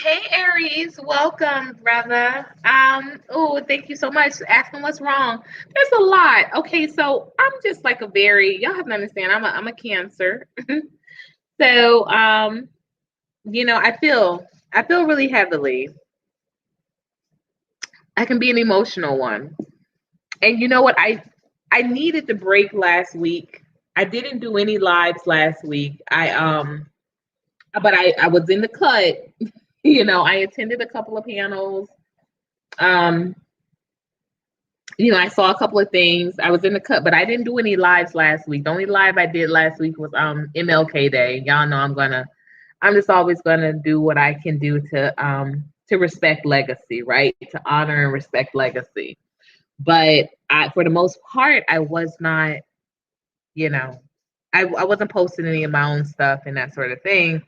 Hey Aries, welcome, brother. Oh, thank you so much. Asking what's wrong. There's a lot. Okay, so I'm just like a very y'all have to understand. I'm a Cancer. So I feel really heavily. I can be an emotional one. And you know what? I needed the break last week. I didn't do any lives last week. I was in the cut. I attended a couple of panels. Um I saw a couple of things. I was in the cut, but I didn't do any lives last week. The only live I did last week was MLK Day. Y'all know I'm just always gonna do what I can do to respect legacy, right? To honor and respect legacy. But for the most part, I was not, you know, I wasn't posting any of my own stuff and that sort of thing.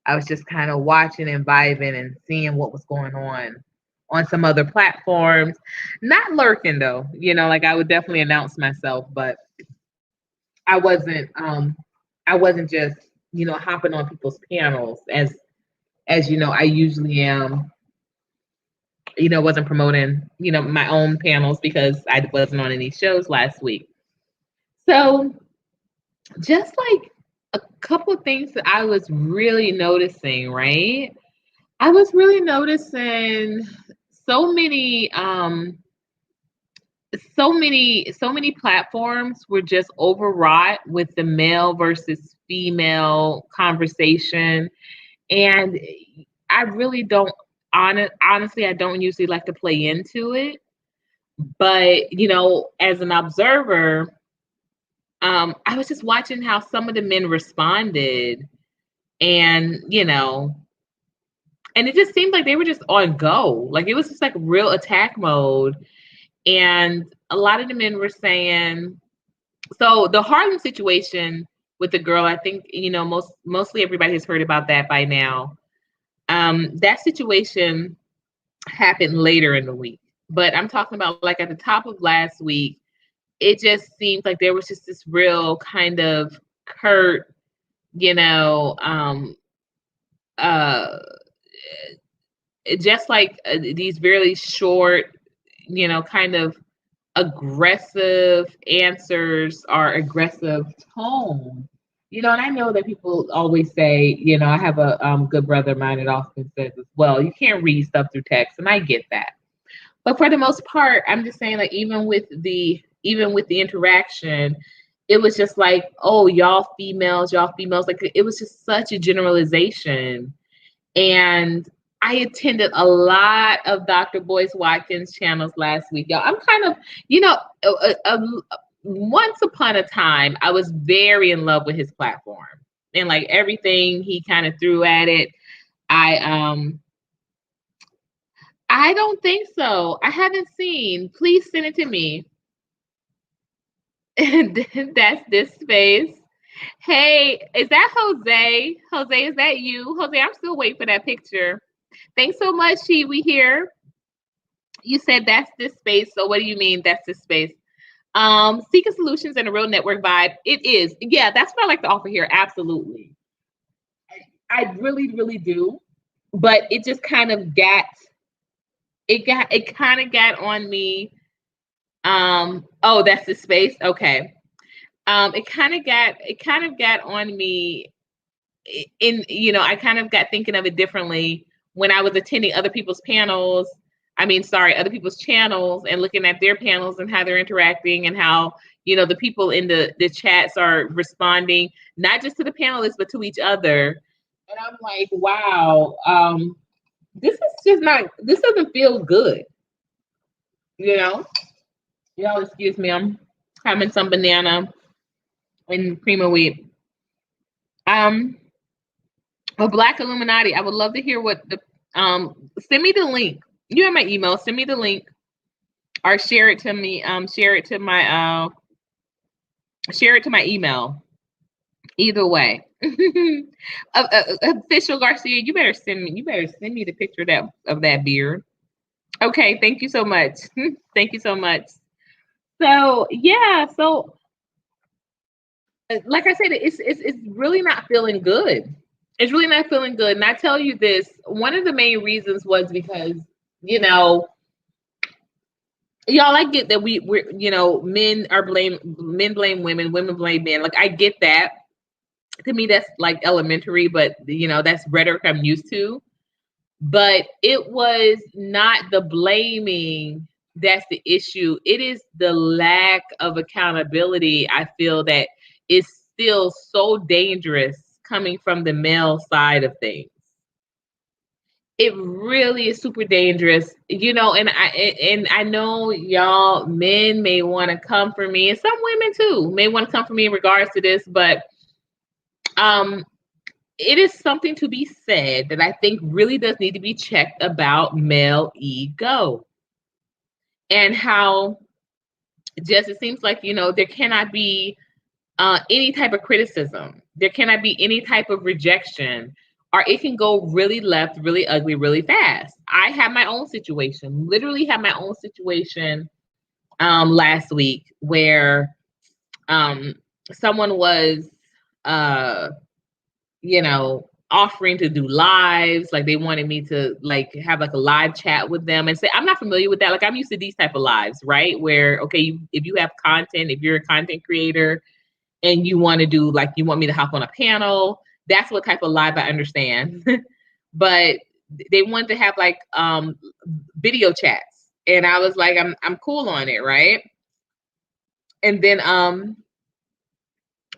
I was just kind of watching and vibing and seeing what was going on some other platforms. Not lurking though, like I would definitely announce myself, but I wasn't I wasn't just, hopping on people's panels as I usually am. Wasn't promoting, my own panels because I wasn't on any shows last week. So just like a couple of things that I was really noticing, right? I was really noticing so many so many platforms were just overwrought with the male versus female conversation, and I really don't honestly I don't usually like to play into it, but as an observer, I was just watching how some of the men responded, and and it just seemed like they were just on go, like it was just like real attack mode. And a lot of the men were saying, so the Harlem situation with the girl, I think, mostly everybody has heard about that by now. That situation happened later in the week, but I'm talking about like at the top of last week. It just seems like there was just this real kind of curt, you know, uh, just like these really short, kind of aggressive answers or aggressive tone. And I know that people always say, I have a good brother of mine that often says as well, you can't read stuff through text, and I get that. But for the most part, I'm just saying, like, even with the interaction, it was just like, oh, y'all females, like it was just such a generalization. And I attended a lot of Dr. Boyce Watkins channels last week, y'all. I'm kind of, you know, once upon a time, I was very in love with his platform and like everything he kind of threw at it. I I don't think so. I haven't seen. Please send it to me. That's this space. Hey, is that Jose? Jose, is that you? Jose, I'm still waiting for that picture. Thanks so much, She. We here. You said that's this space. So what do you mean that's this space? Seeking solutions and a real network vibe. It is. Yeah, that's what I like to offer here. Absolutely. I really, really do. But it just kind of it kind of got on me. Oh, that's the space. Okay. It kind of got on me in, I kind of got thinking of it differently when I was attending other people's panels. I mean, sorry, other people's channels and looking at their panels and how they're interacting and how, the people in the chats are responding, not just to the panelists, but to each other. And I'm like, wow, this doesn't feel good, you know? Y'all, excuse me, I'm having some banana and cream of wheat. Um, a Black Illuminati. I would love to hear what the send me the link. You have my email. Send me the link or share it to me. Share it to my email. Either way. Official Garcia, you better send me the picture of that beard. Okay, thank you so much. Thank you so much. So yeah, so like I said, it's really not feeling good. It's really not feeling good. And I tell you this, one of the main reasons was because, you know, y'all, I get that we're, you know, men blame women, women blame men. Like, I get that. To me, that's like elementary, but you know, that's rhetoric I'm used to. But it was not the blaming that's the issue. It is the lack of accountability. I feel that is still so dangerous coming from the male side of things. It really is super dangerous, you know. And I know y'all men may want to come for me, and some women too may want to come for me in regards to this, but um it is something to be said that I think really does need to be checked about male ego, and how just it seems like, you know, there cannot be any type of criticism, there cannot be any type of rejection, or it can go really left, really ugly, really fast. I have my own situation, literally have my own situation last week where um, someone was uh, you know, offering to do lives. Like, they wanted me to like have like a live chat with them and say, I'm not familiar with that. Like, I'm used to these type of lives, right? Where, okay, if you have content, if you're a content creator and you want to do like, you want me to hop on a panel, that's what type of live I understand. But they wanted to have like video chats. And I was like, I'm cool on it, right? And then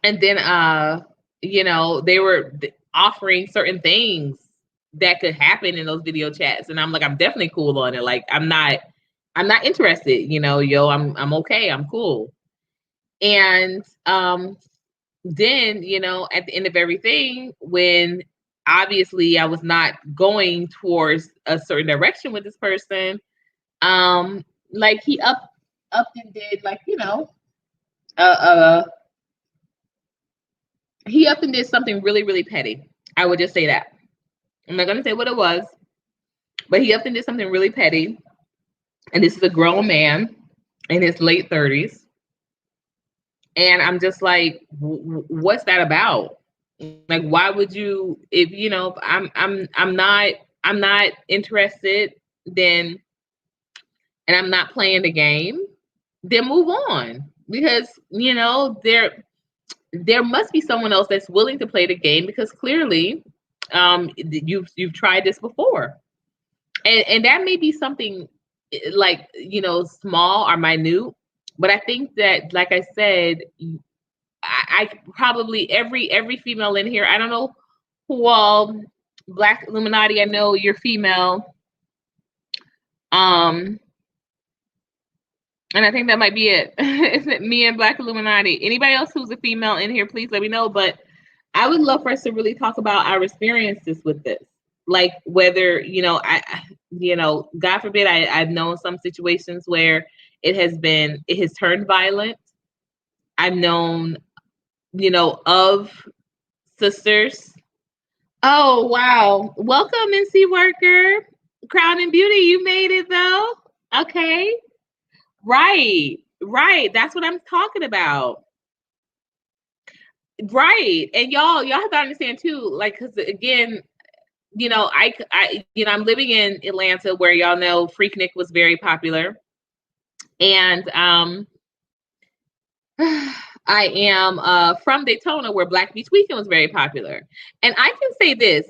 and then you know, they were offering certain things that could happen in those video chats, and I'm like, I'm definitely cool on it. Like, I'm not interested, you know. Yo, I'm okay, I'm cool. And then, you know, at the end of everything, when obviously I was not going towards a certain direction with this person, like he up and did, like, you know, uh uh he up and did something really, really petty. I would just say that. I'm not gonna say what it was, but he up and did something really petty. And this is a grown man in his late 30s. And I'm just like, what's that about? Like, why would you, if you know, if I'm not interested, then, and I'm not playing the game, then move on. Because, you know, there must be someone else that's willing to play the game, because clearly you've tried this before. And that may be something like, you know, small or minute, but I think that, like I said, I probably every female in here, I don't know who all, Black Illuminati, I know you're female, um and I think that might be it. Is it me and Black Illuminati? Anybody else who's a female in here, please let me know. But I would love for us to really talk about our experiences with this. Like, whether, you know, you know, God forbid, I've known some situations where it has turned violent. I've known, you know, of sisters. Oh, wow. Welcome, NC Worker. Crown and Beauty, you made it though. Okay. Right. Right. That's what I'm talking about. Right. And y'all have to understand too, like, because again, you know, you know, I'm living in Atlanta, where y'all know Freaknik was very popular. And I am from Daytona, where Black Beach Weekend was very popular. And I can say this,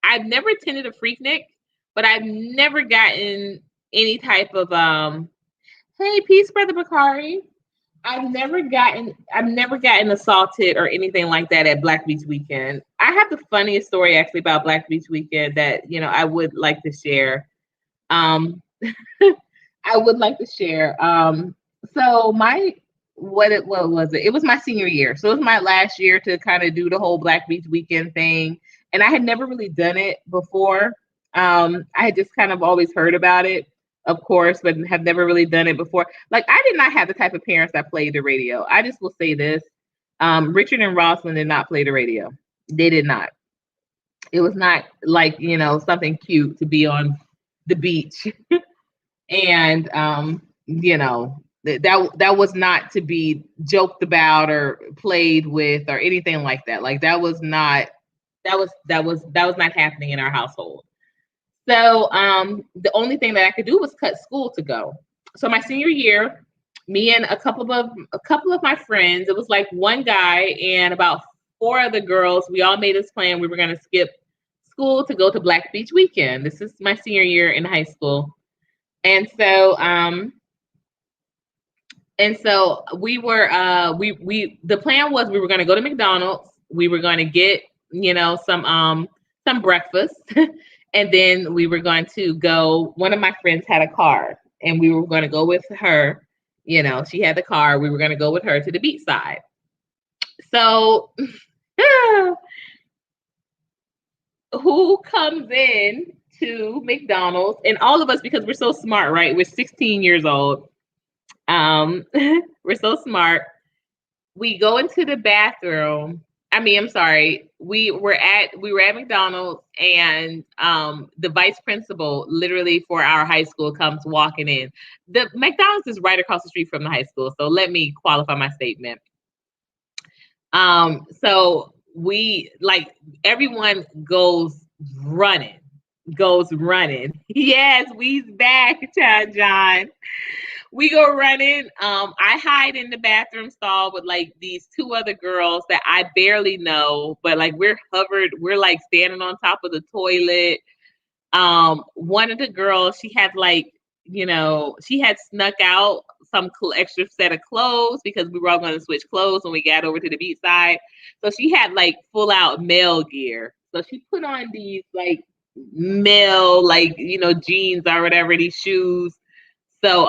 I've never attended a Freaknik, but I've never gotten any type of hey, peace, Brother Bakari. I've never gotten assaulted or anything like that at Black Beach Weekend. I have the funniest story actually about Black Beach Weekend that, you know, I would like to share. Um I would like to share. So my what was it? It was my senior year. So it was my last year to kind of do the whole Black Beach Weekend thing. And I had never really done it before. I had just kind of always heard about it, of course, but have never really done it before. Like, I did not have the type of parents that played the radio. I just will say this. Richard and Rosalind did not play the radio. They did not. It was not like, you know, something cute to be on the beach and you know, that was not to be joked about or played with or anything like that. Like that was not not happening in our household. So the only thing that I could do was cut school to go. So my senior year, me and a couple of my friends, it was like one guy and about four other girls, we all made this plan. We were going to skip school to go to Black Beach weekend. This is my senior year in high school. And so we were the plan was we were going to go to McDonald's. We were going to get, some breakfast. And then we were going to go, one of my friends had a car and we were going to go with her. She had the car. We were going to go with her to the beach side. So who comes in to McDonald's? And all of us, because we're so smart, right? We're 16 years old. We're so smart. We go into the bathroom. I'm sorry. We were at McDonald's and the vice principal literally for our high school comes walking in. The McDonald's is right across the street from the high school. So let me qualify my statement. So everyone goes running. Yes, we's back, John. We go running. I hide in the bathroom stall with like these two other girls that I barely know, but like we're like standing on top of the toilet. One of the girls, she had she had snuck out some extra set of clothes because we were all going to switch clothes when we got over to the beach side. So she had like full out male gear. So she put on these like male, jeans or whatever, these shoes. So,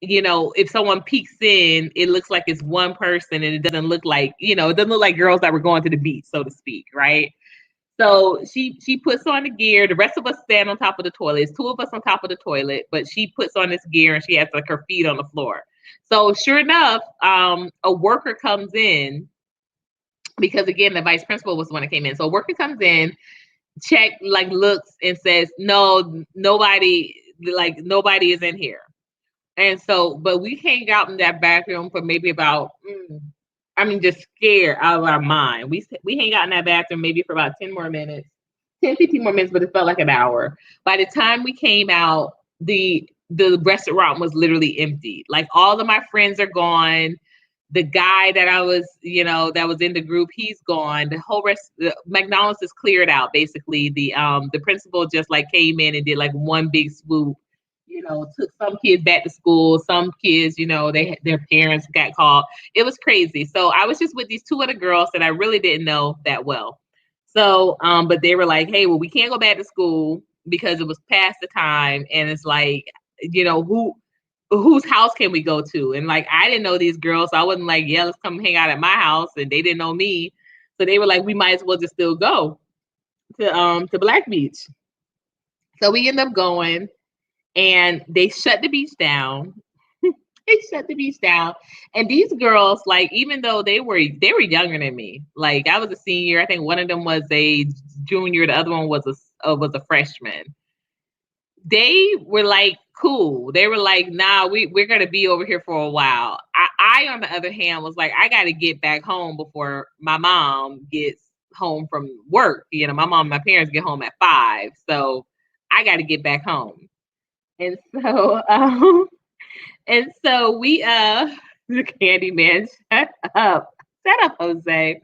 if someone peeks in, it looks like it's one person and it doesn't look like, it doesn't look like girls that were going to the beach, so to speak, right? So she puts on the gear. The rest of us stand on top of the toilet. It's two of us on top of the toilet, but she puts on this gear and she has like her feet on the floor. So sure enough, a worker comes in because again, the vice principal was the one that came in. So a worker comes in, looks and says, no, nobody is in here. And so, but we hang out in that bathroom for maybe about, just scared out of our mind. We hang out in that bathroom maybe for about 10 more minutes, 10, 15 more minutes, but it felt like an hour. By the time we came out, the restaurant was literally empty. Like all of my friends are gone. The guy that I was, that was in the group, he's gone. The whole McDonald's is cleared out. Basically, the principal just like came in and did like one big swoop. Took some kids back to school. Some kids, their parents got called. It was crazy. So I was just with these two other girls that I really didn't know that well. So, but they were like, hey, well, we can't go back to school because it was past the time. And it's like, whose house can we go to? And like, I didn't know these girls. So I wasn't like, yeah, let's come hang out at my house. And they didn't know me. So they were like, we might as well just still go to Black Beach. So we end up going and they shut the beach down. And these girls, like, even though they were younger than me, like I was a senior, I think one of them was a junior, the other one was a freshman. They were like cool. They were like, nah, we're gonna be over here for a while. I on the other hand was like, I gotta get back home before my mom gets home from work. My mom and my parents get home at 5, so I gotta get back home. And so we the Candyman, shut up, Jose.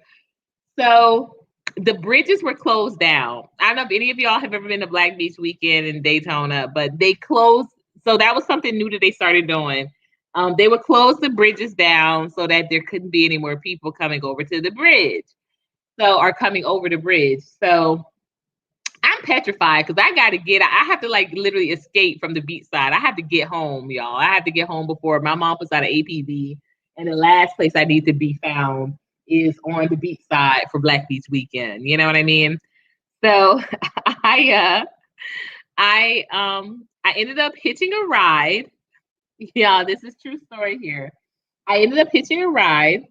So the bridges were closed down. I don't know if any of y'all have ever been to Black Beach weekend in Daytona, but they closed. So that was something new that they started doing. They would close the bridges down so that there couldn't be any more people coming over to the bridge. Or coming over the bridge. So I'm petrified because I have to like literally escape from the beach side. I have to get home, y'all. I have to get home before my mom puts out an APB. And the last place I need to be found is on the beach side for Black Beach weekend. You know what I mean? So I ended up hitching a ride. Yeah, this is true story here. I ended up hitching a ride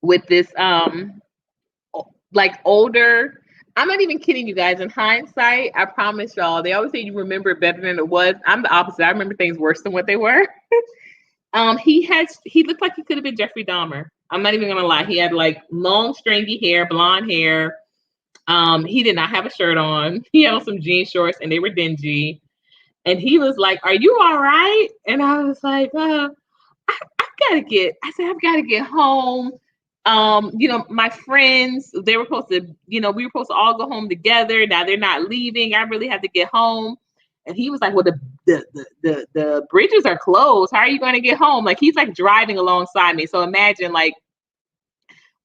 with this like older I'm not even kidding you guys. In hindsight, I promise y'all, they always say you remember it better than it was. I'm the opposite. I remember things worse than what they were. He looked like he could have been Jeffrey Dahmer. I'm not even gonna lie. He had like long, stringy hair, blonde hair. He did not have a shirt on. He had on some jean shorts and they were dingy. And he was like, "Are you all right?" And I was like, I said, I've got to get home. My friends, they were supposed to, we were supposed to all go home together. Now they're not leaving. I really have to get home. And he was like, well, the bridges are closed. How are you going to get home? Like, he's like driving alongside me. So imagine like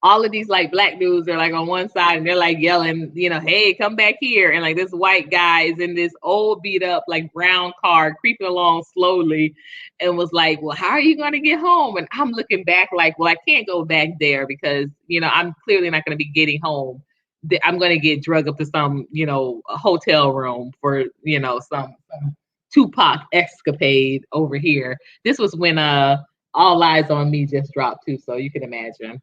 all of these like black dudes are like on one side and they're like yelling, hey, come back here. And like this white guy is in this old beat up like brown car creeping along slowly and was like, well, how are you going to get home? And I'm looking back like, well, I can't go back there because, I'm clearly not going to be getting home. I'm going to get drugged up to some, a hotel room for, some Tupac escapade over here. This was when All Eyes on Me just dropped too. So you can imagine.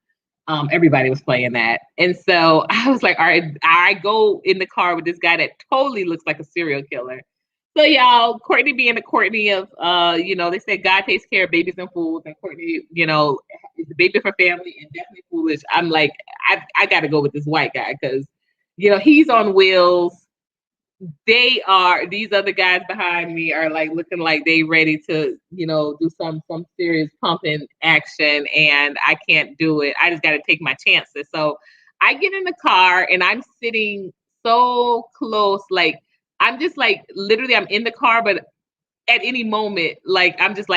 Everybody was playing that. And so I was like, all right, I go in the car with this guy that totally looks like a serial killer. So y'all, Courtney being the Courtney of, they said God takes care of babies and fools, and Courtney, is the baby for family and definitely foolish. I'm like, I got to go with this white guy because, he's on wheels. These other guys behind me are like looking like they ready to, do some serious pumping action, and I can't do it. I just got to take my chances. So I get in the car and I'm sitting so close. Like, I'm just like, literally I'm in the car, but at any moment, like, I'm just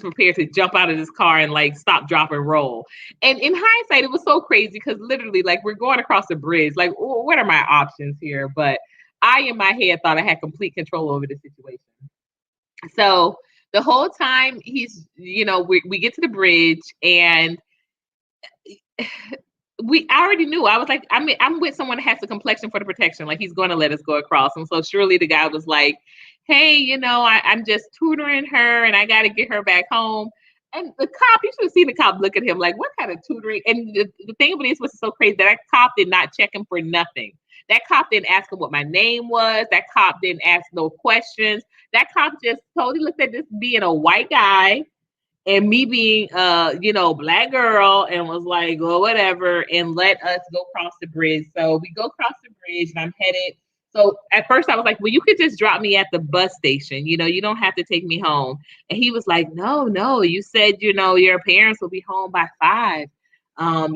prepared to jump out of this car and like stop, drop, and roll. And in hindsight, it was so crazy because literally like we're going across a bridge. Like, what are my options here? But I, in my head, thought I had complete control over the situation. So the whole time he's, we get to the bridge and I already knew. I was like, I'm with someone that has the complexion for the protection. Like, he's going to let us go across. And so surely the guy was like, hey, I'm just tutoring her and I got to get her back home. And the cop, you should have seen the cop look at him like, what kind of tutoring? And the thing about this was so crazy that cop did not check him for nothing. That cop didn't ask him what my name was. That cop didn't ask no questions. That cop just totally looked at this being a white guy and me being black girl and was like, well, whatever, and let us go cross the bridge. So we go across the bridge and I'm headed. So at first I was like, well, you could just drop me at the bus station. You don't have to take me home. And he was like, no, you said, your parents will be home by 5.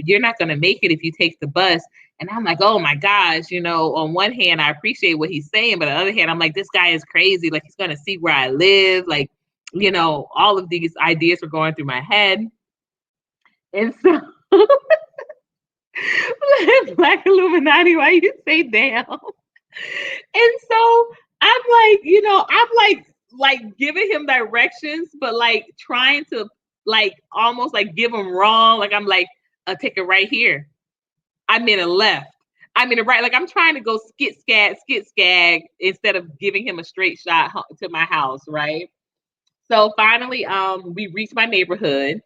You're not going to make it if you take the bus. And I'm like, oh my gosh, on one hand, I appreciate what he's saying, but on the other hand, I'm like, this guy is crazy. Like, he's going to see where I live. Like, all of these ideas were going through my head. And so, Black Illuminati, why you say damn? And so I'm like giving him directions, but like trying to like almost like give him wrong. Like, I'm like, a ticket right here. I'm in a left. I'm in a right. Like, I'm trying to go skit skag instead of giving him a straight shot to my house, right? So finally, we reached my neighborhood,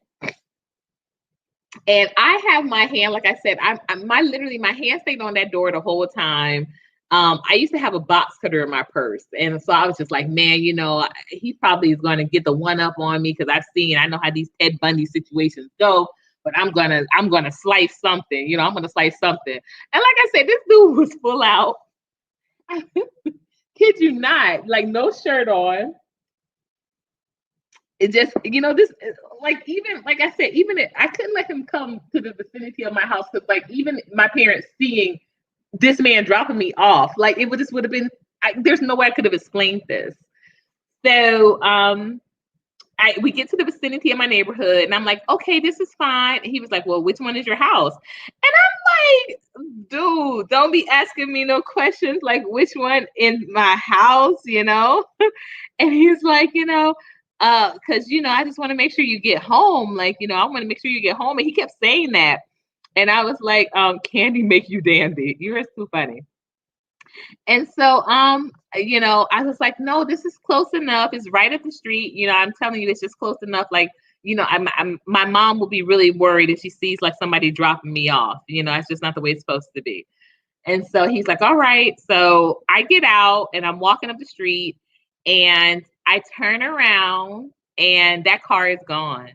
and I have my hand, like I said, my hand stayed on that door the whole time. I used to have a box cutter in my purse, and so I was just like, man, he probably is going to get the one up on me because I know how these Ted Bundy situations go. But I'm gonna slice something, I'm gonna slice something. And like I said, this dude was full out. Kid you not, like no shirt on. It just, this, like, even, like I said, I couldn't let him come to the vicinity of my house because, like, even my parents seeing this man dropping me off, like, it would have been, there's no way I could have explained this. So, we get to the vicinity of my neighborhood and I'm like, okay, this is fine. And he was like, well, which one is your house? And I'm like, dude, don't be asking me no questions like which one in my house, And he's like, because I just want to make sure you get home. Like, I want to make sure you get home. And he kept saying that. And I was like, candy make you dandy. You're too funny. And so, I was like, no, this is close enough. It's right up the street. I'm telling you, it's just close enough. Like, my mom will be really worried if she sees like somebody dropping me off. It's just not the way it's supposed to be. And so he's like, all right. So I get out and I'm walking up the street and I turn around and that car is gone.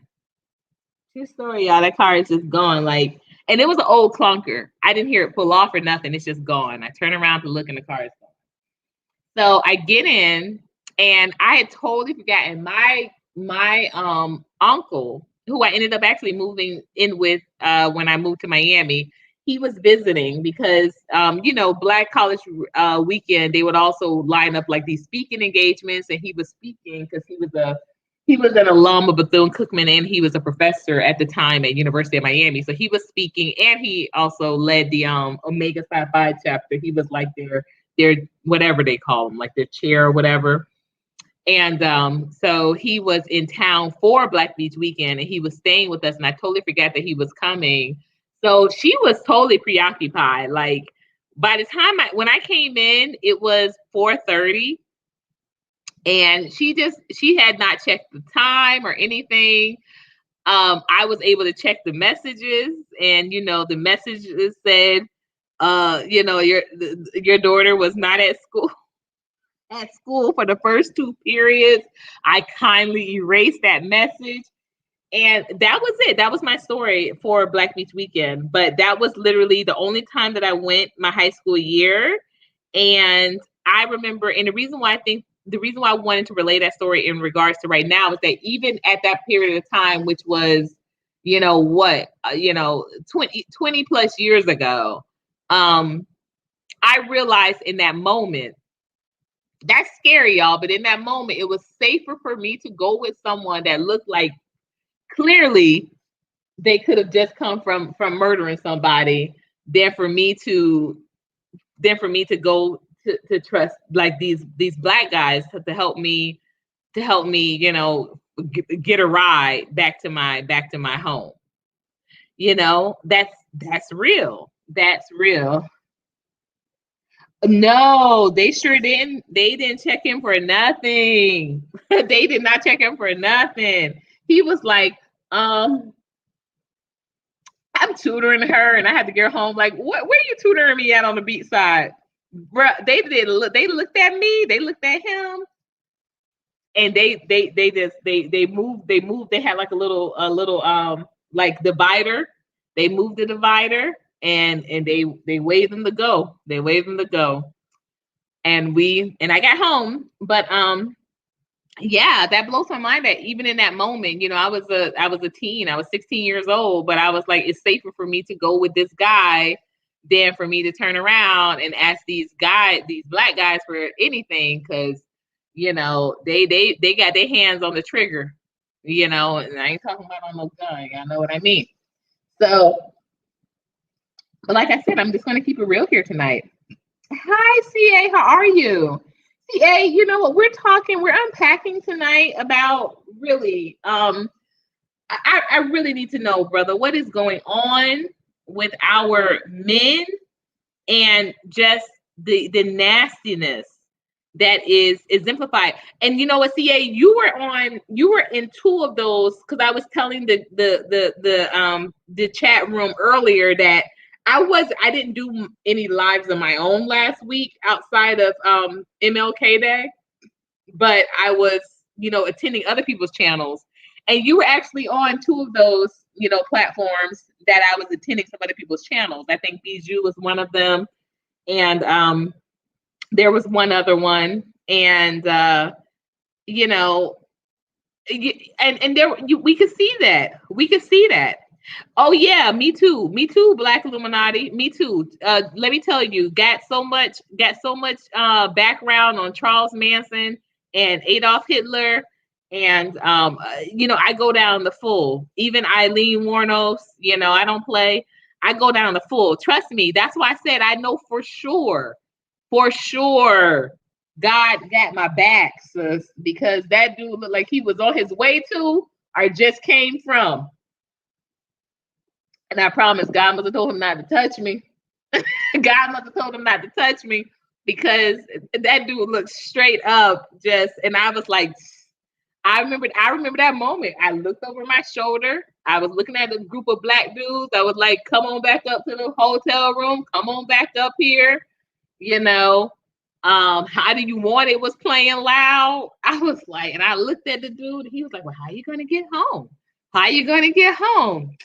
True story, y'all. That car is just gone. Like, and it was an old clunker. I didn't hear it pull off or nothing. It's just gone. I turn around to look and the car is gone. So I get in and I had totally forgotten my uncle, who I ended up actually moving in with when I moved to Miami. He was visiting because Black College weekend, they would also line up like these speaking engagements, and he was speaking because he was an alum of Bethune-Cookman, and he was a professor at the time at University of Miami. So he was speaking, and he also led the Omega Psi Phi chapter. He was like their whatever they call them, like their chair or whatever. And so he was in town for Black Beach weekend, and he was staying with us, and I totally forgot that he was coming. So she was totally preoccupied. Like, by the time when I came in, it was 4:30, and she had not checked the time or anything. I was able to check the messages, and the messages said, your daughter was not at school for the first 2 periods. I kindly erased that message. And that was it. That was my story for Black Beach weekend. But that was literally the only time that I went my high school year. And I remember, and the reason why I wanted to relay that story in regards to right now is that even at that period of time, which was, 20 plus years ago, I realized in that moment, that's scary, y'all. But in that moment, it was safer for me to go with someone that looked like clearly they could have just come from murdering somebody than for me to go to trust like these Black guys to help me, get a ride back to my home. That's real. That's real. No, they sure didn't. They didn't check him for nothing. They did not check him for nothing. He was like, I'm tutoring her, and I had to get home. Like, where are you tutoring me at on the beach side? Bruh, they looked at me, they looked at him, and they moved. They had like a little like divider. They moved the divider, and they waved them to go. They waved them to go. And I got home, but yeah, that blows my mind that even in that moment, I was a teen. I was 16 years old, but I was like, it's safer for me to go with this guy than for me to turn around and ask these Black guys for anything, because they got their hands on the trigger, and I ain't talking about on no gun. I know what I mean. So, but like I said, I'm just going to keep it real here tonight. Hi, CA. How are you? CA, you know what? We're unpacking tonight about really, I really need to know, brother, what is going on with our men and just the nastiness that is exemplified. And you know what, CA, you were in 2 of those, because I was telling the chat room earlier that I didn't do any lives of my own last week outside of MLK Day, but I was, attending other people's channels. And you were actually on 2 of those, platforms that I was attending some other people's channels. I think Bijou was one of them. And there was one other one. And and there we could see that. We could see that. Oh yeah, me too, Black Illuminati, me too. Let me tell you, got so much background on Charles Manson and Adolf Hitler, and I go down the full. Even Eileen Wuornos, I don't play. I go down the full. Trust me, that's why I said I know for sure, God got my back, sis, because that dude looked like he was on his way to or just came from. And I promise God must have told him not to touch me. God must have told him not to touch me, because that dude looked straight up and I was like, I remember that moment. I looked over my shoulder. I was looking at a group of black dudes. I was like, come on back up to the hotel room. Come on back up here. You know, how do you want it was playing loud. I was like, and I looked at the dude. And he was like, well, how you gonna get home? How you gonna get home?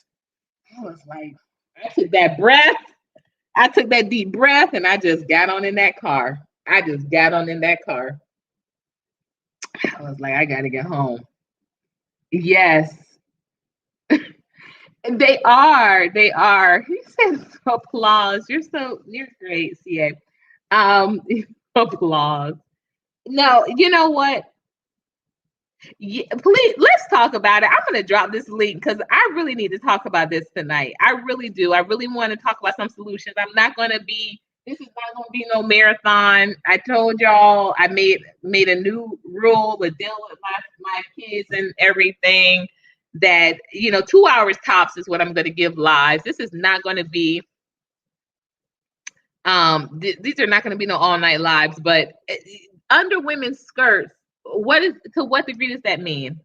I was like, I took that breath. I took that deep breath and I just got on in that car. I just got on in that car. I was like, I gotta get home. Yes, they are. They are. He said applause. You're great, CA. Applause. No, you know what? Yeah, please let's talk about it. I'm gonna drop this link because I really need to talk about this tonight. I really do. I really want to talk about some solutions. I'm not gonna be. This is not gonna be no marathon. I told y'all I made a new rule with dealing with my kids and everything. That 2 hours tops is what I'm gonna give lives. This is not gonna be. These are not gonna be no all night lives, but under women's skirts. To what degree does that mean?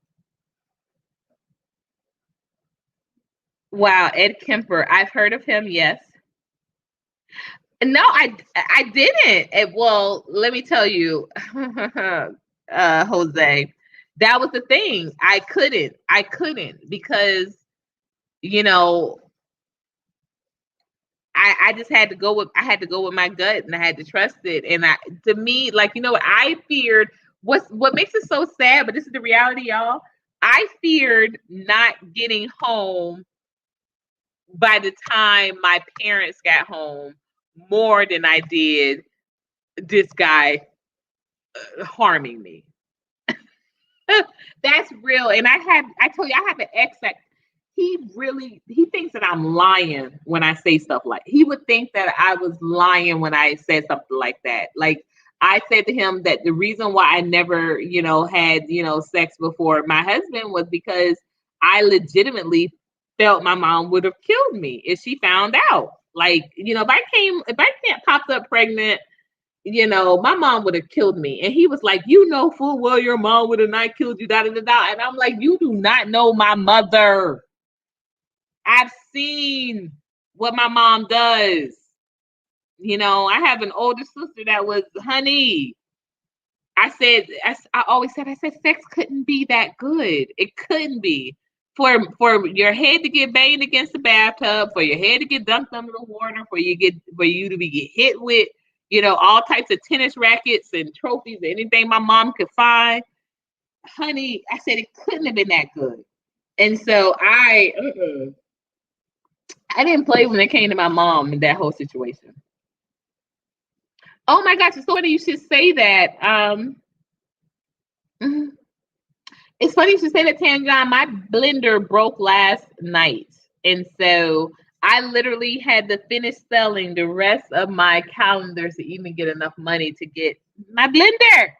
Wow, Ed Kemper. I've heard of him, yes. No, I didn't. Well, let me tell you, Jose, that was the thing. I couldn't because you know I just had to go with my gut and I had to trust it. And to me, like what I feared. What makes it so sad, but this is the reality, y'all. I feared not getting home by the time my parents got home more than I did this guy harming me. That's real. And I told you, I have an ex that he thinks that I'm lying when I say stuff like he would think that I was lying when I said something like that. Like I said to him that the reason why I never, had, sex before my husband was because I legitimately felt my mom would have killed me if she found out. Like, if I can't popped up pregnant, my mom would have killed me. And he was like, full well your mom would have not killed you, da da da da. And I'm like, you do not know my mother. I've seen what my mom does. I have an older sister that was, honey. I always said, sex couldn't be that good. It couldn't be. For your head to get banged against the bathtub, for your head to get dunked under the water, for you to get hit with, all types of tennis rackets and trophies, anything my mom could find. Honey, I said it couldn't have been that good. And so I didn't play when it came to my mom in that whole situation. Oh my gosh, it's funny you should say that. It's funny you should say that, Tanjon. My blender broke last night. And so I literally had to finish selling the rest of my calendars to even get enough money to get my blender.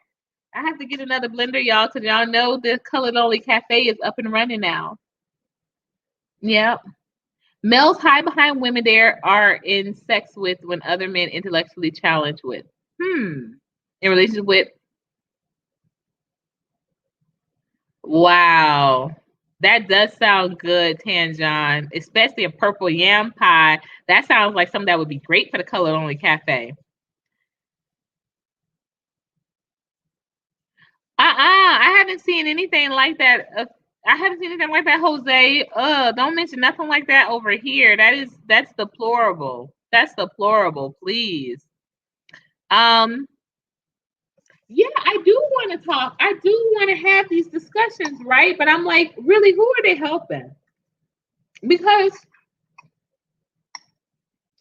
I have to get another blender, y'all, because y'all know the Colored Only Cafe is up and running now. Yep. Males hide behind women they are in sex with when other men intellectually challenge with. In relationship with. Wow. That does sound good, Tanjon. Especially a purple yam pie. That sounds like something that would be great for the Colored Only Cafe. I haven't seen anything like that. I haven't seen anything like that, Jose. Don't mention nothing like that over here. That's deplorable. That's deplorable, please. Yeah, I do want to talk. I do want to have these discussions, right? But I'm like, really, who are they helping? Because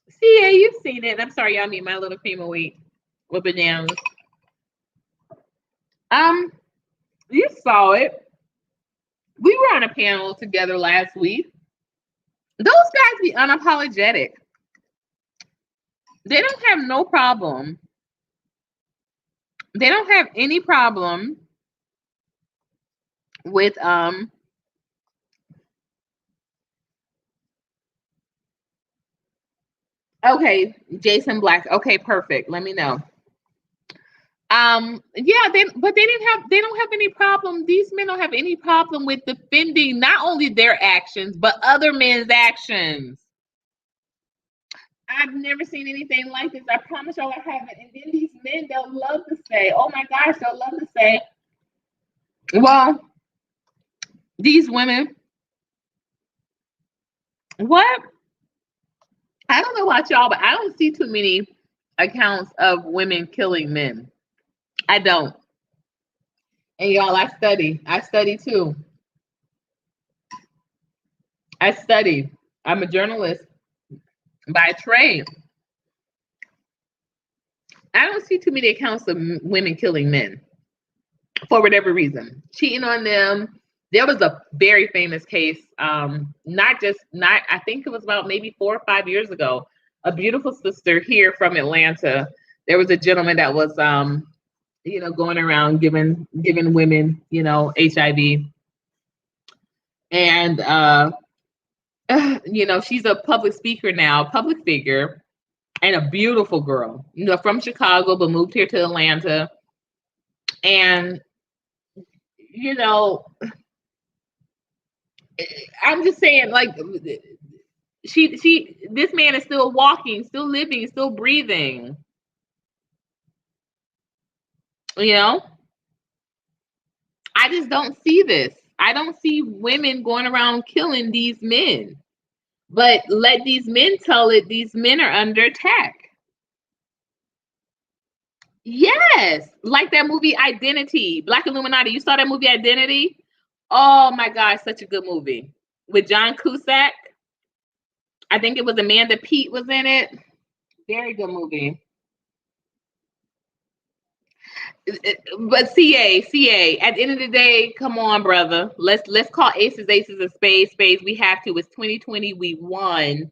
CA, you've seen it. I'm sorry, y'all need my little female weight with bananas. You saw it. We were on a panel together last week. Those guys be unapologetic. They don't have no problem. They don't have any problem with okay, Jason Black. Okay, perfect. Let me know. Yeah, they don't have any problem. These men don't have any problem with defending not only their actions, but other men's actions. I've never seen anything like this. I promise y'all I haven't. And then these men, they'll love to say, oh my gosh, they'll love to say, well, these women, what? I don't know about y'all, but I don't see too many accounts of women killing men. I don't. And y'all, I study. I study too. I study. I'm a journalist by trade. I don't see too many accounts of women killing men for whatever reason, cheating on them. There was a very famous case, I think it was about maybe 4 or 5 years ago. A beautiful sister here from Atlanta. There was a gentleman that was, going around giving women, HIV, and she's a public speaker now, public figure, and a beautiful girl, from Chicago, but moved here to Atlanta. And, I'm just saying, like, this man is still walking, still living, still breathing. I just don't see this. I don't see women going around killing these men. But let these men tell it, these men are under attack. Yes, like that movie Identity, Black Illuminati. You saw that movie Identity? Oh my gosh, such a good movie with John Cusack. I think it was Amanda Peet was in it. Very good movie. But CA. At the end of the day, come on, brother. Let's call aces and spades. We have to. It's 2020. We won.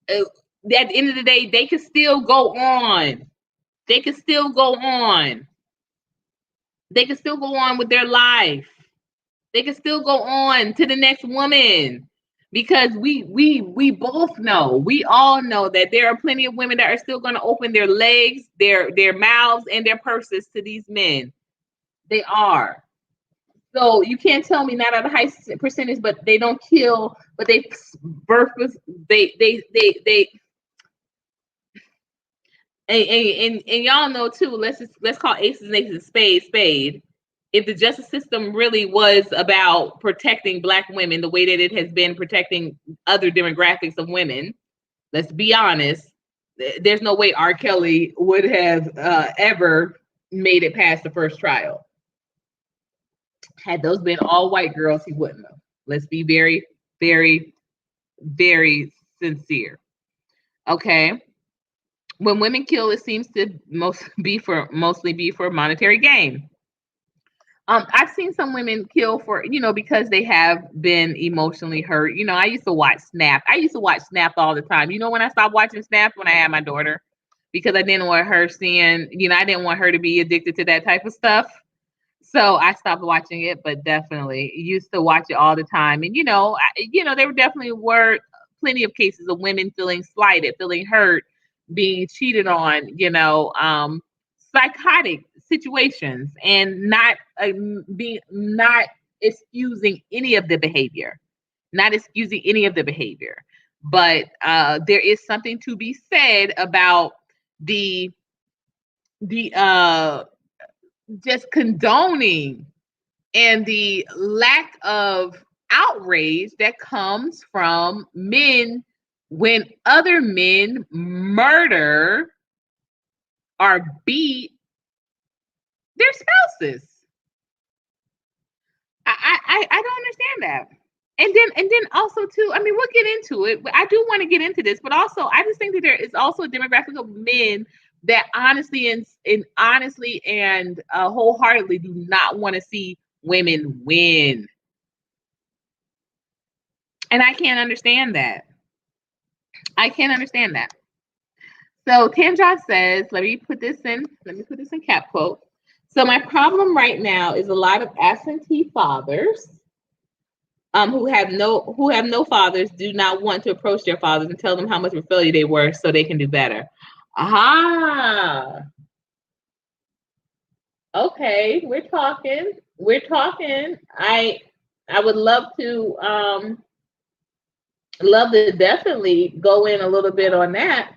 At the end of the day, they can still go on. They can still go on. They can still go on with their life. They can still go on to the next woman, because we both know, we all know that there are plenty of women that are still going to open their legs, their mouths, and their purses to these men. They are. So you can't tell me not at a high percentage, but they don't kill, but they birth with they. And y'all know too. Let's call aces and aces spade. If the justice system really was about protecting Black women the way that it has been protecting other demographics of women, let's be honest. There's no way R. Kelly would have ever made it past the first trial. Had those been all white girls, he wouldn't have. Let's be very, very, very sincere. Okay. When women kill, it seems to mostly be for monetary gain. I've seen some women kill for, because they have been emotionally hurt. I used to watch Snap. I used to watch Snap all the time. When I stopped watching Snap? When I had my daughter, because I didn't want her seeing, I didn't want her to be addicted to that type of stuff. So I stopped watching it, but definitely used to watch it all the time. And, there definitely were plenty of cases of women feeling slighted, feeling hurt, being cheated on, psychotic situations, and not excusing any of the behavior, but there is something to be said about the just condoning and the lack of outrage that comes from men when other men murder or beat their spouses. I don't understand that. And then also too, I mean, we'll get into it, but I do want to get into this, but also I just think that there is also a demographic of men that honestly and wholeheartedly do not want to see women win. And I can't understand that. So Tamja says, let me put this in cap quote. So my problem right now is a lot of absentee fathers who have no fathers do not want to approach their fathers and tell them how much of a failure they were so they can do better. Aha. Okay, we're talking. We're talking. I would love to definitely go in a little bit on that.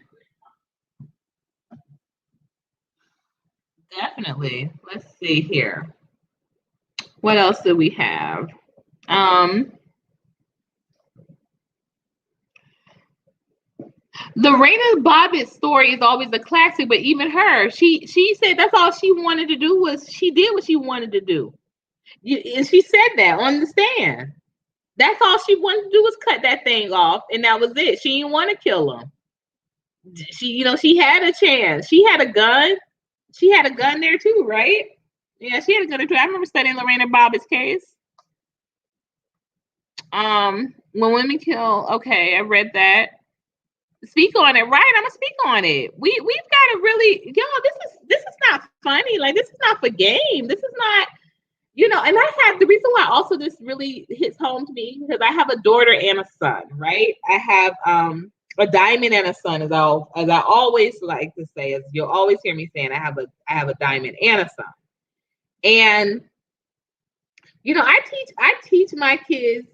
Definitely. Let's see here. What else do we have? Um, the Raina Bobbitt story is always a classic, but even her, she said that's all she wanted to do was she did what she wanted to do. And she said that on the stand. That's all she wanted to do was cut that thing off, and that was it. She didn't want to kill him. She had a chance. She had a gun. She had a gun there too, right? Yeah, she had a gun there too. I remember studying Lorena Bobbitt's case. When women kill. Okay, I read that. Speak on it, right? I'm gonna speak on it. We've got to really, this is not funny. Like this is not for game. This is not, and I have the reason why also this really hits home to me because I have a daughter and a son, right? I have a diamond and a son, as I always like to say, as you'll always hear me saying, I have a diamond and a son. And I teach my kids,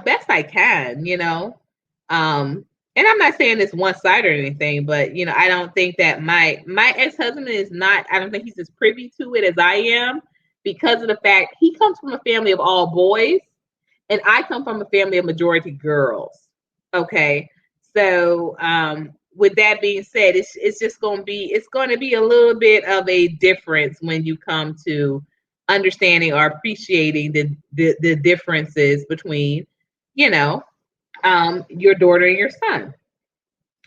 best I can, and I'm not saying it's one side or anything, but I don't think that my ex-husband is not, I don't think he's as privy to it as I am because of the fact he comes from a family of all boys and I come from a family of majority girls. Okay. So with that being said, it's just going to be a little bit of a difference when you come to understanding or appreciating the differences between, you know, your daughter and your son.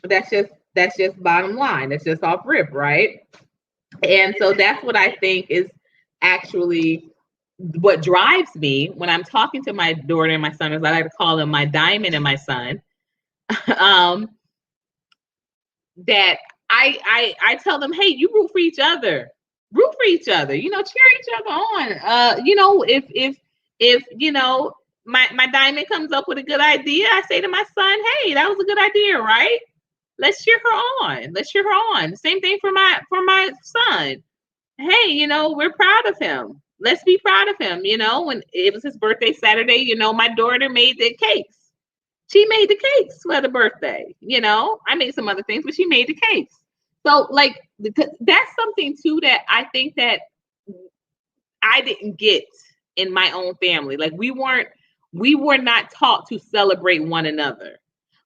That's just bottom line. That's just off rip, right? And so that's what I think is actually what drives me when I'm talking to my daughter and my son, as I like to call them, my diamond and my son. um, that I tell them, hey, you root for each other, cheer each other on. If my diamond comes up with a good idea, I say to my son, hey, that was a good idea, right? Let's cheer her on. Let's cheer her on. Same thing for my son. Hey, we're proud of him. Let's be proud of him. When it was his birthday Saturday, my daughter made the cakes. She made the cakes for the birthday. I made some other things, but she made the cakes. So, like, that's something too that I think that I didn't get in my own family. Like, we were not taught to celebrate one another.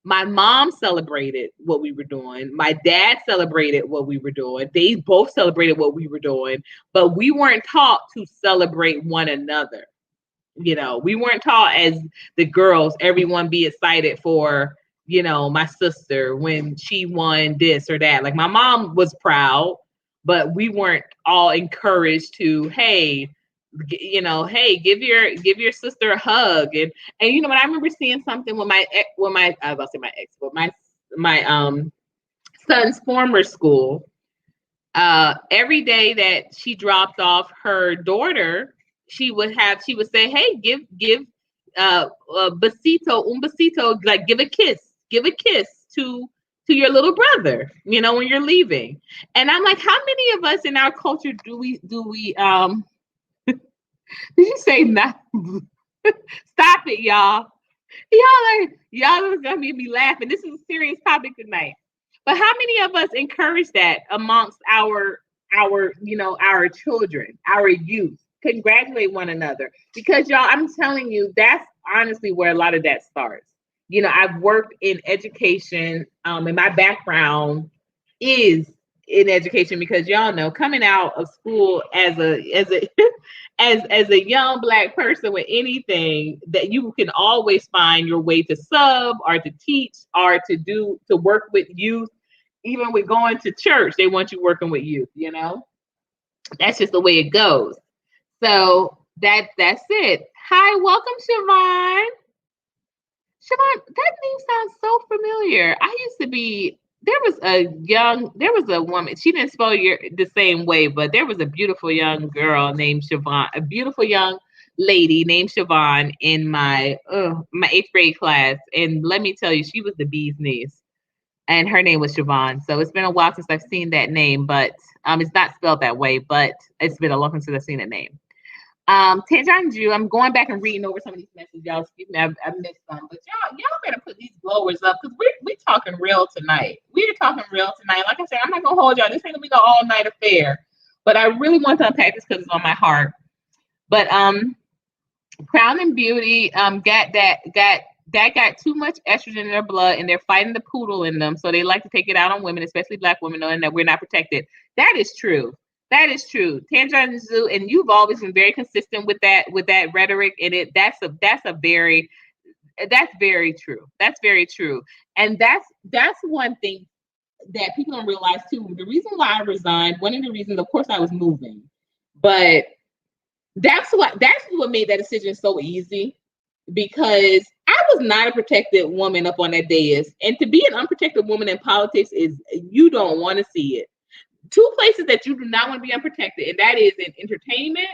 My mom celebrated what we were doing. My dad celebrated what we were doing. They both celebrated what we were doing, but we weren't taught to celebrate one another. We weren't taught as the girls, everyone be excited for, my sister when she won this or that. Like my mom was proud, but we weren't all encouraged to, hey, hey, give your sister a hug. And when I remember seeing something with my I was about to say my ex, but my son's former school, every day that she dropped off her daughter, she would say, hey, give besito, un besito, like give a kiss to your little brother, when you're leaving. And I'm like, how many of us in our culture do we did you say not? Stop it, y'all. Y'all are gonna make me laughing. This is a serious topic tonight. But how many of us encourage that amongst our children, our youth? Congratulate one another. Because y'all, I'm telling you, that's honestly where a lot of that starts. I've worked in education, and my background is in education because y'all know coming out of school as a as a young Black person with anything, that you can always find your way to sub or to teach or to work with youth. Even with going to church, they want you working with youth. That's just the way it goes. So that's it. Hi, welcome, Siobhan. Siobhan, that name sounds so familiar. I used to be, there was a woman, she didn't spell the same way, but there was a beautiful young girl named Siobhan, a beautiful young lady named Siobhan in my 8th grade class. And let me tell you, she was the bee's knees. and her name was Siobhan. So it's been a while since I've seen that name, but it's not spelled that way, but it's been a long time since I've seen that name. Tanjan Jew, I'm going back and reading over some of these messages. Y'all, excuse me, I've missed some, but y'all better put these blowers up because we talking real tonight. We're talking real tonight. Like I said, I'm not gonna hold y'all. This ain't gonna be no all night affair, but I really want to unpack this because it's on my heart. But Crown and Beauty got too much estrogen in their blood, and they're fighting the poodle in them, so they like to take it out on women, especially Black women, knowing that we're not protected. That is true. That is true. Tanjan Zoo, and you've always been very consistent with that rhetoric, and that's very true. That's very true. And that's one thing that people don't realize too. The reason why I resigned, one of the reasons, of course, I was moving, but that's what made that decision so easy, because I was not a protected woman up on that dais. And to be an unprotected woman in politics is, you don't want to see it. Two places that you do not want to be unprotected, and that is in entertainment.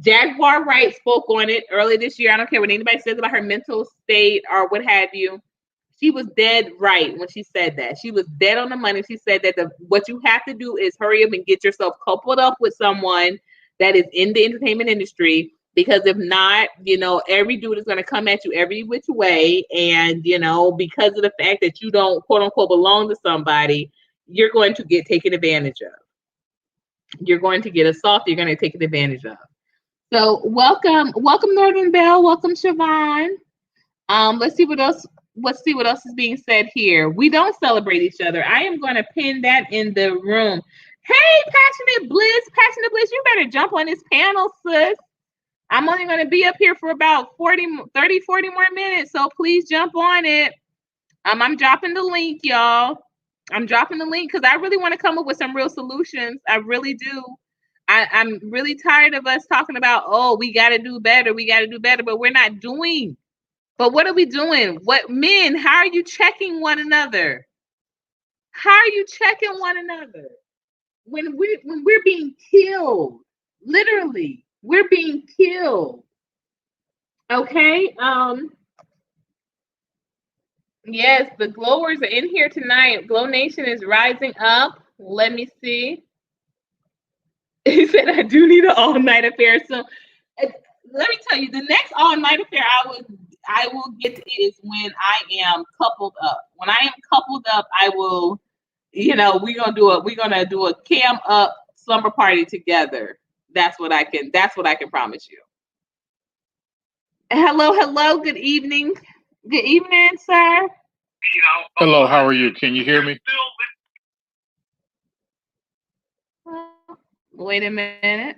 Jaguar Wright spoke on it earlier this year. I don't care what anybody says about her mental state or what have you. She was dead right when she said that. She was dead on the money. She said that what you have to do is hurry up and get yourself coupled up with someone that is in the entertainment industry, because if not, every dude is going to come at you every which way. And, because of the fact that you don't, quote unquote, belong to somebody, you're going to get taken advantage of. You're going to get assaulted. You're going to get taken advantage of. So welcome Northern Belle. Welcome Siobhan. Let's see what else is being said here. We don't celebrate each other. I am going to pin that in the room. Hey, Passionate Bliss, you better jump on this panel, sis. I'm only going to be up here for about 40 more minutes, so please jump on it. I'm dropping the link, y'all. I'm dropping the link because I really want to come up with some real solutions. I really do. I'm really tired of us talking about, oh, we got to do better, but we're not doing. But what are we doing? What men, how are you checking one another? How are you checking one another? When we're being killed, literally, we're being killed. Okay. Yes, the glowers are in here tonight. Glow Nation is rising up. Let me see. He said, I do need an all-night affair. So let me tell you, the next all-night affair I will get to is when I am coupled up. When I am coupled up, I will, we're gonna do a cam up slumber party together. That's what I can promise you. Hello, good evening. Good evening, sir. Hello, how are you? Can you hear me? Wait a minute.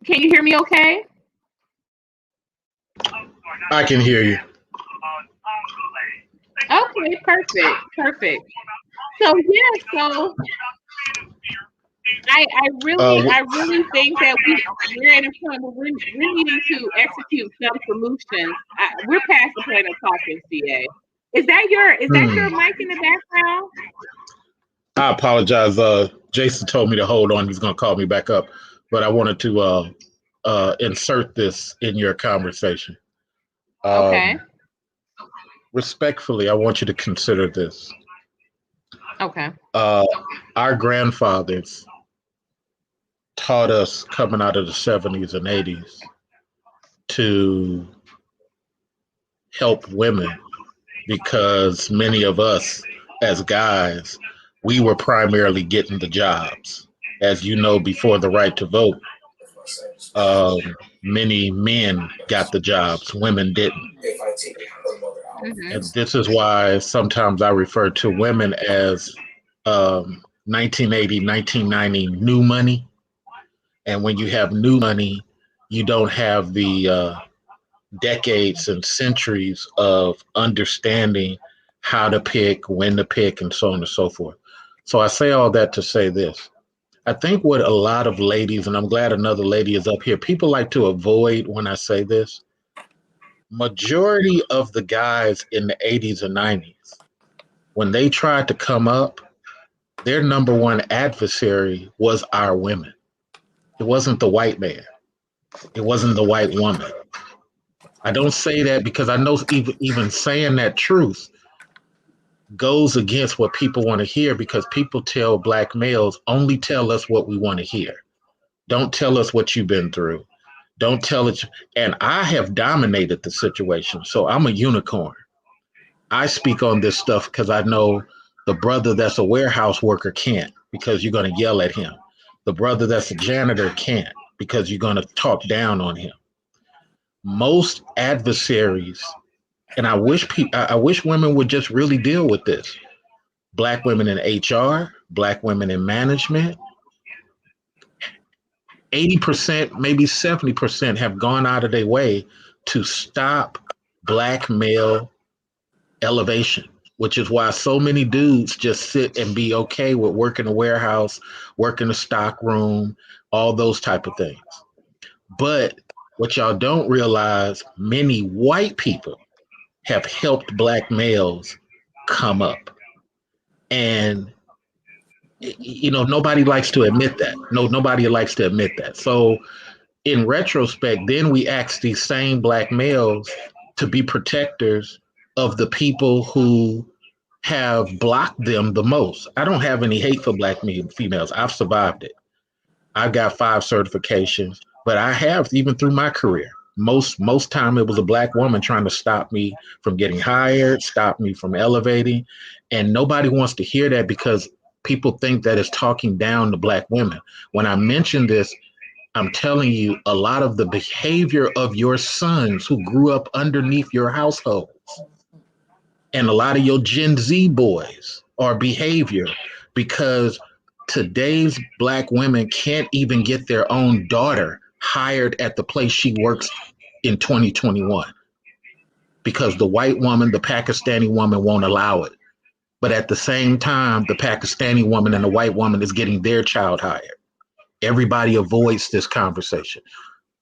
Can you hear me okay? I can hear you. Okay, perfect. So I really think that we're at a point where we're needing to execute some solutions. We're past the point of talking, CA. Is that your mic in the background? I apologize. Jason told me to hold on. He's going to call me back up, but I wanted to insert this in your conversation. Okay. Respectfully, I want you to consider this. Okay. Our grandfathers taught us coming out of the 70s and 80s to help women, because many of us as guys, we were primarily getting the jobs. As you know, before the right to vote, many men got the jobs, women didn't. Mm-hmm. And this is why sometimes I refer to women as 1980, 1990 new money. And when you have new money, you don't have the decades and centuries of understanding how to pick, when to pick, and so on and so forth. So I say all that to say this. I think what a lot of ladies, and I'm glad another lady is up here, people like to avoid when I say this. Majority of the guys in the 80s and 90s, when they tried to come up, their number one adversary was our women. It wasn't the white man. It wasn't the white woman. I don't say that because I know even saying that truth goes against what people want to hear, because people tell black males, only tell us what we want to hear. Don't tell us what you've been through. Don't tell it. And I have dominated the situation. So I'm a unicorn. I speak on this stuff because I know the brother that's a warehouse worker can't, because you're going to yell at him. The brother that's a janitor can't, because you're going to talk down on him. Most adversaries, and I wish women would just really deal with this. Black women in HR, black women in management, 80%, maybe 70% have gone out of their way to stop black male elevation, which is why so many dudes just sit and be okay with working a warehouse, working a stock room, all those type of things. But what y'all don't realize, many white people have helped black males come up. And nobody likes to admit that. Nobody likes to admit that. So in retrospect, then we ask these same black males to be protectors of the people who have blocked them the most. I don't have any hate for black females. I've survived it. I've got 5 certifications, but I have, even through my career, most time it was a black woman trying to stop me from getting hired, stop me from elevating. And nobody wants to hear that, because people think that it's talking down to black women. When I mention this, I'm telling you, a lot of the behavior of your sons who grew up underneath your households, and a lot of your Gen Z boys, are behavior because today's black women can't even get their own daughter hired at the place she works in 2021, because the white woman, the Pakistani woman, won't allow it. But at the same time, the Pakistani woman and the white woman is getting their child hired. Everybody avoids this conversation.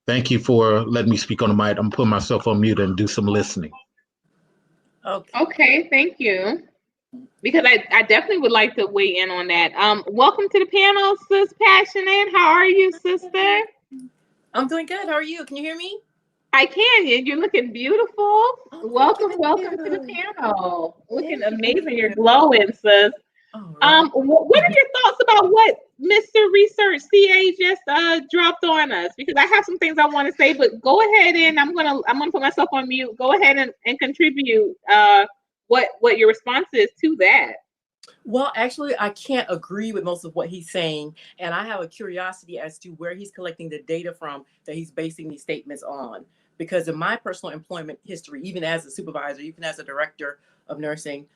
Thank you for letting me speak on the mic. I'm putting myself on mute and do some listening. Okay, thank you. Because I definitely would like to weigh in on that. Welcome to the panel, Sis Passionate. How are you, sister? I'm doing good. How are you? Can you hear me? I can. You're looking beautiful. Oh, welcome to the panel. Looking amazing. You're glowing, sis. Right. What are your thoughts about what Mr. Research CA just dropped on us? Because I have some things I want to say, but go ahead, and I'm gonna put myself on mute. Go ahead and contribute what your response is to that. Well, actually, I can't agree with most of what he's saying, and I have a curiosity as to where he's collecting the data from that he's basing these statements on. Because in my personal employment history, even as a supervisor, even as a director of nursing,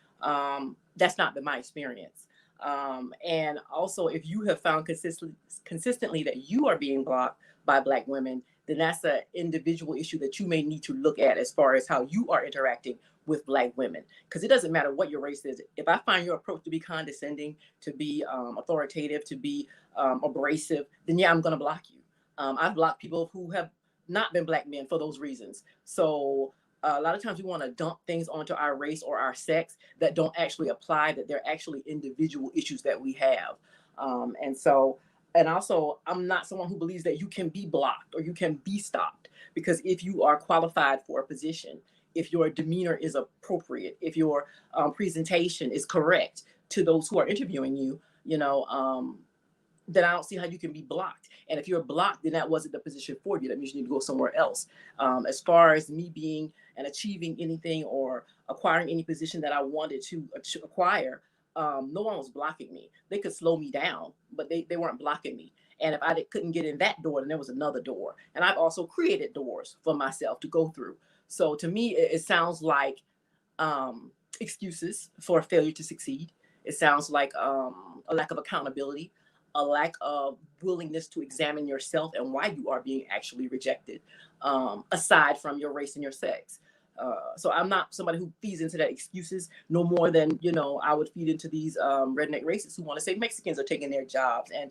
that's not been my experience. And also, if you have found consistently that you are being blocked by Black women, then that's an individual issue that you may need to look at as far as how you are interacting with Black women. Because it doesn't matter what your race is. If I find your approach to be condescending, to be authoritative, to be abrasive, then yeah, I'm going to block you. I've blocked people who have not been Black men for those reasons. So a lot of times we want to dump things onto our race or our sex that don't actually apply, that they're actually individual issues that we have. And also, I'm not someone who believes that you can be blocked or you can be stopped, because if you are qualified for a position, if your demeanor is appropriate, if your presentation is correct to those who are interviewing you, then I don't see how you can be blocked. And if you're blocked, then that wasn't the position for you. That means you need to go somewhere else. As far as me being and achieving anything or acquiring any position that I wanted to acquire, no one was blocking me. They could slow me down, but they weren't blocking me. And if I couldn't get in that door, then there was another door. And I've also created doors for myself to go through. So to me, it sounds like excuses for failure to succeed. It sounds like a lack of accountability, a lack of willingness to examine yourself and why you are being actually rejected, aside from your race and your sex. So I'm not somebody who feeds into that excuses no more than, I would feed into these redneck racists who want to say Mexicans are taking their jobs and,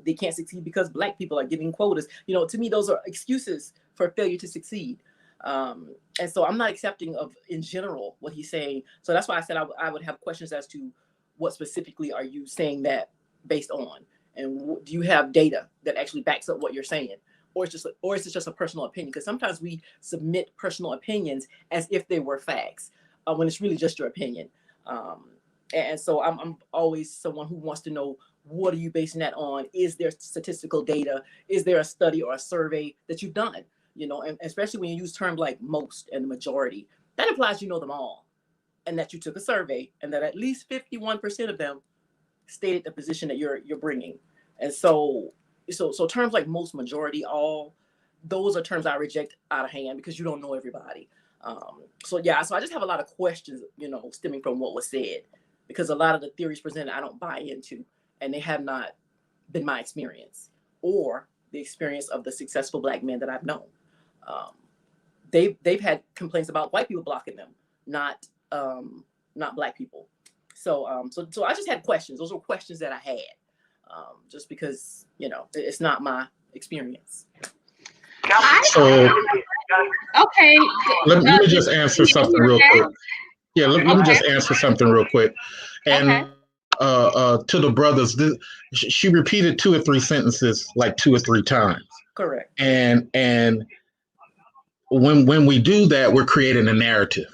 they can't succeed because Black people are giving quotas. To me, those are excuses for failure to succeed. And so I'm not accepting of, in general, what he's saying. So that's why I said I would have questions as to what specifically are you saying that based on? And do you have data that actually backs up what you're saying? or is it just a personal opinion? Because sometimes we submit personal opinions as if they were facts, when it's really just your opinion. And so I'm always someone who wants to know, what are you basing that on? Is there statistical data? Is there a study or a survey that you've done? You know, and especially when you use terms like most and the majority, that implies you know them all, and that you took a survey and that at least 51% of them stated the position that you're bringing. And so terms like most, majority, all, those are terms I reject out of hand because you don't know everybody. So I just have a lot of questions, you know, stemming from what was said, because a lot of the theories presented I don't buy into, and they have not been my experience or the experience of the successful Black men that I've known. They've had complaints about white people blocking them, not Black people. So I just had questions. Those were questions that I had, just because, you know, it's not my experience. So okay. let me just answer something real quick. Yeah, let me just answer something real quick. And to the brothers, she repeated 2 or 3 sentences like 2 or 3 times. Correct. And when we do that, we're creating a narrative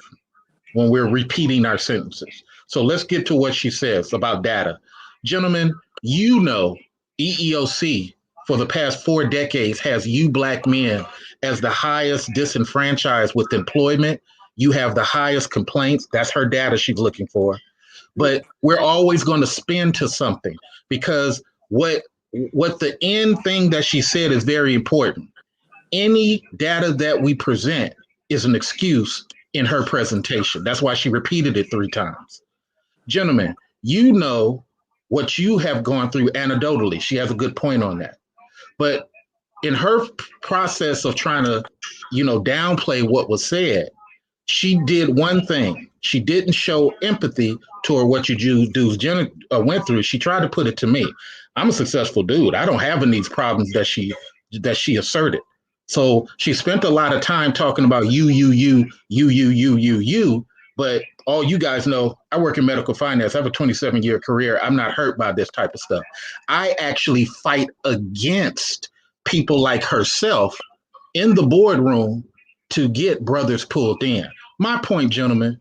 when we're repeating our sentences. So let's get to what she says about data. Gentlemen, you know, EEOC for the past 4 decades has you Black men as the highest disenfranchised with employment. You have the highest complaints. That's her data she's looking for. But we're always going to spin to something, because what the end thing that she said is very important. Any data that we present is an excuse in her presentation. That's why she repeated it 3 times. Gentlemen, you know what you have gone through anecdotally. She has a good point on that. But in her process of trying to, you know, downplay what was said, she did one thing. She didn't show empathy toward what you dudes went through. She tried to put it to me. I'm a successful dude. I don't have any of these problems that she asserted. So she spent a lot of time talking about you, but all you guys know, I work in medical finance. I have a 27-year career. I'm not hurt by this type of stuff. I actually fight against people like herself in the boardroom to get brothers pulled in. My point, gentlemen,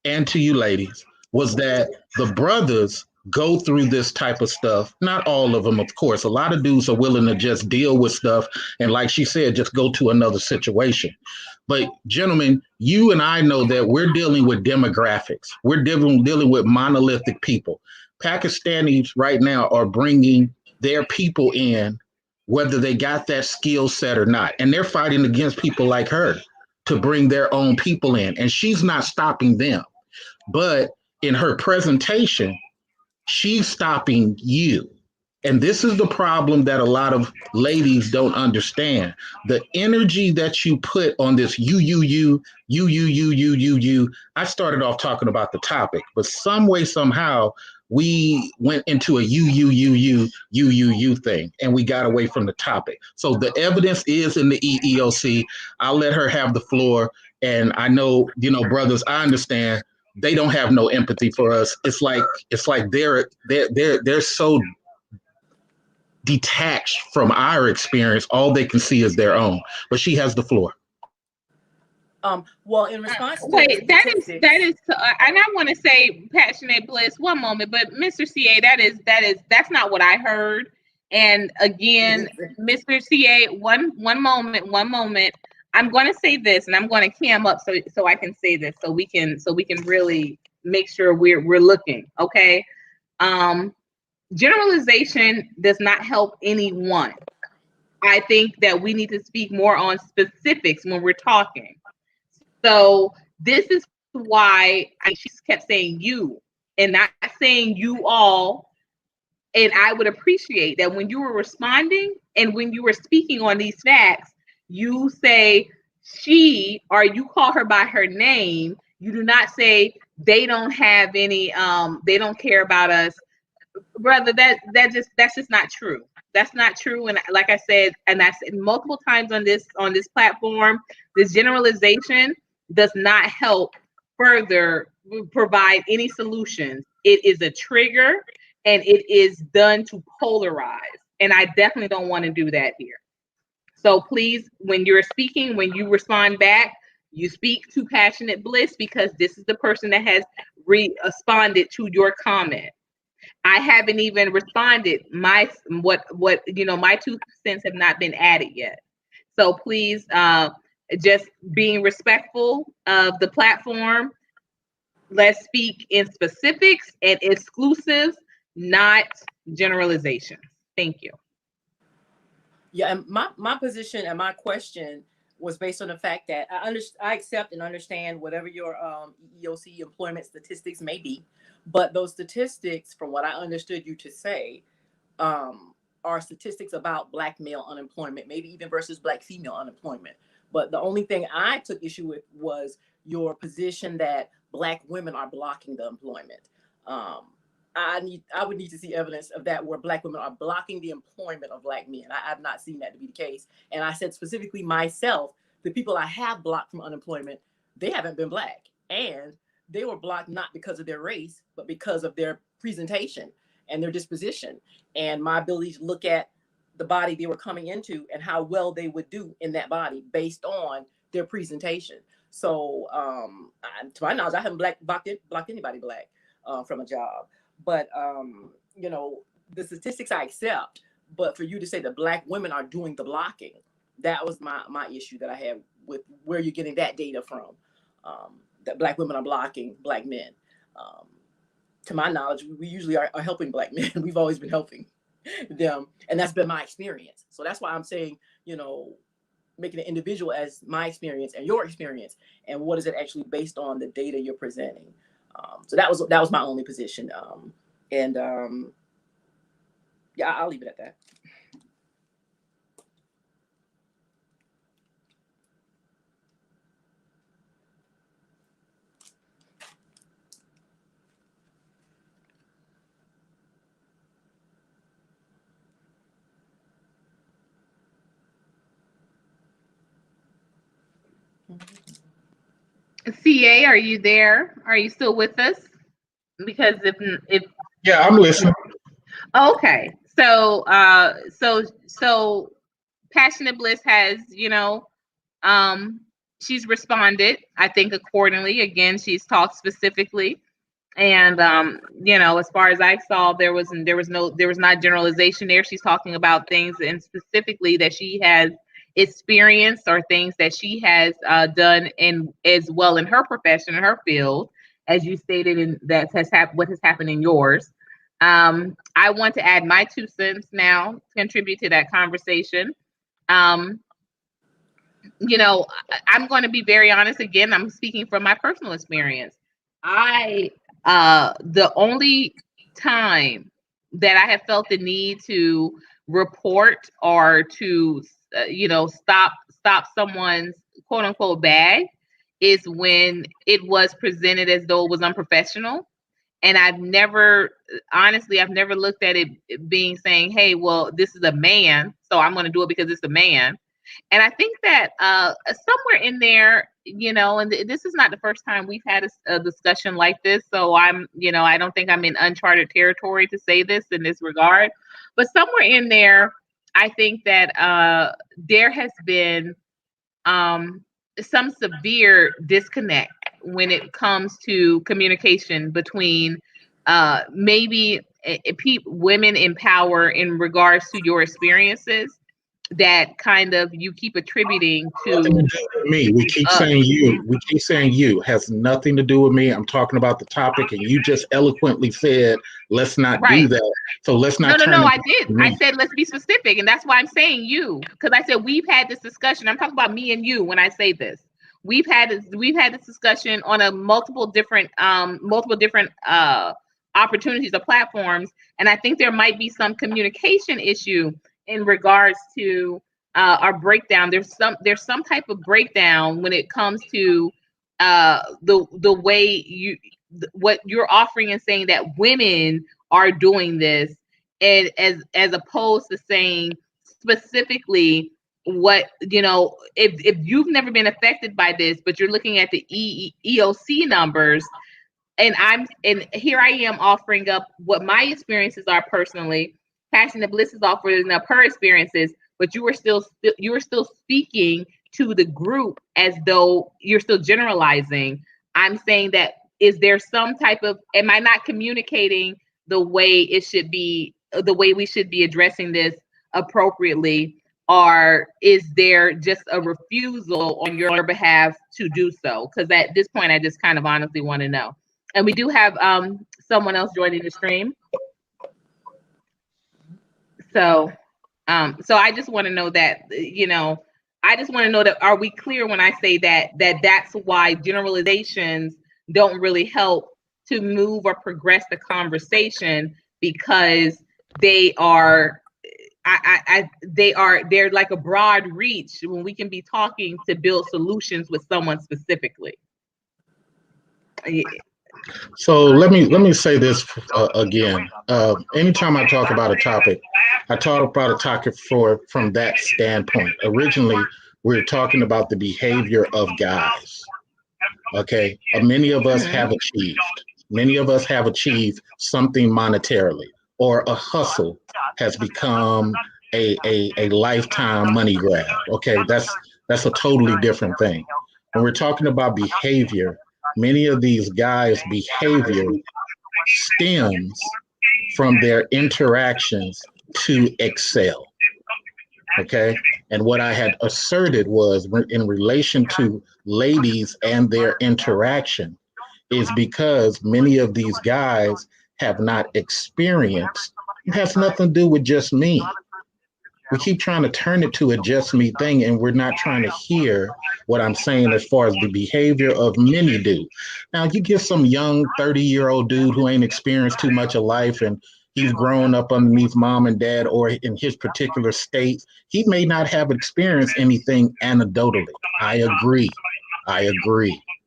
and to you ladies, was that the brothers go through this type of stuff. Not all of them, of course. A lot of dudes are willing to just deal with stuff and, like she said, just go to another situation. But gentlemen, you and I know that we're dealing with demographics. We're dealing with monolithic people. Pakistanis right now are bringing their people in, whether they got that skill set or not. And they're fighting against people like her to bring their own people in. And she's not stopping them. But in her presentation, she's stopping you. And this is the problem that a lot of ladies don't understand. The energy that you put on this you. I started off talking about the topic, but some way, somehow, we went into a you thing, and we got away from the topic. So the evidence is in the EEOC. I'll let her have the floor. And I know, you know, brothers, I understand they don't have no empathy for us. It's like they're so detached from our experience. All they can see is their own. But she has the floor. Well, in response to that is and I want to say, Passionate Bliss, one moment, but Mr. CA, that's not what I heard. And again, Mr. CA, one moment. I'm going to say this, and I'm going to cam up so I can say this, so we can really make sure we're looking. Okay. Generalization does not help anyone. I think that we need to speak more on specifics when we're talking. So this is why she kept saying you and not saying you all. And I would appreciate that when you were responding and when you were speaking on these facts, you say she, or you call her by her name. You do not say they don't have any, they don't care about us. Brother, that's just not true. That's not true. And like I said, and I said multiple times on this platform, this generalization does not help further provide any solutions. It is a trigger, and it is done to polarize. And I definitely don't want to do that here. So please, when you're speaking, when you respond back, you speak to Passionate Bliss, because this is the person that has responded to your comment. I haven't even responded. My 2 cents have not been added yet. So please, just being respectful of the platform. Let's speak in specifics and exclusives, not generalizations. Thank you. Yeah, and my position and my question was based on the fact that I accept and understand whatever your EEOC employment statistics may be, but those statistics, from what I understood you to say, are statistics about Black male unemployment, maybe even versus Black female unemployment. But the only thing I took issue with was your position that Black women are blocking the employment. I would need to see evidence of that, where Black women are blocking the employment of Black men. I've not seen that to be the case. And I said specifically myself, the people I have blocked from unemployment, they haven't been Black. And they were blocked not because of their race, but because of their presentation and their disposition, and my ability to look at the body they were coming into and how well they would do in that body based on their presentation. So to my knowledge, I haven't blocked anybody Black from a job. But, the statistics I accept, but for you to say that Black women are doing the blocking, that was my issue that I had with where you're getting that data from, that Black women are blocking Black men. To my knowledge, we usually are helping Black men. We've always been helping them. And that's been my experience. So that's why I'm saying, making it individual as my experience and your experience, and what is it actually based on the data you're presenting. So that was my only position. Yeah, I'll leave it at that. CA, are you there? Are you still with us? Because if yeah, I'm listening. Okay, so Passionate Bliss has, she's responded, I think, accordingly. Again, she's talked specifically, and as far as I saw, there was not generalization there. She's talking about things, and specifically that she has experienced, or things that she has done in as well in her profession, in her field, as you stated, in that what has happened in yours. I want to add my 2 cents now to contribute to that conversation. I'm going to be very honest. Again, I'm speaking from my personal experience. The only time that I have felt the need to report or to, stop someone's quote unquote bag is when it was presented as though it was unprofessional. And I've never looked at it being saying, hey, well, this is a man, so I'm going to do it because it's a man. And I think that somewhere in there, and this is not the first time we've had a discussion like this. So I don't think I'm in uncharted territory to say this in this regard. But somewhere in there, I think that there has been some severe disconnect when it comes to communication between maybe women in power in regards to your experiences, that kind of you keep attributing to me. We keep saying you. We keep saying you. Has nothing to do with me. I'm talking about the topic, and you just eloquently said, let's not do that. So let's not. No, I did. I said, let's be specific. And that's why I'm saying you, because I said, we've had this discussion. I'm talking about me and you when I say this. We've had this discussion on a multiple different opportunities or platforms. And I think there might be some communication issue in regards to our breakdown. There's some type of breakdown when it comes to the way what you're offering and saying that women are doing this, and as opposed to saying specifically what, if you've never been affected by this, but you're looking at the EEOC numbers, and here I am offering up what my experiences are personally. Passionate Bliss is offering up her experiences, but you were still speaking to the group as though you're still generalizing. I'm saying that, is there some type of, am I not communicating the way it should be, the way we should be addressing this appropriately? Or is there just a refusal on your behalf to do so? Because at this point, I just kind of honestly want to know. And we do have someone else joining the stream. So I just want to know that, I just want to know that, are we clear when I say that's why generalizations don't really help to move or progress the conversation, because they are, they're like a broad reach when we can be talking to build solutions with someone specifically. So let me say this again. Anytime I talk about a topic, I talk about a topic from that standpoint. Originally, we were talking about the behavior of guys. Okay, many of us have achieved. Many of us have achieved something monetarily, or a hustle has become a lifetime money grab. Okay, that's a totally different thing. When we're talking about behavior, many of these guys' behavior stems from their interactions to excel. Okay. And what I had asserted was, in relation to ladies and their interaction, is because many of these guys have not experienced, it has nothing to do with just me. We keep trying to turn it to a just me thing, and we're not trying to hear what I'm saying as far as the behavior of many dudes. Now, you get some young 30-year-old dude who ain't experienced too much of life, and he's grown up underneath mom and dad, or in his particular state, he may not have experienced anything anecdotally. I agree.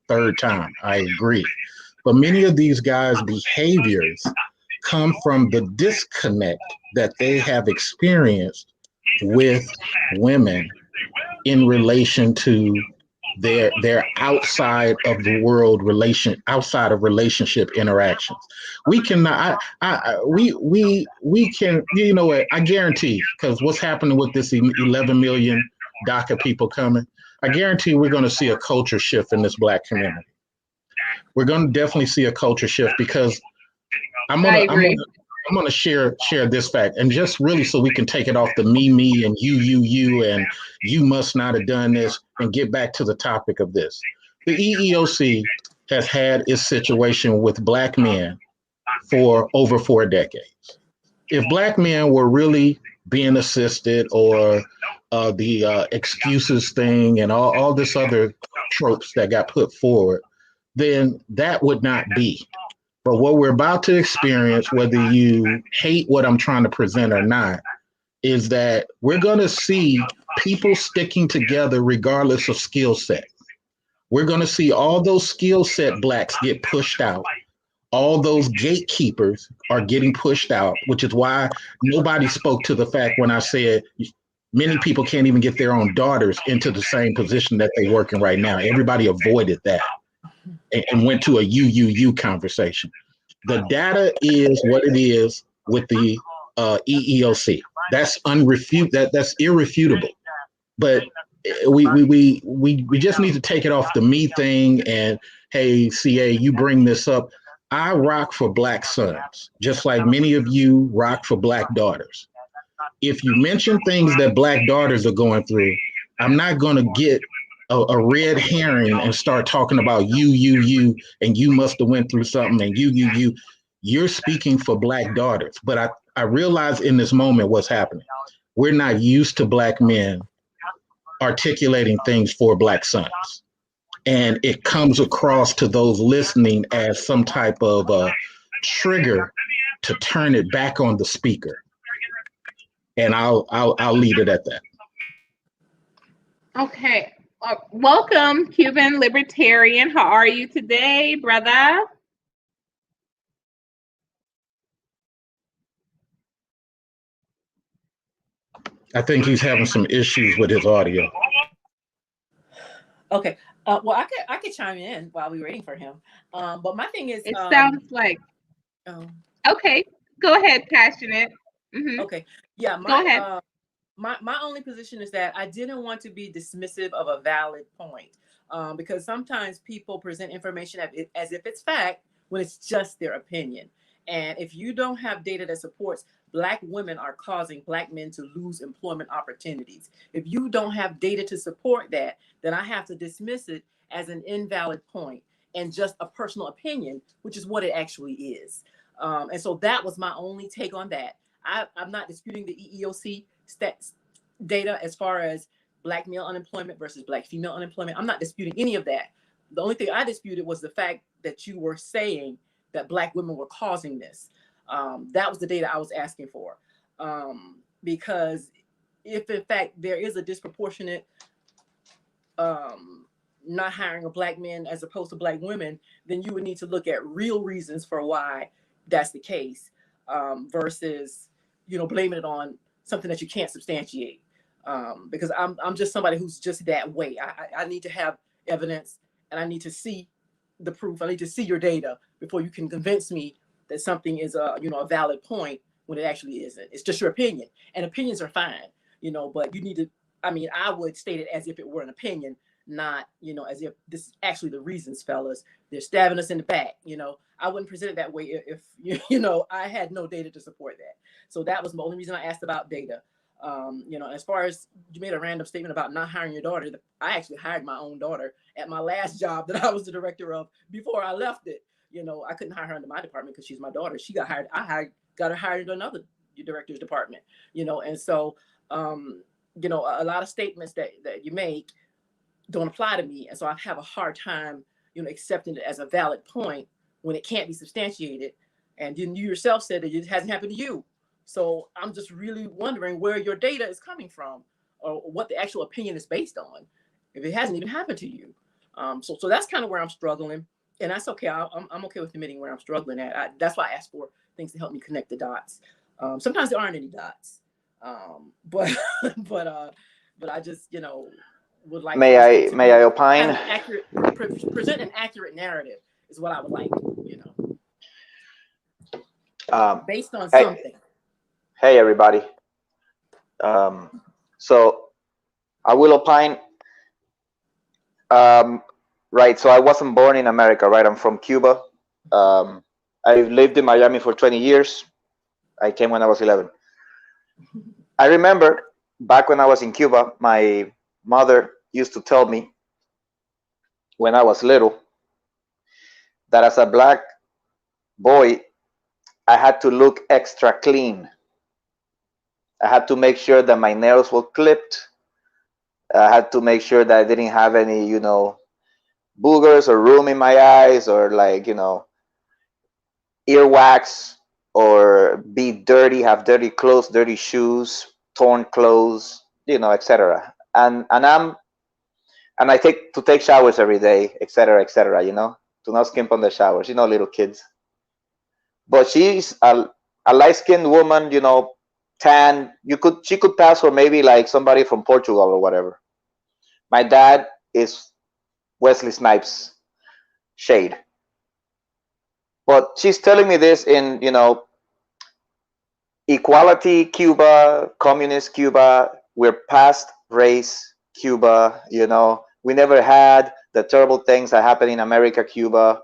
Third time, I agree. But many of these guys' behaviors come from the disconnect that they have experienced with women in relation to their outside of the world outside of relationship interactions. We cannot, we can, you know what, I guarantee, because what's happening with this 11 million DACA people coming, I guarantee we're going to see a culture shift in this Black community. We're going to definitely see a culture shift, because I'm gonna share this fact, and just really so we can take it off the me and you and you must not have done this, and get back to the topic of this. The EEOC has had its situation with Black men for over 4 decades. If Black men were really being assisted, or the excuses thing and all this other tropes that got put forward, then that would not be. But what we're about to experience, whether you hate what I'm trying to present or not, is that we're going to see people sticking together regardless of skill set. We're going to see all those skill set Blacks get pushed out. All those gatekeepers are getting pushed out, which is why nobody spoke to the fact when I said many people can't even get their own daughters into the same position that they work in right now. Everybody avoided that and went to a you conversation. The data is what it is with the EEOC. That's that's irrefutable. But we just need to take it off the me thing. And hey, CA, you bring this up. I rock for Black sons, just like many of you rock for Black daughters. If you mention things that Black daughters are going through, I'm not going to get a red herring and start talking about you, and you must have went through something, and you. You're speaking for Black daughters. But I realize in this moment what's happening. We're not used to Black men articulating things for Black sons. And it comes across to those listening as some type of trigger to turn it back on the speaker. And I'll leave it at that. Okay. Welcome, Cuban Libertarian. How are you today, brother? I think he's having some issues with his audio. Okay. Well, I could chime in while we're waiting for him. But my thing is, it sounds like. Okay, go ahead, Passionate. Okay. Yeah. Go ahead. my only position is that I didn't want to be dismissive of a valid point, because sometimes people present information as if it's fact when it's just their opinion. And if you don't have data that supports Black women are causing Black men to lose employment opportunities, if you don't have data to support that, then I have to dismiss it as an invalid point and just a personal opinion, which is what it actually is. And so that was my only take on that. I'm not disputing the EEOC stats data as far as Black male unemployment versus Black female unemployment. I'm not disputing any of that. The only thing I disputed was the fact that you were saying that Black women were causing this. That was the data I was asking for. Because if in fact there is a disproportionate not hiring of Black men as opposed to Black women, then you would need to look at real reasons for why that's the case, versus, blaming it on something that you can't substantiate. Because I'm just somebody who's just that way. I need to have evidence, and I need to see the proof. I need to see your data before you can convince me that something is a valid point when it actually isn't. It's just your opinion, and opinions are fine, but you need to. I would state it as if it were an opinion, not as if this is actually the reasons, fellas. They're stabbing us in the back. I wouldn't present it that way if I had no data to support that. So that was the only reason I asked about data. As far as you made a random statement about not hiring your daughter, I actually hired my own daughter at my last job that I was the director of before I left it. I couldn't hire her into my department because she's my daughter. She got hired. Got her hired into another director's department. And so a lot of statements that you make don't apply to me, and so I have a hard time accepting it as a valid point when it can't be substantiated. And then you yourself said that it hasn't happened to you. So I'm just really wondering where your data is coming from, or what the actual opinion is based on, if it hasn't even happened to you. So that's kind of where I'm struggling, and that's okay. I'm okay with admitting where I'm struggling at. That's why I asked for things to help me connect the dots. Sometimes there aren't any dots, but I just would like. May I opine? Accurate, present an accurate narrative is what I would like. Based on something. Hey everybody. So I will opine. Right. So I wasn't born in America, right? I'm from Cuba. I've lived in Miami for 20 years. I came when I was 11. I remember back when I was in Cuba, my mother used to tell me when I was little that as a Black boy, I had to look extra clean. I had to make sure that my nails were clipped. I had to make sure that I didn't have any, boogers or room in my eyes, or earwax, or be dirty, have dirty clothes, dirty shoes, torn clothes, etc. And I take showers every day, etc., to not skimp on the showers, little kids. But she's a light-skinned woman, tan. She could pass for maybe like somebody from Portugal or whatever. My dad is Wesley Snipes shade. But she's telling me this in, equality Cuba, communist Cuba, we're past race Cuba, we never had the terrible things that happen in America, Cuba.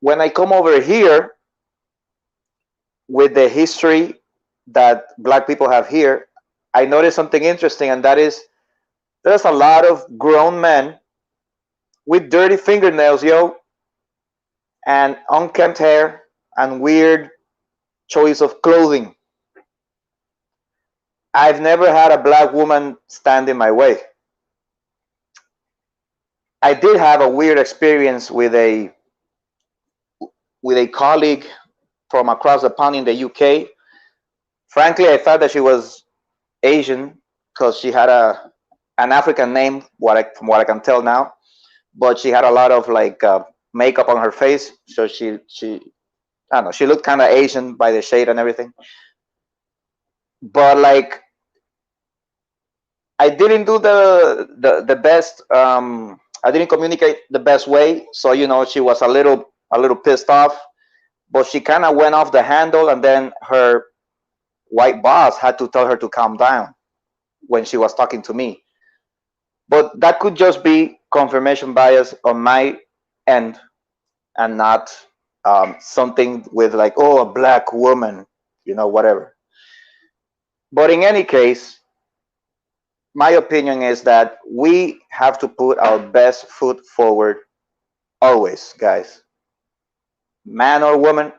When I come over here with the history that Black people have here, I noticed something interesting, and that is there's a lot of grown men with dirty fingernails, and unkempt hair and weird choice of clothing. I've never had a Black woman stand in my way. I did have a weird experience with a colleague from across the pond in the UK. Frankly, I thought that she was Asian because she had an African name, from what I can tell now, but she had a lot of makeup on her face, so she I don't know, she looked kind of Asian by the shade and everything. But I didn't do the best. I didn't communicate the best way, so she was a little pissed off. But she kind of went off the handle, and then her white boss had to tell her to calm down when she was talking to me. But that could just be confirmation bias on my end, and not something with like, oh, a black woman, whatever. But in any case, my opinion is that we have to put our best foot forward always, guys. Man or woman,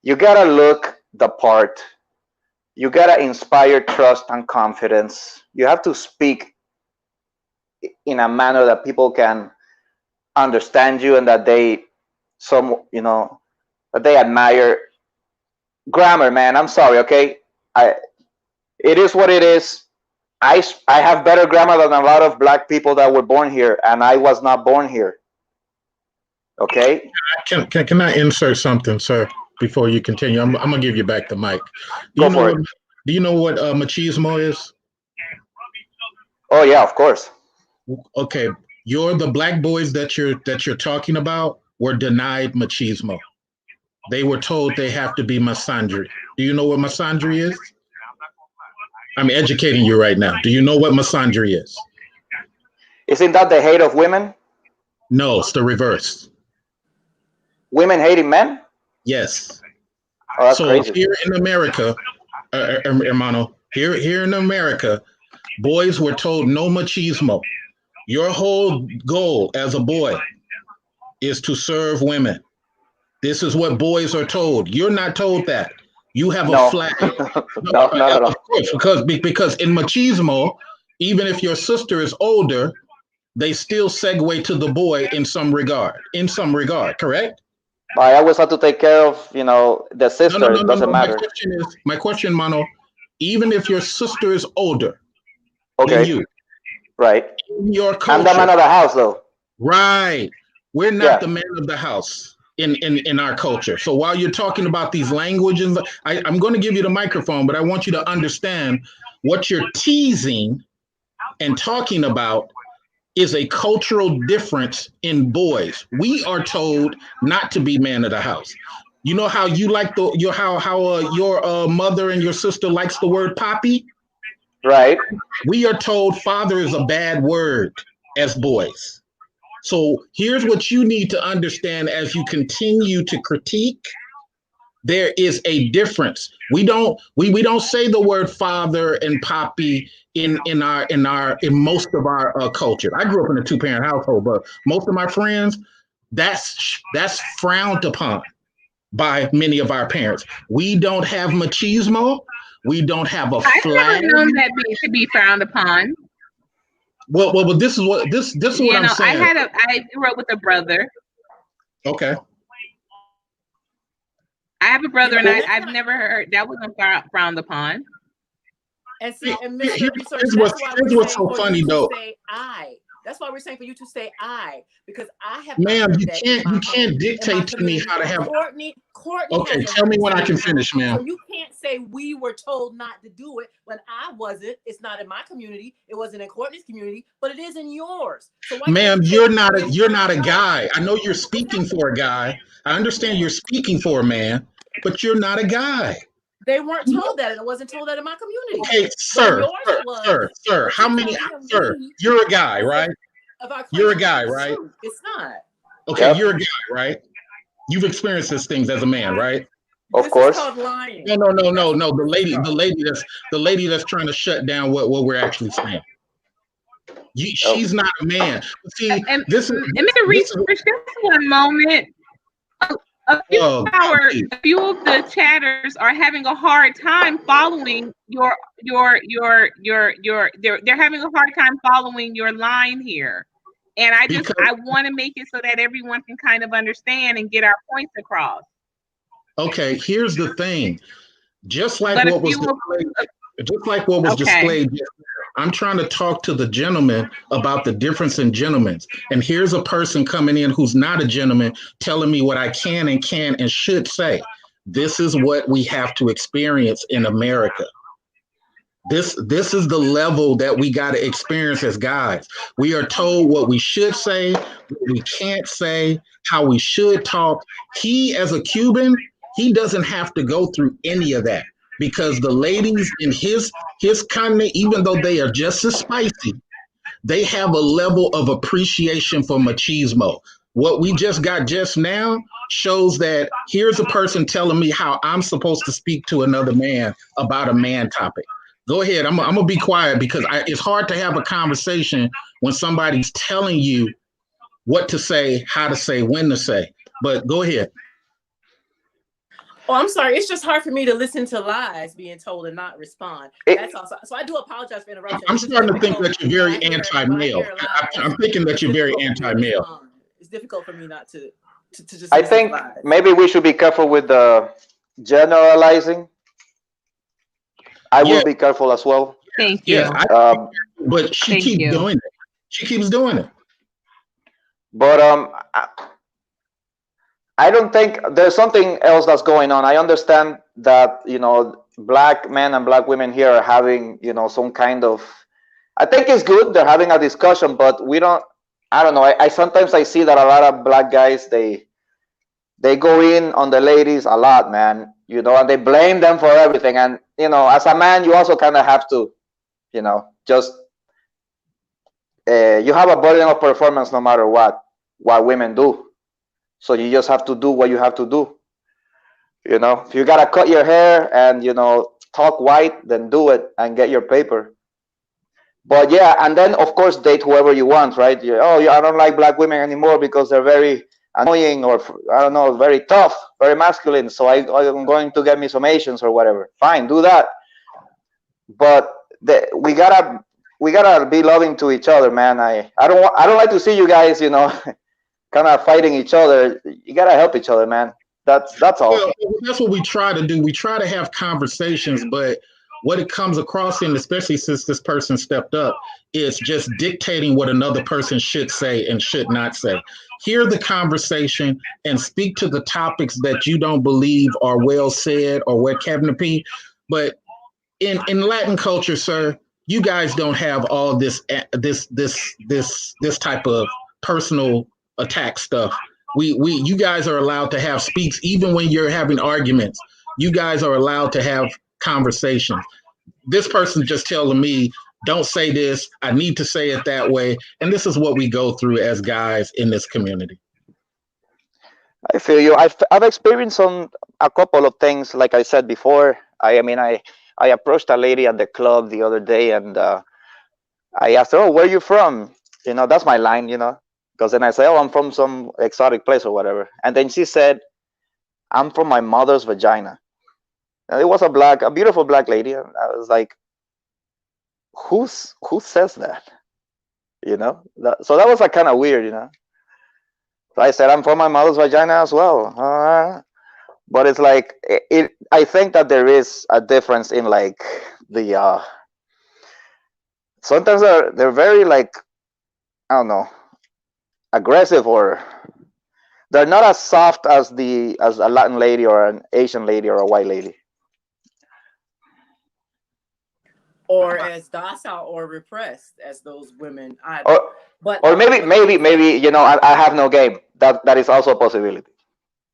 you gotta look the part. You gotta inspire trust and confidence. You have to speak in a manner that people can understand you, and that they that they admire. Grammar, man, I'm sorry, okay? It is what it is. I have better grammar than a lot of black people that were born here, and I was not born here. Okay? Can I insert something, sir, before you continue? I'm gonna give you back the mic. Go for it. Do you know what machismo is? Oh yeah, of course. Okay, the black boys that you're talking about were denied machismo. They were told they have to be misandry. Do you know what misandry is? I'm educating you right now. Do you know what misandry is? Isn't that the hate of women? No, it's the reverse. Women hating men? Yes. Oh, that's so crazy. Here in America, hermano, here in America, boys were told no machismo. Your whole goal as a boy is to serve women. This is what boys are told. You're not told that. You have a flag. No, not at all. Of course, because in machismo, even if your sister is older, they still segue to the boy in some regard. In some regard, correct? I always have to take care of, the sister. It doesn't matter. My question, Mano, even if your sister is older than you, right? In your culture, I'm the man of the house, though. Right. We're not the man of the house in our culture. So while you're talking about these languages, I'm going to give you the microphone, but I want you to understand what you're teasing and talking about is a cultural difference in boys. We are told not to be man of the house. You know how you like your mother and your sister likes the word poppy? Right. We are told father is a bad word as boys. So here's what you need to understand as you continue to critique. There is a difference. We don't say the word father and poppy in most of our culture. I grew up in a 2-parent household, but most of my friends, that's frowned upon by many of our parents. We don't have machismo. We don't have a flag. I've never known that to be frowned upon. Well, this is what I'm saying. I grew up with a brother. Okay. I have a brother, and I've never heard that wasn't frowned upon. And see, and Mr. Research, here's what's so funny though. That's why we're saying for you to say I, because I have. Ma'am, you can't dictate to me how to have. Courtney. Okay, tell me when I can finish, ma'am. So you can't say we were told not to do it when I wasn't. It's not in my community. It wasn't in Courtney's community, but it is in yours. So ma'am, you're not a guy. I know you're speaking for a guy. I understand you're speaking for a man, but you're not a guy. They weren't told that, and it wasn't told that in my community. Okay, sir, how many? Sir, you're a guy, right? You're a guy, right? It's not. Okay, you're a guy, right? You've experienced these things as a man, right? Of course. Is called lying. No. The lady that's trying to shut down what we're actually saying. She's not a man. See, Mr. Reese, just one moment. A few of the chatters are having a hard time following they're having a hard time following your line here. And I want to make it so that everyone can kind of understand and get our points across. Okay, here's the thing. Just like what was displayed, I'm trying to talk to the gentleman about the difference in gentlemen. And here's a person coming in who's not a gentleman telling me what I can and should say. This is what we have to experience in America. This is the level that we got to experience as guys. We are told what we should say, what we can't say, how we should talk. He, as a Cuban, he doesn't have to go through any of that. because the ladies in his continent, even though they are just as spicy, they have a level of appreciation for machismo. What we just got just now shows that here's a person telling me how I'm supposed to speak to another man about a man topic. Go ahead. I'm gonna be quiet because it's hard to have a conversation when somebody's telling you what to say, how to say, when to say. But go ahead. Oh, I'm sorry. It's just hard for me to listen to lies being told and not respond. That's also. So I do apologize for interruption. I'm starting to think that you're very anti-male. I'm thinking that you're very anti-male. It's difficult for me not to just. I think maybe we should be careful with the generalizing. I will be careful as well. Thank you. Yeah, but she keeps doing it. She keeps doing it. But I don't think there's something else that's going on. I understand that, you know, black men and black women here are having, you know, some kind of, I think it's good they're having a discussion, but I don't know. I sometimes I see that a lot of black guys, they go in on the ladies a lot, man, you know, and they blame them for everything. And, you know, as a man, you also kind of have to, you know, just, you have a burden of performance no matter what women do. So you just have to do what you have to do. You know, if you got to cut your hair and, you know, talk white, then do it and get your paper. But yeah, and then of course date whoever you want, right? I don't like black women anymore because they're very annoying, or I don't know, very tough, very masculine. So I'm going to get me some Asians or whatever. Fine, do that. But we gotta be loving to each other, man. I don't like to see you guys, you know, kind of fighting each other. You gotta help each other, man. That's all. Well, that's what we try to do. We try to have conversations, but what it comes across in, especially since this person stepped up, is just dictating what another person should say and should not say. Hear the conversation and speak to the topics that you don't believe are well said or what Kevin P. But in Latin culture, sir, you guys don't have all this type of personal attack stuff. You guys are allowed to have speaks even when you're having arguments. You guys are allowed to have conversations. This person just telling me, don't say this, I need to say it that way. And this is what we go through as guys in this community. I feel you. I've experienced a couple of things. Like I said before, I approached a lady at the club the other day, and I asked her, "Oh, where are you from?" You know, that's my line, you know, because then I say, "Oh, I'm from some exotic place or whatever." And then she said, "I'm from my mother's vagina." And it was a beautiful black lady. And I was like, who says that? You know, so that was like kind of weird, you know. So I said, I'm from my mother's vagina as well. But it's like, I think that there is a difference in like the, sometimes they're very like, I don't know, aggressive, or they're not as soft as a Latin lady or an Asian lady or a white lady. Or as docile or repressed as those women. Or maybe you know, I have no game. That is also a possibility.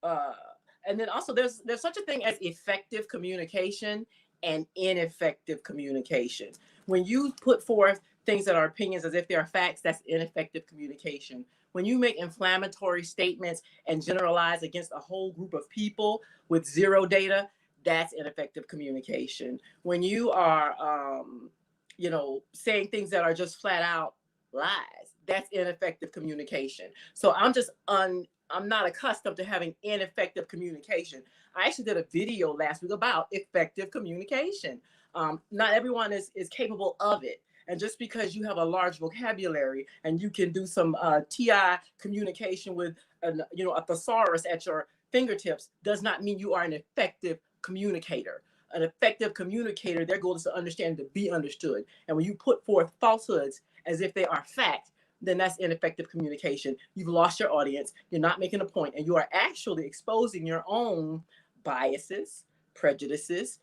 And then also there's such a thing as effective communication and ineffective communication. When you put forth things that are opinions as if they are facts, that's ineffective communication. When you make inflammatory statements and generalize against a whole group of people with zero data, that's ineffective communication. When you are, you know, saying things that are just flat out lies, that's ineffective communication. So I'm not accustomed to having ineffective communication. I actually did a video last week about effective communication. Not everyone is capable of it. And just because you have a large vocabulary and you can do some TI communication with a thesaurus at your fingertips does not mean you are an effective communicator. An effective communicator, their goal is to understand, to be understood. And when you put forth falsehoods as if they are fact, then that's ineffective communication. You've lost your audience. You're not making a point, and you are actually exposing your own biases, prejudices,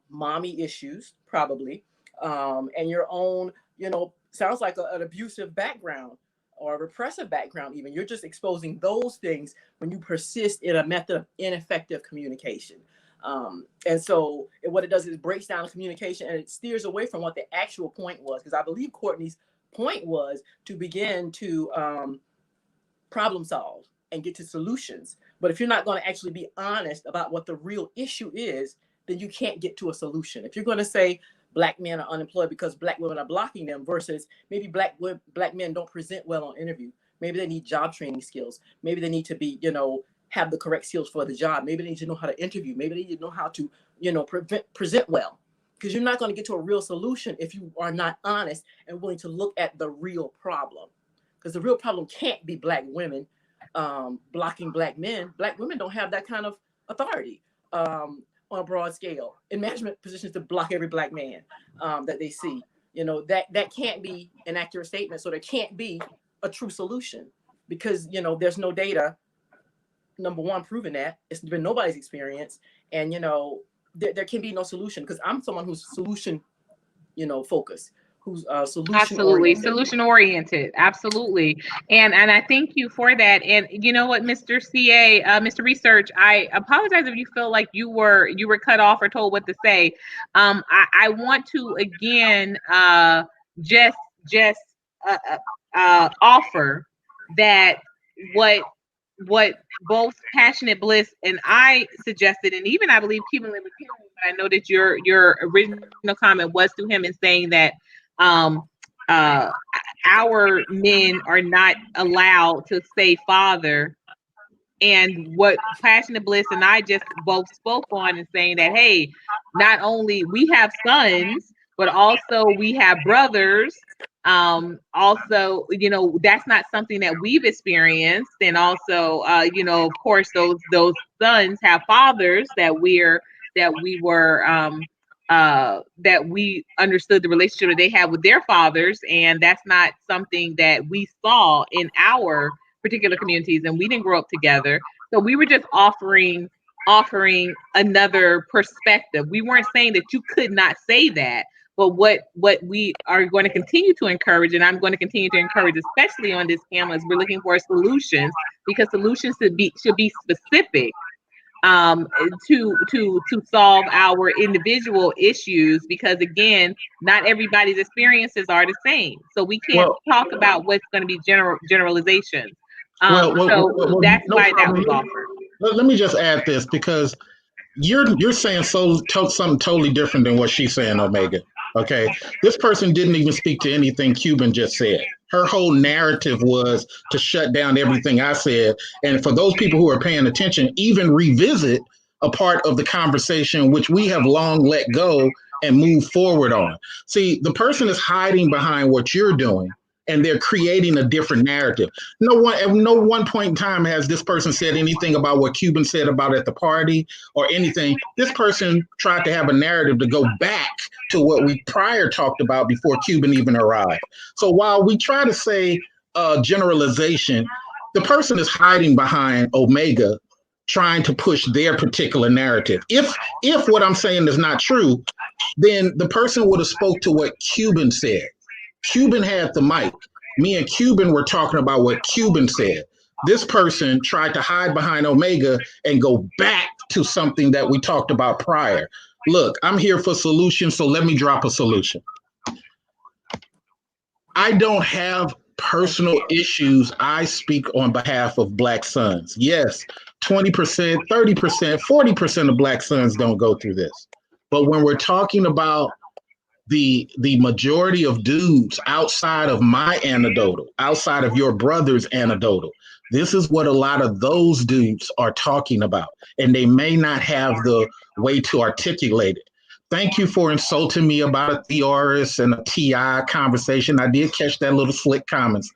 mommy issues, probably, and your own, you know, sounds like an abusive background or a repressive background even. You're just exposing those things when you persist in a method of ineffective communication. And so what it does is it breaks down communication and it steers away from what the actual point was. Because I believe Courtney's point was to begin to problem solve and get to solutions. But if you're not going to actually be honest about what the real issue is, then you can't get to a solution. If you're going to say Black men are unemployed because Black women are blocking them versus maybe Black men don't present well on interview. Maybe they need job training skills. Maybe they need to be, have the correct skills for the job. Maybe they need to know how to interview. Maybe they need to know how to, present well. Because you're not going to get to a real solution if you are not honest and willing to look at the real problem. Because the real problem can't be Black women blocking Black men. Black women don't have that kind of authority on a broad scale in management positions to block every Black man that they see. That can't be an accurate statement. So there can't be a true solution because, there's no data, number one, proving that. It's been nobody's experience. And, there can be no solution because I'm someone who's solution, focused. Who's solution oriented. Absolutely. And I thank you for that. And you know what, Mr. CA, Mr. Research, I apologize if you feel like you were cut off or told what to say. I want to again just offer that what both Passionate Bliss and I suggested, and even I believe Cuban Libertarian, but I know that your original comment was to him in saying that our men are not allowed to say father, and what Passionate Bliss and I just both spoke on and saying that, hey, not only we have sons, but also we have brothers. Also, that's not something that we've experienced. And also, of course, those sons have fathers that we understood the relationship that they have with their fathers. And that's not something that we saw in our particular communities, and we didn't grow up together. So we were just offering another perspective. We weren't saying that you could not say that. But what we are going to continue to encourage, and I'm going to continue to encourage, especially on this panel, is we're looking for solutions, because solutions should be specific to solve our individual issues. Because again, not everybody's experiences are the same, so we can't talk about what's going to be generalizations. So that's why that was offered. Let me just add this, because you're saying something totally different than what she's saying, Omega. Okay, this person didn't even speak to anything Cuban just said. Her whole narrative was to shut down everything I said. And for those people who are paying attention, even revisit a part of the conversation which we have long let go and move forward on. See, the person is hiding behind what you're doing, and they're creating a different narrative. At no one point in time has this person said anything about what Cuban said about at the party or anything. This person tried to have a narrative to go back to what we prior talked about before Cuban even arrived. So while we try to say generalization, the person is hiding behind Omega, trying to push their particular narrative. If what I'm saying is not true, then the person would have spoke to what Cuban said. Cuban had the mic. Me and Cuban were talking about what Cuban said. This person tried to hide behind Omega and go back to something that we talked about prior. Look, I'm here for solutions, so let me drop a solution. I don't have personal issues. I speak on behalf of Black sons. Yes, 20%, 30%, 40% of Black sons don't go through this. But when we're talking about the majority of dudes outside of my anecdotal, outside of your brother's anecdotal, this is what a lot of those dudes are talking about, and they may not have the way to articulate it. Thank you for insulting me about a theorist and a TI conversation. I did catch that little slick comment.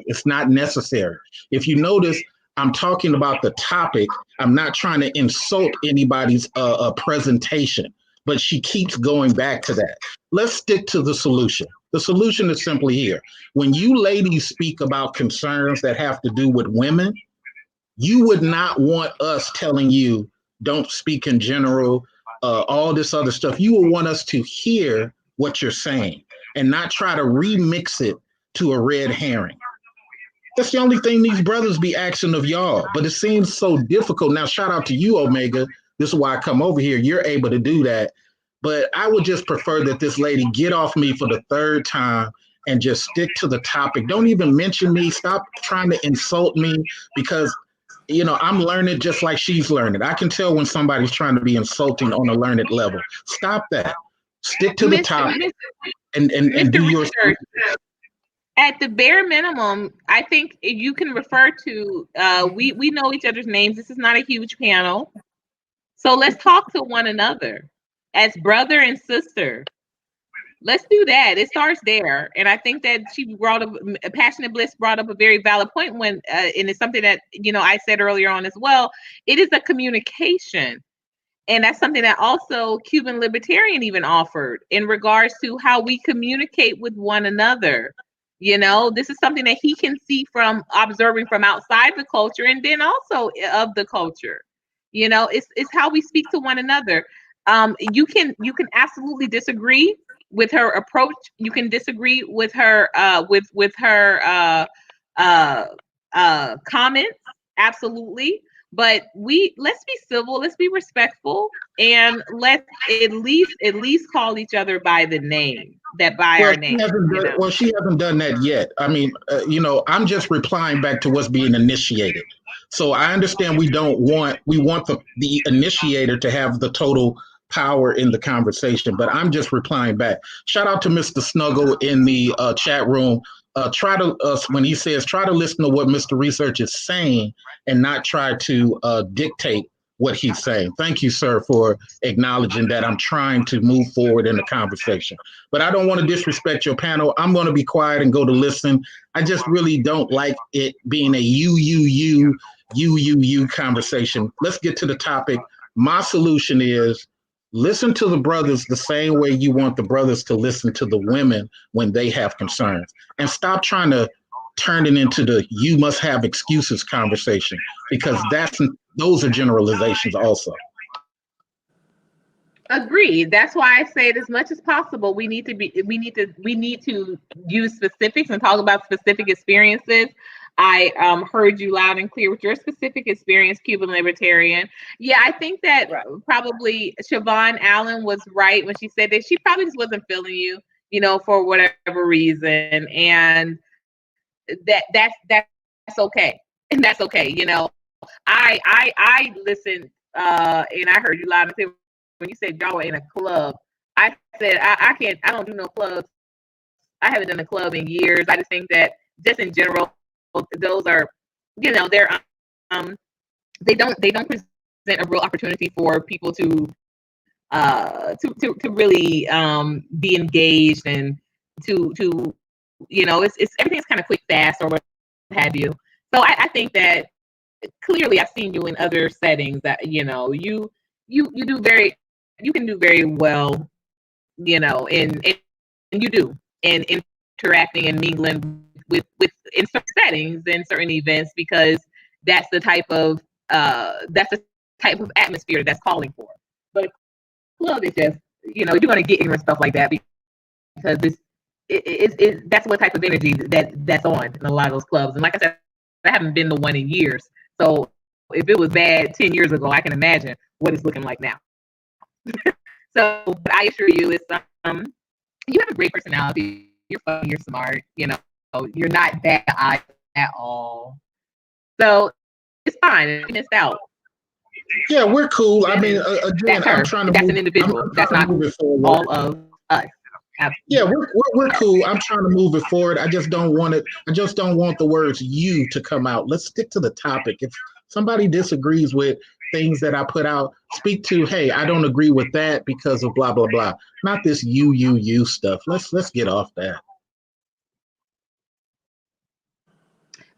It's not necessary. If you notice, I'm talking about the topic. I'm not trying to insult anybody's presentation, but she keeps going back to that. Let's stick to the solution. The solution is simply here. When you ladies speak about concerns that have to do with women, you would not want us telling you, don't speak in general, all this other stuff. You will want us to hear what you're saying and not try to remix it to a red herring. That's the only thing these brothers be asking of y'all, but it seems so difficult. Now, shout out to you, Omega, This is why I come over here. You're able to do that. But I would just prefer that this lady get off me for the third time and just stick to the topic. Don't even mention me. Stop trying to insult me because, I'm learning just like she's learning. I can tell when somebody's trying to be insulting on a learned level. Stop that. Stick to the topic and do your research. At the bare minimum, I think you can refer to, we know each other's names. This is not a huge panel. So let's talk to one another as brother and sister. Let's do that. It starts there. And I think that she brought up, Passionate Bliss brought up a very valid point when, and it's something that, I said earlier on as well. It is a communication. And that's something that also Cuban Libertarian even offered in regards to how we communicate with one another. This is something that he can see from observing from outside the culture and then also of the culture. It's how we speak to one another. You can absolutely disagree with her approach. You can disagree with her with her comments. Absolutely. But let's be civil, let's be respectful, and let's at least call each other by the name, our name. Well, she hasn't done that yet. I mean, I'm just replying back to what's being initiated. So I understand we want the initiator to have the total power in the conversation, but I'm just replying back. Shout out to Mr. Snuggle in the chat room. When he says, try to listen to what Mr. Research is saying and not try to dictate what he's saying. Thank you, sir, for acknowledging that I'm trying to move forward in the conversation. But I don't want to disrespect your panel. I'm going to be quiet and go to listen. I just really don't like it being a you conversation. Let's get to the topic. My solution is listen to the brothers the same way you want the brothers to listen to the women when they have concerns. And stop trying to turn it into the you must have excuses conversation, because those are generalizations also. Agreed. That's why I say it as much as possible. We need to use specifics and talk about specific experiences. I heard you loud and clear with your specific experience, Cuban Libertarian. Yeah, I think that probably Siobhan Allen was right when she said that she probably just wasn't feeling you, for whatever reason, and that's okay, and that's okay. I listened and I heard you loud and clear when you said y'all were in a club. I said I don't do no clubs. I haven't done a club in years. I just think that just in general, those are, they're they don't present a real opportunity for people to really be engaged and to it's everything's kind of quick, fast, or what have you. So I think that clearly I've seen you in other settings that you can do very well, and you do in interacting and mingling with in certain settings and certain events, because that's the type of atmosphere that's calling for. But club is just, you're going to get ignorant stuff like that because that's what type of energy that's on in a lot of those clubs. And like I said, I haven't been to one in years. So if it was bad 10 years ago, I can imagine what it's looking like now. So, but I assure you, it's you have a great personality. You're funny, you're smart, you're not bad at all. So it's fine. You missed out. Yeah, we're cool. I mean, again, I'm trying to. That's an individual. That's not all of us. Absolutely. Yeah, we're cool. I'm trying to move it forward. I just don't want it. I just don't want the words "you" to come out. Let's stick to the topic. If somebody disagrees with things that I put out, speak to, hey, I don't agree with that because of blah blah blah. Not this you stuff. Let's get off that.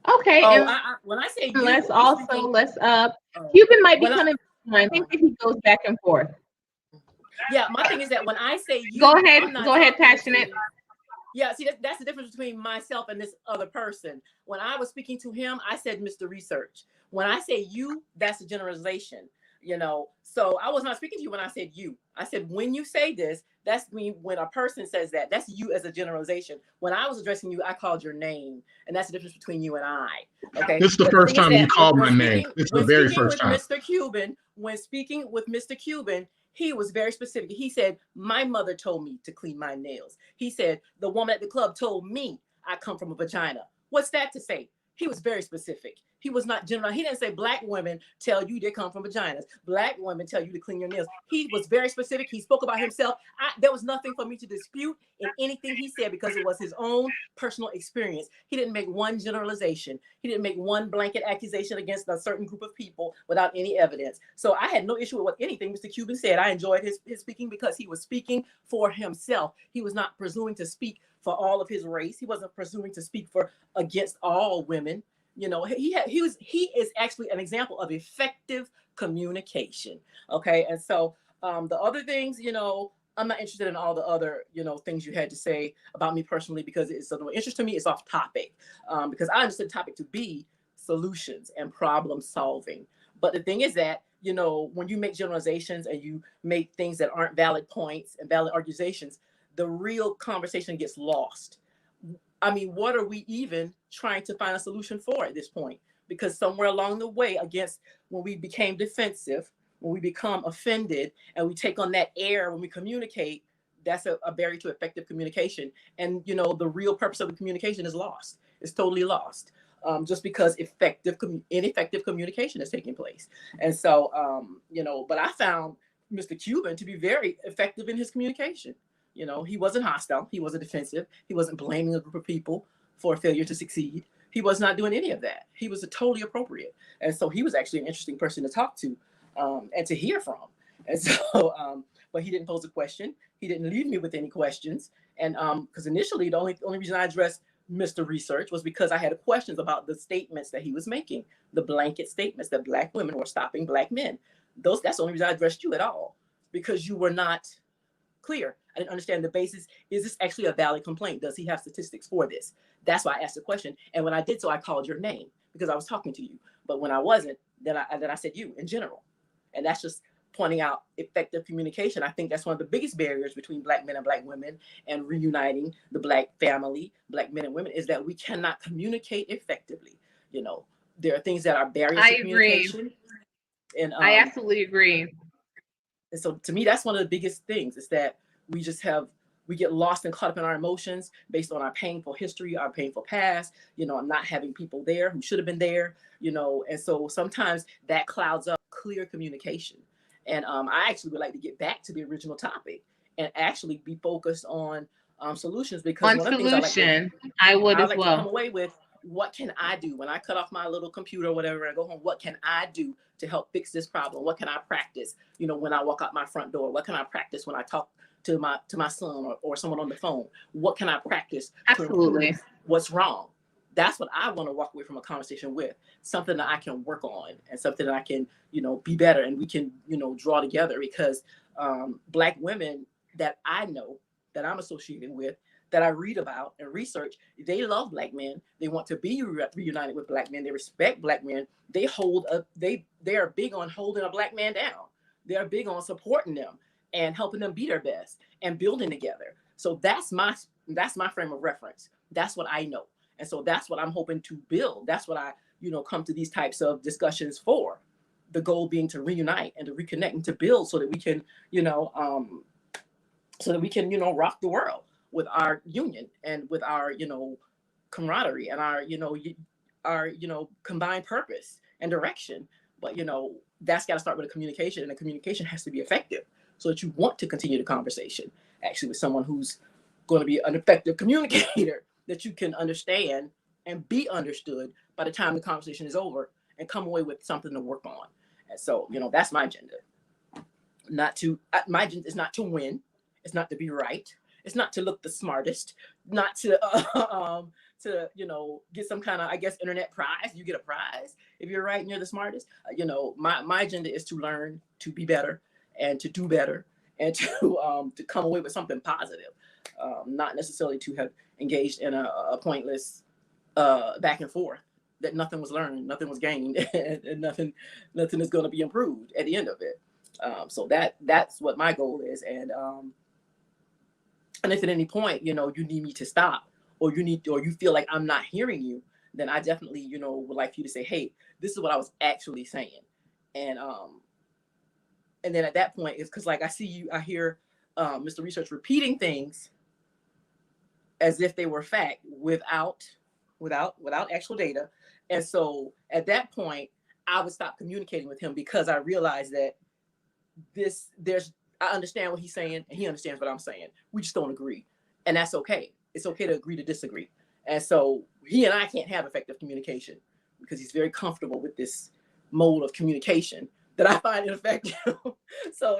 Okay. When I say let's Cuban might be coming. I think that he goes back and forth. Yeah, my thing is that when I say you, go ahead, Passionate. Yeah, see, that's the difference between myself and this other person. When I was speaking to him, I said Mr. Research. When I say you, that's a generalization. You know, so I was not speaking to you when I said you. I said, when you say this, that's me. When a person says that, that's you as a generalization. When I was addressing you, I called your name, and that's the difference between you and I. Okay. This is the first time you called my name. It's the very first time. Mr. Cuban, when speaking with Mr. Cuban, he was very specific. He said, my mother told me to clean my nails. He said, the woman at the club told me I come from a vagina. What's that to say? He was very specific. He was not general. He didn't say black women tell you they come from vaginas. Black women tell you to clean your nails. He was very specific. He spoke about himself. There was nothing for me to dispute in anything he said because it was his own personal experience. He didn't make one generalization. He didn't make one blanket accusation against a certain group of people without any evidence. So I had no issue with what anything Mr. Cuban said. I enjoyed his speaking because he was speaking for himself. He was not presuming to speak for all of his race. He wasn't presuming to speak for against all women. You know, he is actually an example of effective communication. Okay. And so the other things, you know, I'm not interested in all the other, you know, things you had to say about me personally, because it's of no interest to me. It's off topic because I understood the topic to be solutions and problem solving. But the thing is that, you know, when you make generalizations and you make things that aren't valid points and valid accusations, the real conversation gets lost. I mean, what are we even trying to find a solution for at this point? Because somewhere along the way, when we became defensive, when we become offended and we take on that air when we communicate, that's a barrier to effective communication. And, you know, the real purpose of the communication is lost. It's totally lost just because ineffective communication is taking place. And so, you know, but I found Mr. Cuban to be very effective in his communication. You know, he wasn't hostile. He wasn't defensive. He wasn't blaming a group of people for a failure to succeed. He was not doing any of that. He was totally appropriate. And so he was actually an interesting person to talk to and to hear from. And so, but he didn't pose a question. He didn't leave me with any questions. And because initially, the only reason I addressed Mr. Research was because I had questions about the statements that he was making, the blanket statements that black women were stopping black men. That's the only reason I addressed you at all, because you were not clear. I didn't understand the basis. Is this actually a valid complaint? Does he have statistics for this? That's why I asked the question. And when I did so, I called your name because I was talking to you. But when I wasn't, then I said you in general. And that's just pointing out effective communication. I think that's one of the biggest barriers between black men and black women and reuniting the black family, black men and women, is that we cannot communicate effectively. You know, there are things that are barriers to communication. And I absolutely agree. And so to me, that's one of the biggest things, is that we get lost and caught up in our emotions based on our painful history, our painful past, you know, not having people there who should have been there, you know. And so sometimes that clouds up clear communication. And I actually would like to get back to the original topic and actually be focused on solutions, because one of the things I would as well come away with, what can I do when I cut off my little computer or whatever and I go home? What can I do to help fix this problem? What can I practice, you know, when I walk out my front door? What can I practice when I talk to my son or someone on the phone? What can I practice to improve what's wrong? That's what I want to walk away from a conversation with, something that I can work on and something that I can, you know, be better, and we can, you know, draw together. Because black women that I know, that I'm associated with, that I read about and research, they love black men. They want to be reunited with black men. They respect black men. They are big on holding a black man down. They are big on supporting them and helping them be their best and building together. So that's my frame of reference. That's what I know. And so that's what I'm hoping to build. That's what I, you know, come to these types of discussions for. The goal being to reunite and to reconnect and to build so that we can, you know, rock the world with our union and with our, you know, camaraderie and our, you know, combined purpose and direction. But, you know, that's got to start with a communication, and the communication has to be effective so that you want to continue the conversation actually with someone who's going to be an effective communicator, that you can understand and be understood by the time the conversation is over and come away with something to work on. And so, you know, that's my agenda. My agenda is not to win. It's not to be right. It's not to look the smartest, not to, you know, get some kind of, I guess, internet prize. You get a prize if you're right and you're the smartest. You know, my agenda is to learn, to be better, and to do better, and to come away with something positive, not necessarily to have engaged in a pointless back and forth that nothing was learned, nothing was gained, and nothing is going to be improved at the end of it. So that's what my goal is. And if at any point, you need me to stop, or you feel like I'm not hearing you, then I definitely, would like you to say, hey, this is what I was actually saying. And then at that point, it's because like I hear Mr. Research repeating things as if they were fact without actual data. And so at that point, I would stop communicating with him, because I realized that I understand what he's saying and he understands what I'm saying. We just don't agree. And that's okay. It's okay to agree to disagree. And so he and I can't have effective communication, because he's very comfortable with this mode of communication that I find ineffective. So,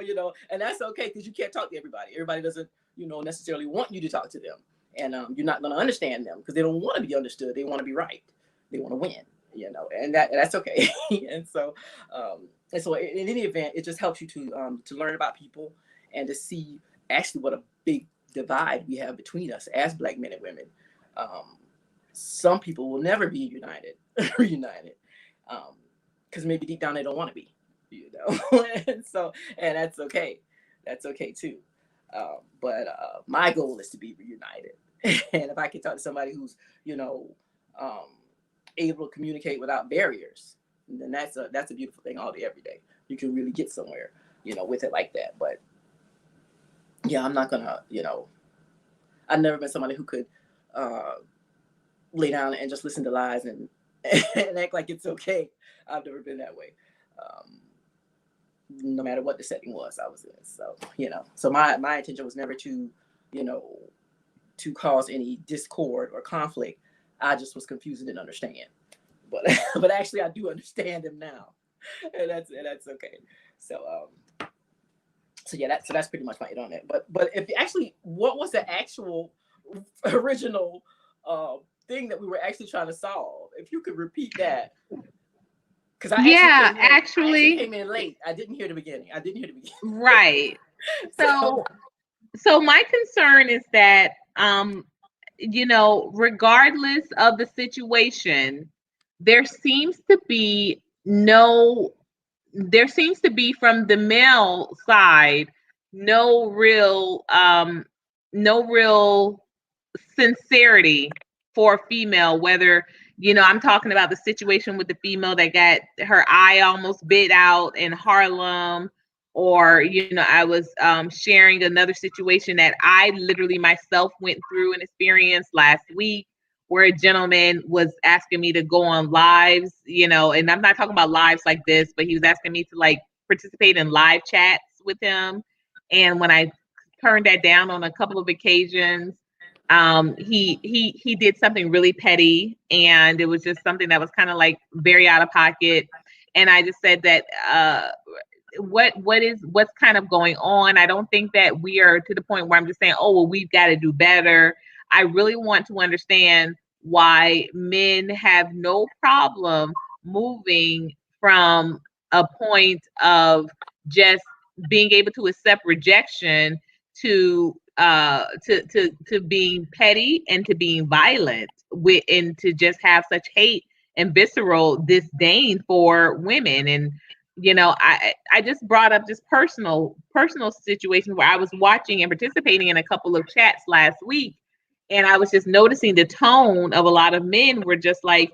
and that's okay, because you can't talk to everybody. Everybody doesn't, necessarily want you to talk to them. And you're not going to understand them, because they don't want to be understood. They want to be right. They want to win, and that's okay. And so in any event, it just helps you to learn about people and to see actually what a big divide we have between us as Black men and women. Some people will never be reunited, because maybe deep down they don't want to be, and that's okay. That's okay too. But my goal is to be reunited. And if I can talk to somebody who's, able to communicate without barriers, then that's a beautiful thing all day, every day. You can really get somewhere, with it like that. But yeah, I'm not gonna, I've never been somebody who could lay down and just listen to lies and act like it's okay. I've never been that way. No matter what the setting was I was in. So, so my intention was never to, to cause any discord or conflict. I just was confused and didn't understand. But actually I do understand him now. And that's okay. So that's pretty much my hit on it. But if actually, what was the actual original thing that we were actually trying to solve? If you could repeat that. Because I actually came in late. I didn't hear the beginning. Right. So my concern is that, regardless of the situation, there seems to be from the male side, no real sincerity for a female, whether, I'm talking about the situation with the female that got her eye almost bit out in Harlem, or, I was sharing another situation that I literally myself went through and experienced last week, where a gentleman was asking me to go on lives, and I'm not talking about lives like this, but he was asking me to like participate in live chats with him. And when I turned that down on a couple of occasions, he did something really petty, and it was just something that was kind of like very out of pocket. And I just said that what's kind of going on. I don't think that we are to the point where I'm just saying, oh, well, we've got to do better. I really want to understand why men have no problem moving from a point of just being able to accept rejection to being petty and to being violent, and to just have such hate and visceral disdain for women. And I just brought up just personal situations where I was watching and participating in a couple of chats last week, and I was just noticing the tone of a lot of men were just like,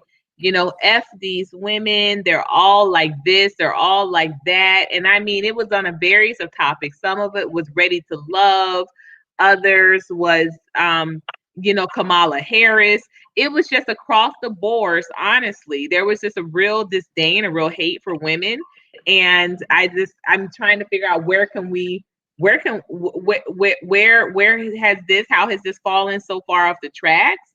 F these women, they're all like this, they're all like that. And I mean, it was on a various of topics. Some of it was ready to love, others was Kamala Harris. It was just across the boards. Honestly, there was just a real disdain, a real hate for women. And I'm trying to figure out where how has this fallen so far off the tracks,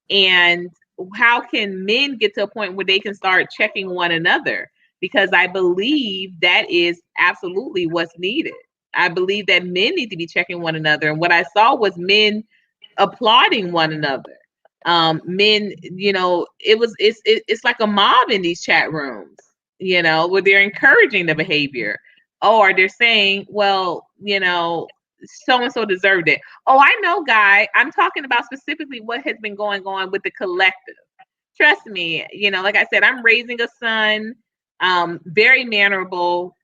and how can men get to a point where they can start checking one another? Because I believe that is absolutely what's needed. I believe that men need to be checking one another. And what I saw was men applauding one another. Men, it's like a mob in these chat rooms, where they're encouraging the behavior. Or they're saying, well, so-and-so deserved it. Oh, I know, Guy. I'm talking about specifically what has been going on with the collective. trust me, like I said, I'm raising a son, very mannerable,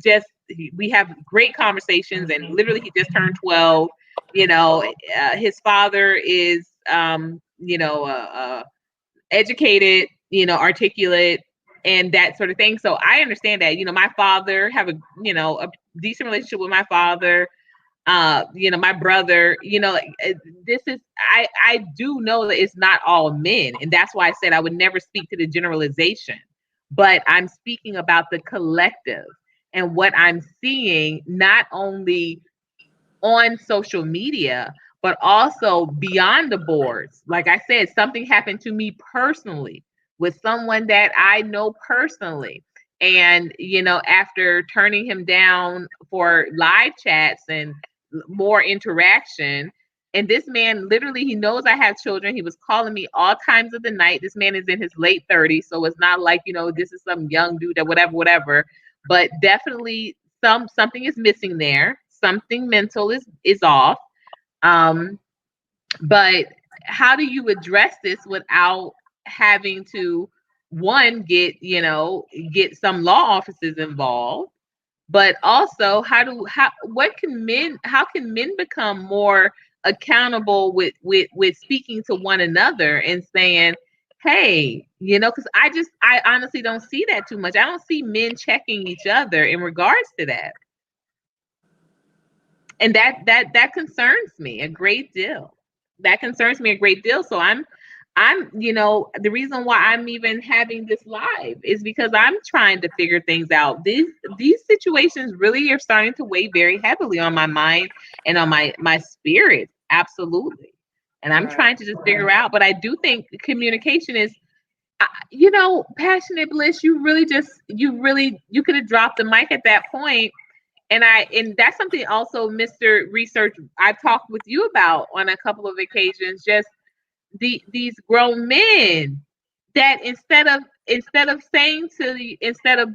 just we have great conversations, and literally he just turned 12. His father is, educated, articulate, and that sort of thing. So I understand that. My father have a decent relationship with my father. My brother, this is, I do know that it's not all men. And that's why I said I would never speak to the generalization, but I'm speaking about the collective and what I'm seeing, not only on social media, but also beyond the boards. Like I said, something happened to me personally with someone that I know personally. And, after turning him down for live chats and more interaction, and this man, literally, he knows I have children. He was calling me all times of the night. This man is in his late 30s. So it's not like, this is some young dude that whatever. But definitely something is missing there. Something mental is off. But how do you address this without having to, one, get some law offices involved, but also how can men become more accountable with speaking to one another and saying, hey, because I honestly don't see that too much. I don't see men checking each other in regards to that. And that concerns me a great deal. So I'm the reason why I'm even having this live is because I'm trying to figure things out. These situations really are starting to weigh very heavily on my mind and on my spirit. Absolutely. And I'm trying to just figure out, but I do think communication is, Passionate Bliss, you could have dropped the mic at that point. And that's something also, Mr. Research, I've talked with you about on a couple of occasions, just these grown men that instead of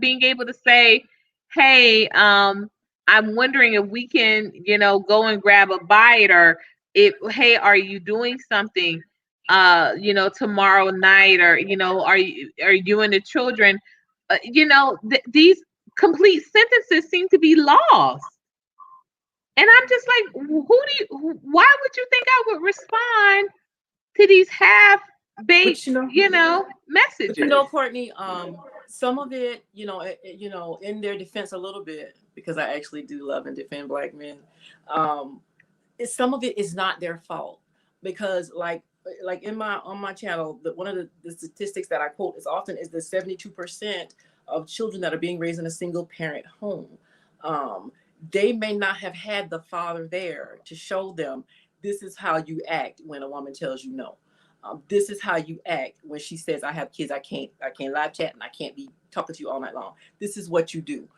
being able to say, hey, I'm wondering if we can, go and grab a bite, or hey, are you doing something, tomorrow night, or, are you and the children, these complete sentences seem to be lost. And I'm just like, why would you think I would respond to these half-baked, messages? Courtney, some of it, in their defense a little bit, because I actually do love and defend Black men, some of it is not their fault, because like on my channel, one of the statistics that I quote is often is the 72% of children that are being raised in a single parent home. They may not have had the father there to show them, this is how you act when a woman tells you no. This is how you act when she says, I have kids, I can't live chat, and I can't be talking to you all night long. This is what you do.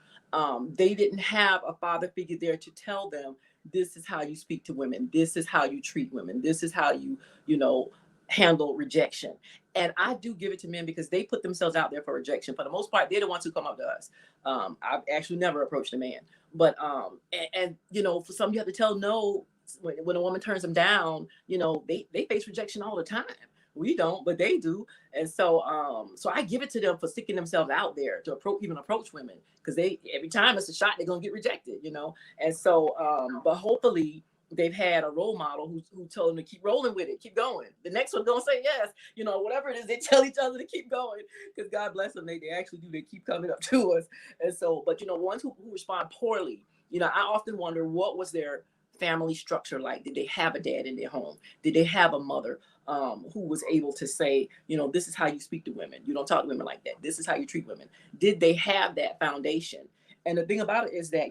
They didn't have a father figure there to tell them, this is how you speak to women. This is how you treat women. This is how you, handle rejection. And I do give it to men because they put themselves out there for rejection. For the most part, they're the ones who come up to us. I've actually never approached a man, but, for some, you have to tell no. When a woman turns them down, they face rejection all the time. We don't, but they do. And so, so I give it to them for sticking themselves out there to approach women, because every time it's a shot, they're going to get rejected, And so, but hopefully they've had a role model who told them to keep rolling with it, keep going. The next one's going to say yes, whatever it is, they tell each other to keep going, because God bless them. They actually do. They keep coming up to us. And so, but, ones who respond poorly, I often wonder, what was their family structure like? Did they have a dad in their home? Did they have a mother who was able to say, this is how you speak to women. You don't talk to women like that. This is how you treat women. Did they have that foundation? And the thing about it is that,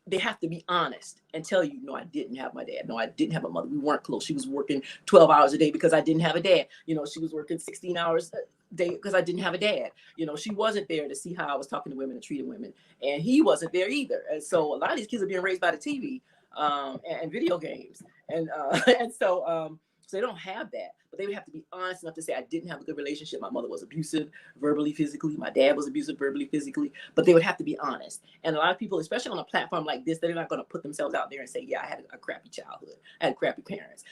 they have to be honest and tell you, no, I didn't have my dad. No, I didn't have a mother. We weren't close. She was working 12 hours a day because I didn't have a dad. She was working 16 hours a day because I didn't have a dad. She wasn't there to see how I was talking to women and treating women. And he wasn't there either. And so a lot of these kids are being raised by the TV and video games. And so So they don't have that, but they would have to be honest enough to say, I didn't have a good relationship. My mother was abusive, verbally, physically. My dad was abusive, verbally, physically. But they would have to be honest. And a lot of people, especially on a platform like this, they're not going to put themselves out there and say, yeah, I had a crappy childhood. I had crappy parents,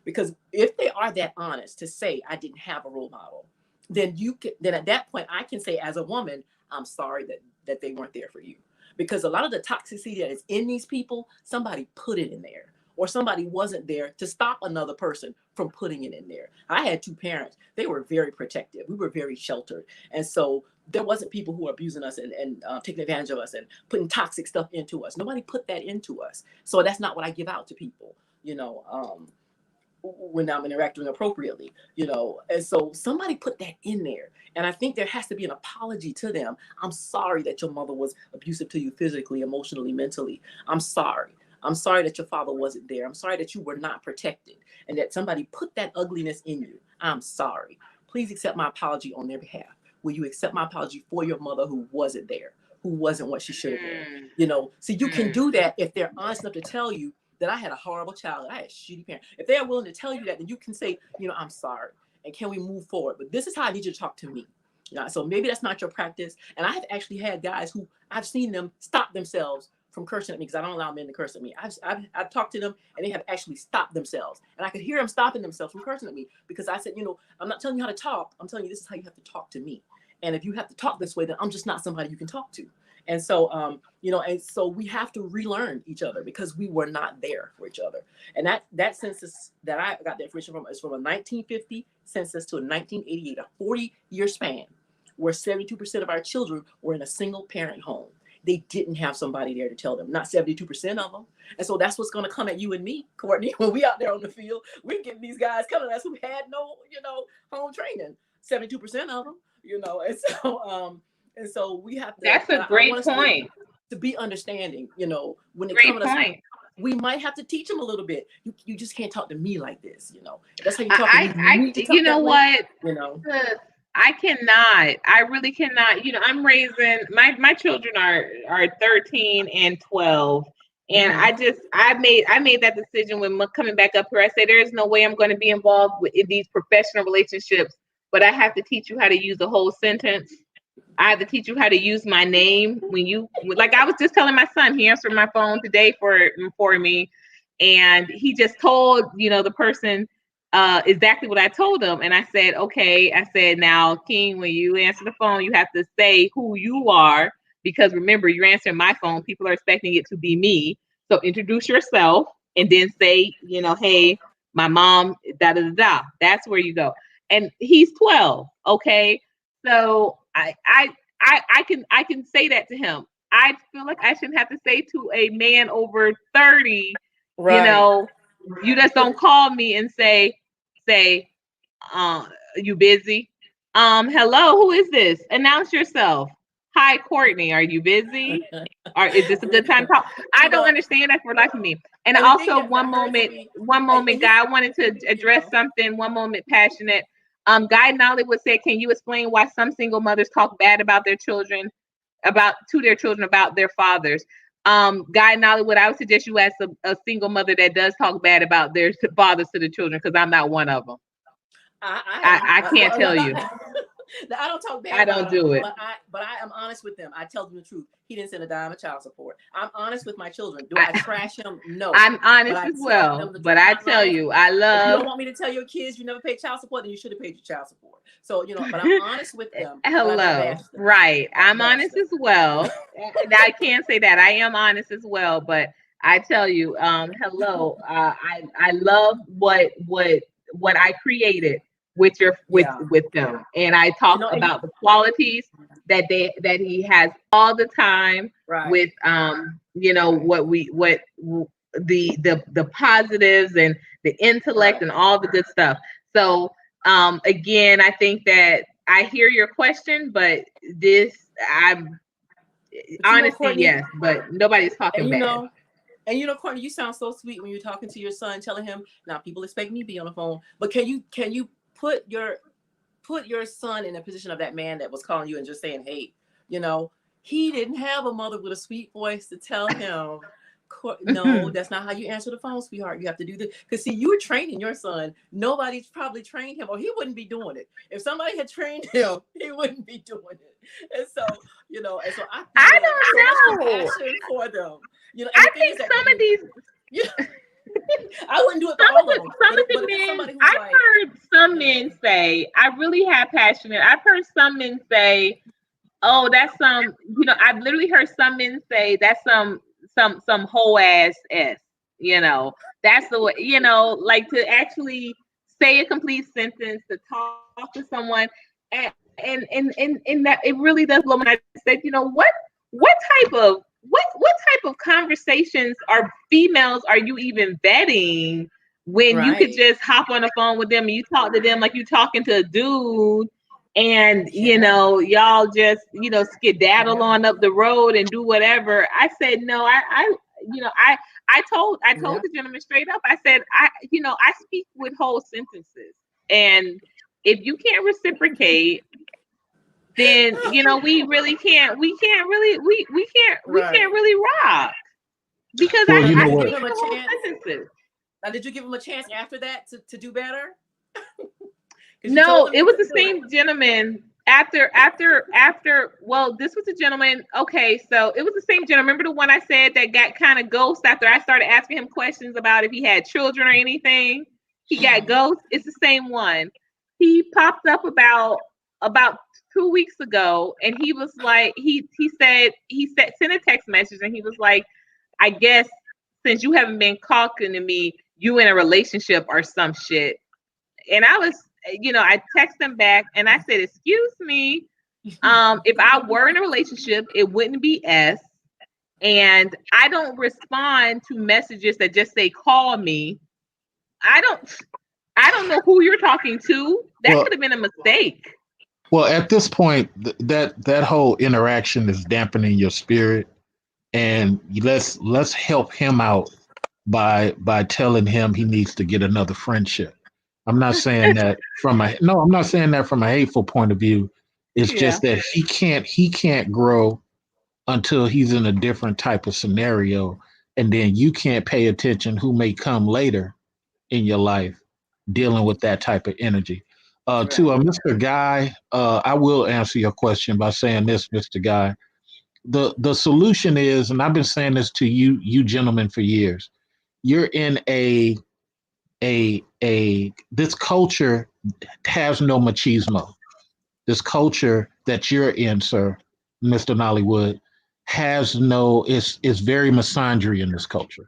because if they are that honest to say, I didn't have a role model, then at that point, I can say as a woman, I'm sorry that they weren't there for you. Because a lot of the toxicity that is in these people, somebody put it in there, or somebody wasn't there to stop another person from putting it in there. I had 2 parents. They were very protective. We were very sheltered. And so there wasn't people who were abusing us and taking advantage of us and putting toxic stuff into us. Nobody put that into us. So that's not what I give out to people, when I'm interacting appropriately, and so somebody put that in there. And I think there has to be an apology to them. I'm sorry that your mother was abusive to you physically, emotionally, mentally. I'm sorry. I'm sorry that your father wasn't there. I'm sorry that you were not protected and that somebody put that ugliness in you. I'm sorry. Please accept my apology on their behalf. Will you accept my apology for your mother who wasn't there, who wasn't what she should have been? So you can do that if they're honest enough to tell you that I had a horrible childhood. I had shitty parents. If they're willing to tell you that, then you can say, I'm sorry. And can we move forward? But this is how I need you to talk to me. So maybe that's not your practice. And I have actually had guys who I've seen them stop themselves from cursing at me because I don't allow men to curse at me. I've talked to them and they have actually stopped themselves. And I could hear them stopping themselves from cursing at me because I said, I'm not telling you how to talk. I'm telling you this is how you have to talk to me. And if you have to talk this way, then I'm just not somebody you can talk to. And so, and so we have to relearn each other because we were not there for each other. And that census that I got the information from is from a 1950 census to a 1988, a 40-year span, where 72% of our children were in a single parent home. They didn't have somebody there to tell them, not 72% of them. And so that's what's going to come at you and me, Courtney, when we out there on the field. We're getting these guys coming at us who had no, home training, 72% of them, and so we have to. That's a great point. To be understanding, when it great comes to us, point. we might have to teach them a little bit. You just can't talk to me like this, That's how you talk to me. I cannot. I really cannot. I'm raising my children are 13 and 12. And I made that decision when coming back up here. I said, there is no way I'm going to be involved in these professional relationships, but I have to teach you how to use a whole sentence. I have to teach you how to use my name like I was just telling my son, he answered my phone today for me. And he just told, the person exactly what I told him. And I said, okay. I said, now, King, when you answer the phone, you have to say who you are, because remember, you're answering my phone. People are expecting it to be me. So introduce yourself and then say, hey, my mom, da da da da. That's where you go. And he's 12. Okay. So I can say that to him. I feel like I shouldn't have to say to a man over 30, right. You just don't call me and say, you busy? Hello, who is this? Announce yourself. Hi, Courtney. Are you busy? Or is this a good time to talk? I don't understand that for the life of me. And also, one moment, Guy, I wanted to address something. One moment, passionate. Guy Nollywood said, can you explain why some single mothers talk bad about their children, about their fathers? Guy Nollywood, I would suggest you ask a single mother that does talk bad about their fathers to the children, because I'm not one of them. I can't tell you. I don't talk bad. I don't do it. But I am honest with them. I tell them the truth. He didn't send a dime of child support. I'm honest with my children. Do I trash him? No. I'm honest as well. But I tell you, I love. If you don't want me to tell your kids you never paid child support, then you should have paid your child support. So, but I'm honest with them. Hello. Right. I'm honest as well. I can't say that. I am honest as well. But I tell you, hello. I love what I created with them, and I talk about the qualities that he has all the time, right. With the positives and the intellect, right. And all the good stuff. So again, I think that I hear your question, but honestly, Courtney, yes, but nobody's talking bad. And Courtney, you sound so sweet when you're talking to your son, telling him, now people expect me to be on the phone, but can you put your son in a position of that man that was calling you and just saying, hey, he didn't have a mother with a sweet voice to tell him No, that's not how you answer the phone, sweetheart. You have to do this. Because see, you were training your son. Nobody's probably trained him, or he wouldn't be doing it. If somebody had trained him, he wouldn't be doing it. And so, and so I feel so much compassion for them. I think some of these. I wouldn't do it for all of them. Some of the men, I've heard some men say, I really have passionate. I've heard some men say, oh, that's some, I've literally heard some men say that's some whole ass s, that's the way, like to actually say a complete sentence, to talk to someone, and that it really does blow my mind. I said, what type of conversations are females are you even vetting when you could just hop on the phone with them and you talk to them like you talking to a dude, and y'all just skedaddle on up the road and do whatever. I said no. I told the gentleman straight up. I said I speak with whole sentences, and if you can't reciprocate, then we can't really rock, because I give him a chance. Now, did you give him a chance after that to do better? No, it was the same gentleman after. Well, this was a gentleman. Okay, so it was the same gentleman. Remember the one I said that got kind of ghost after I started asking him questions about if he had children or anything? He got ghost. It's the same one. He popped up about 2 weeks ago, and he was like, he sent a text message, and he was like, I guess since you haven't been talking to me, you in a relationship or some shit. And I was, I texted him back and I said, excuse me, if I were in a relationship, it wouldn't be S. And I don't respond to messages that just say call me. I don't know who you're talking to. That could have been a mistake. Well, at this point, that whole interaction is dampening your spirit, and let's help him out by telling him he needs to get another friendship. I'm not saying that from a hateful point of view. It's just that he can't grow until he's in a different type of scenario, and then you can't pay attention who may come later in your life dealing with that type of energy. To Mr. Guy, I will answer your question by saying this, Mr. Guy. The solution is, and I've been saying this to you gentlemen for years, you're in this culture has no machismo. This culture that you're in, sir, Mr. Nollywood, has no, it's very misandry in this culture.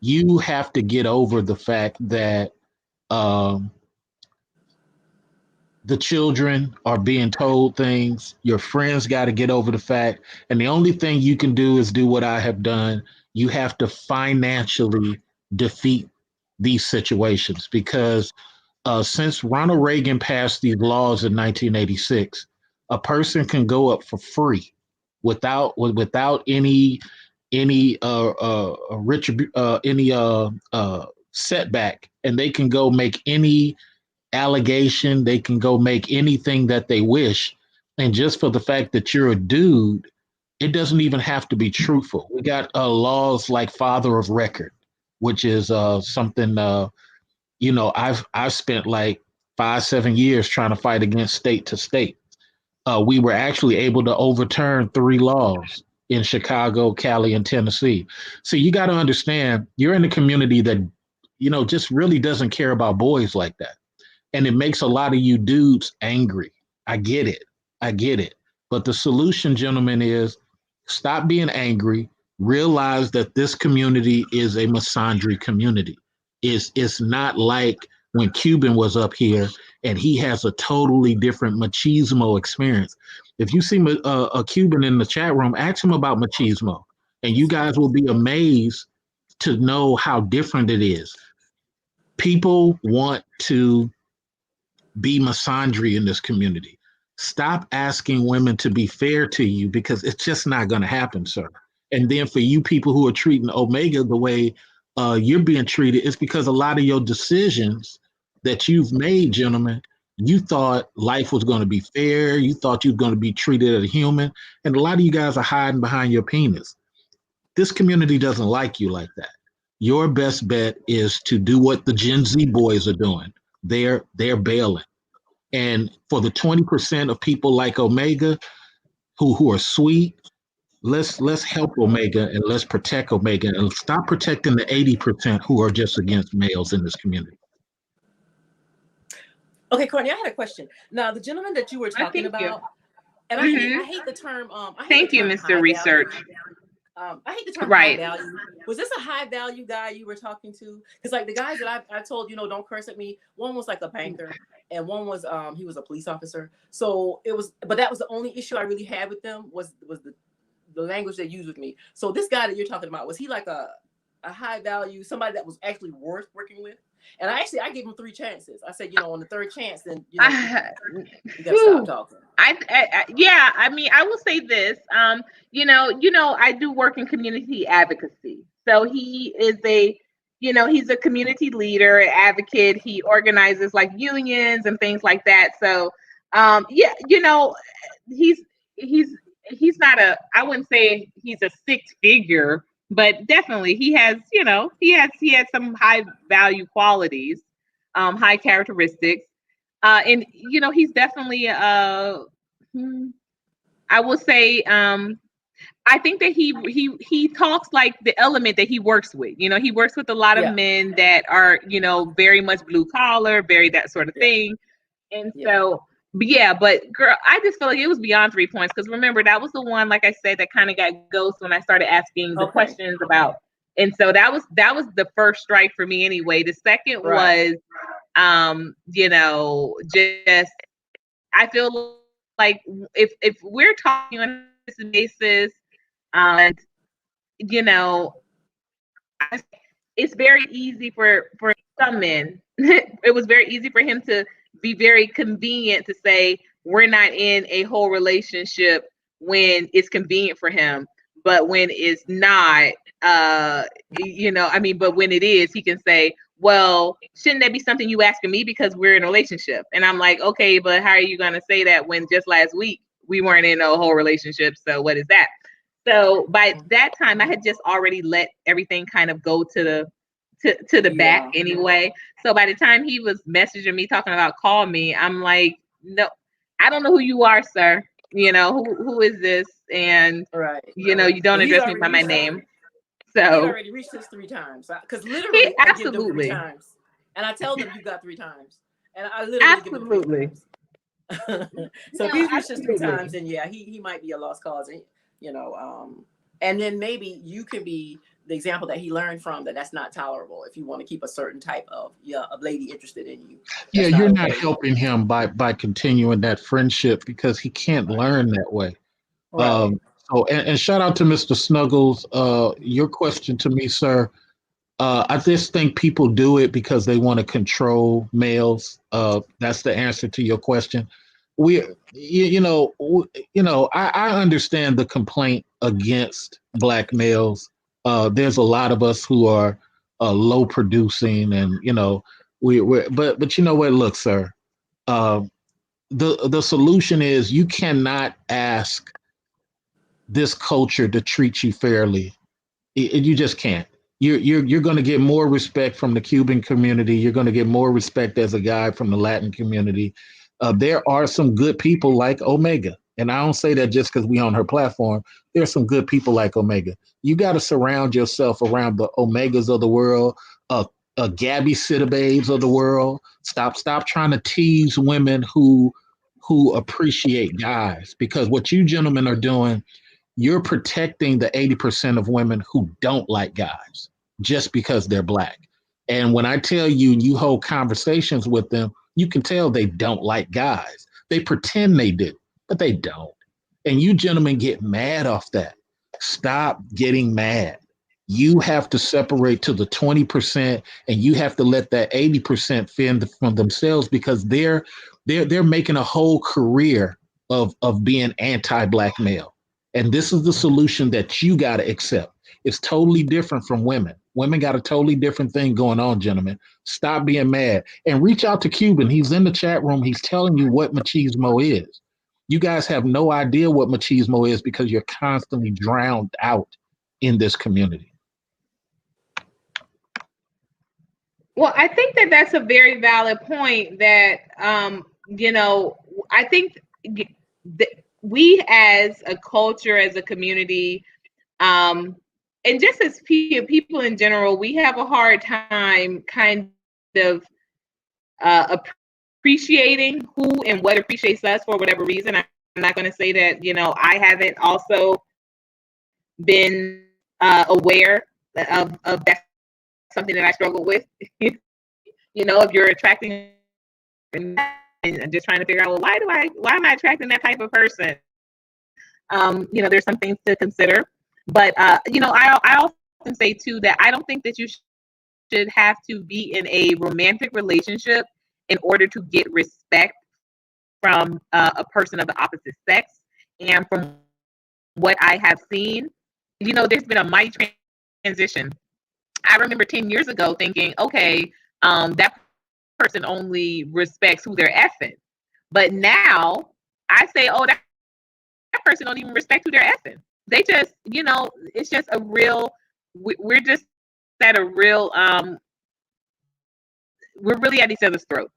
You have to get over the fact that the children are being told things. Your friends got to get over the fact. And the only thing you can do is do what I have done. You have to financially defeat these situations, because since Ronald Reagan passed these laws in 1986, a person can go up for free without any setback, and they can go make any allegation, they can go make anything that they wish, and just for the fact that you're a dude, it doesn't even have to be truthful. We got laws like father of record, which is something I've spent like 5-7 years trying to fight against state to state. We were actually able to overturn 3 laws in Chicago, Cali, and Tennessee. So you got to understand, you're in a community that just really doesn't care about boys like that. And it makes a lot of you dudes angry. I get it. But the solution, gentlemen, is stop being angry. Realize that this community is a misandry community. It's not like when Cuban was up here and he has a totally different machismo experience. If you see a Cuban in the chat room, ask him about machismo, and you guys will be amazed to know how different it is. People want to be misandry in this community. Stop asking women to be fair to you, because it's just not going to happen, sir. And then for you people who are treating Omega the way you're being treated, it's because a lot of your decisions that you've made, gentlemen, you thought life was going to be fair. You thought you were going to be treated as a human. And a lot of you guys are hiding behind your penis. this community doesn't like you like that. Your best bet is to do what the Gen Z boys are doing. They're bailing. And for the 20% of people like Omega who are sweet, let's help Omega and let's protect Omega and stop protecting the 80% who are just against males in this community. Okay, Courtney, I had a question. Now, the gentleman that you were talking about, and I hate the term. Thank you, Mr. Research. I hate the term high value. Was this a high value guy you were talking to? Because like the guys that I told, don't curse at me. One was like a banker, and one was he was a police officer. So it was, but that was the only issue I really had with them was the language they used with me. So this guy that you're talking about, was he like a high value, somebody that was actually worth working with? And I gave him 3 chances. I said, on the 3rd chance, then you gotta stop talking. I mean, I will say this. I do work in community advocacy. So he is he's a community leader, an advocate. He organizes like unions and things like that. So he's not I wouldn't say he's a 6-figure, but definitely he has some high value qualities, high characteristics, and he's definitely I will say I think that he talks like the element that he works with. He works with a lot of men that are very much blue collar, very that sort of thing, and so. But girl, I just feel like it was beyond 3 points because remember that was the one, like I said, that kind of got ghost when I started asking the questions about, and so that was the first strike for me anyway. The second was, just I feel like if we're talking on this basis, it's very easy for some men. It was very easy for him to be very convenient to say we're not in a whole relationship when it's convenient for him, but when it's not, but when it is, he can say, well, shouldn't that be something you asking me because we're in a relationship? And I'm like, okay, but how are you going to say that when just last week we weren't in a whole relationship? So what is that? So by that time I had just already let everything kind of go to the back anyway. So by the time he was messaging me talking about call me, I'm like, no, I don't know who you are, sir. Who is this? And you don't address me by my name. So he already reached this 3 times because literally I give them 3 times, and I tell them you got 3 times, and I literally give them 3 times. So if he's reached this 3 times, then he might be a lost cause, and then maybe you could be the example that he learned from that's not tolerable if you want to keep a certain type of lady interested in you. You're not helping him by continuing that friendship because he can't learn that way. And shout out to Mr. Snuggles. Your question to me, sir. I just think people do it because they want to control males. That's the answer to your question. I understand the complaint against Black males. There's a lot of us who are low producing, and but you know what? Look, sir, the solution is you cannot ask this culture to treat you fairly. You just can't. You're going to get more respect from the Cuban community. You're going to get more respect as a guy from the Latin community. There are some good people like Omega. And I don't say that just because we on her platform. There's some good people like Omega. You got to surround yourself around the Omegas of the world, Gabby Sidibates of the world. Stop trying to tease women who appreciate guys, because what you gentlemen are doing, you're protecting the 80% of women who don't like guys just because they're Black. And when I tell you, you hold conversations with them, you can tell they don't like guys. They pretend they do, but they don't. And you gentlemen get mad off that. Stop getting mad. You have to separate to the 20%, and you have to let that 80% fend from themselves, because they're making a whole career of being anti-Black male. And this is the solution that you got to accept. It's totally different from women. Women got a totally different thing going on, gentlemen. Stop being mad and reach out to Cuban. He's in the chat room. He's telling you what machismo is. You guys have no idea what machismo is because you're constantly drowned out in this community? Well, I think that that's a very valid point that, I think that we as a culture, as a community, and just as people in general, we have a hard time kind of appreciating who and what appreciates us for whatever reason. I'm not going to say that, I haven't also been aware of that, something that I struggle with. If you're attracting and just trying to figure out, well, why am I attracting that type of person? There's some things to consider. But I often say too that I don't think that you should have to be in a romantic relationship in order to get respect from a person of the opposite sex. And from what I have seen, there's been a mighty transition. I remember 10 years ago thinking, okay, that person only respects who they're effing. But now I say, oh, that person don't even respect who they're effing. They just, it's just a real, we're just at a real, we're really at each other's throats,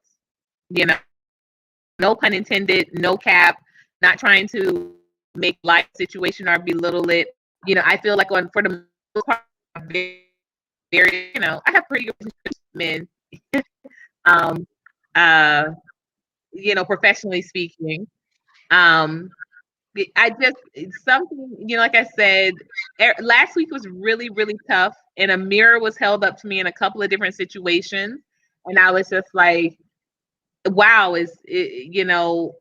no pun intended, no cap, not trying to make life situation or belittle it. I feel like for the most part, very, I have pretty good relationships with men, professionally speaking. Something, like I said, last week was really, really tough, and a mirror was held up to me in a couple of different situations, and I was just like, wow,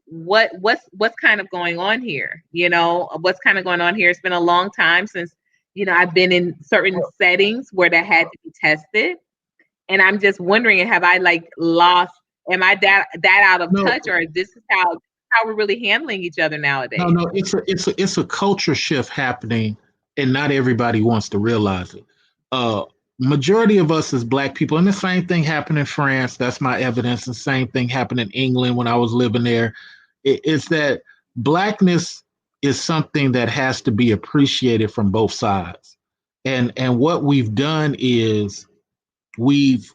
what's kind of going on here? What's kind of going on here? It's been a long time since, I've been in certain settings where that had to be tested. And I'm just wondering, have I am I that out of touch, or this is how we're really handling each other nowadays? No, it's a culture shift happening, and not everybody wants to realize it. Majority of us as Black people, and the same thing happened in France. That's my evidence. The same thing happened in England when I was living there. It's that Blackness is something that has to be appreciated from both sides. And what we've done is we've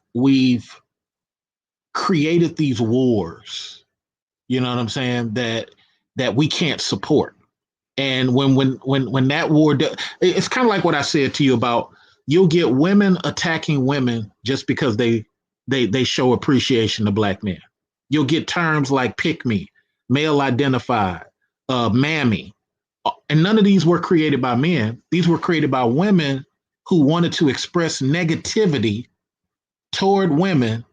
created these wars, you know what I'm saying, that we can't support. And when that war it's kind of like what I said to you about, you'll get women attacking women just because they show appreciation to Black men. You'll get terms like pick me, male identified, mammy. And none of these were created by men. These were created by women who wanted to express negativity toward women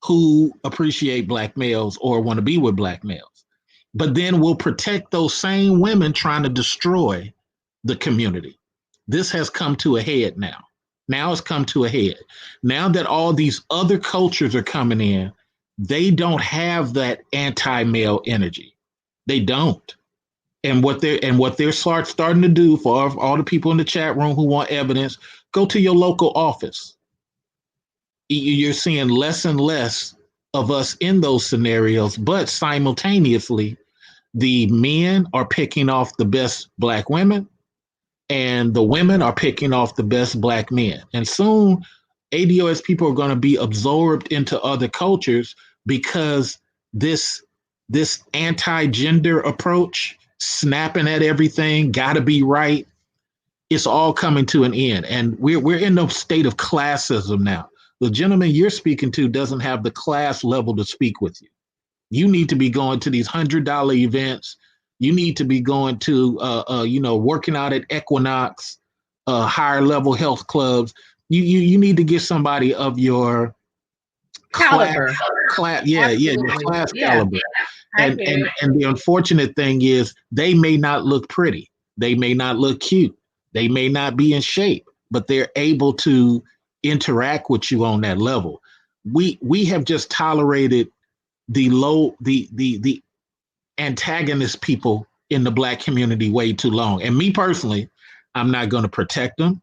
who appreciate Black males or want to be with Black males. But then we'll protect those same women trying to destroy the community. This has come to a head now. Now it's come to a head. Now that all these other cultures are coming in, they don't have that anti-male energy. They don't. And what they're starting to do, for all the people in the chat room who want evidence, go to your local office. You're seeing less and less of us in those scenarios, but simultaneously, the men are picking off the best Black women, and the women are picking off the best Black men. And soon, ADOS people are going to be absorbed into other cultures, because this anti-gender approach, snapping at everything, gotta be right, it's all coming to an end. And we're in a state of classism now. The gentleman you're speaking to doesn't have the class level to speak with you. You need to be going to these $100 events. You need to be going to, working out at Equinox, higher level health clubs. You need to get somebody of your caliber. Your class caliber. And the unfortunate thing is, they may not look pretty. They may not look cute. They may not be in shape, but they're able to interact with you on that level. We have just tolerated the antagonist people in the Black community way too long. And me personally, I'm not going to protect them.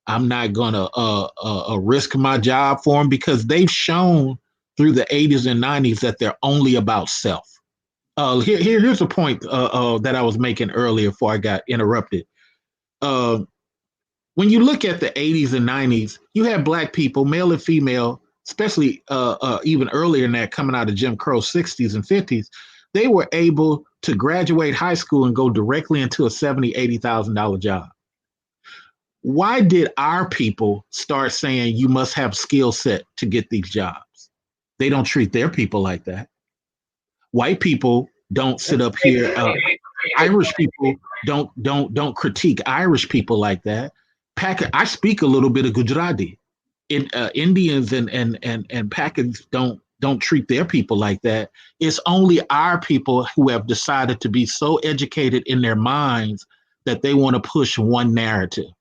I'm not going to risk my job for them, because they've shown through the 80s and 90s that they're only about self. Here's a point that I was making earlier before I got interrupted. when you look at the 80s and 90s, you had black people, male and female, especially even earlier than that, coming out of Jim Crow 60s and 50s, they were able to graduate high school and go directly into a $70,000, $80,000 job. Why did our people start saying you must have skill set to get these jobs? They don't treat their people like that. White people don't sit up here. Irish people don't critique Irish people like that. I speak a little bit of Gujarati. Indians and Pakistanis don't treat their people like that. It's only our people who have decided to be so educated in their minds that they want to push one narrative: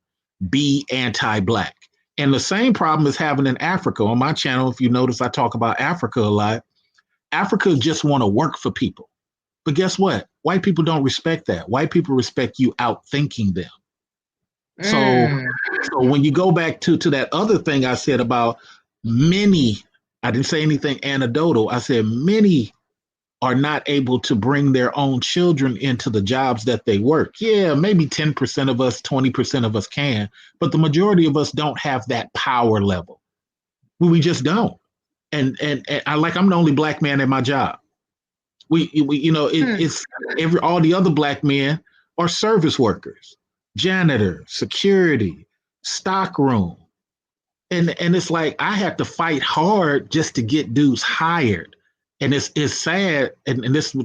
be anti-black. And the same problem is having in Africa. On my channel, if you notice, I talk about Africa a lot. Africa just want to work for people. But guess what? White people don't respect that. White people respect you outthinking them. So when you go back to that other thing I said about many, I didn't say anything anecdotal. I said many are not able to bring their own children into the jobs that they work. Yeah, maybe 10% of us, 20% of us can, but the majority of us don't have that power level. We just don't. And I'm the only black man at my job. It's all the other black men are service workers, janitor, security, stockroom. And it's like I have to fight hard just to get dudes hired. And it's sad. And this,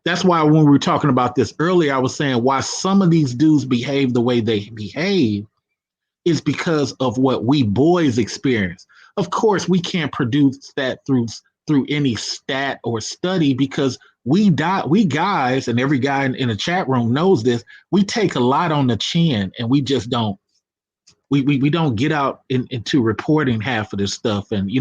that's why when we were talking about this earlier, I was saying why some of these dudes behave the way they behave is because of what we boys experience. Of course, we can't produce that through any stat or study because we guys, and every guy in the chat room knows this, we take a lot on the chin and we just don't. We don't get out into reporting half of this stuff. And,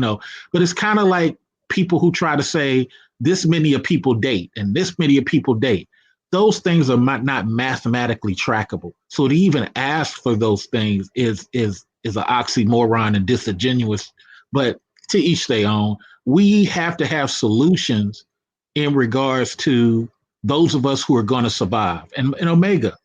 but it's kind of like people who try to say this many of people date and this many of people date. Those things are not mathematically trackable. So to even ask for those things is an oxymoron and disingenuous, but to each their own. We have to have solutions in regards to those of us who are going to survive. And Omega,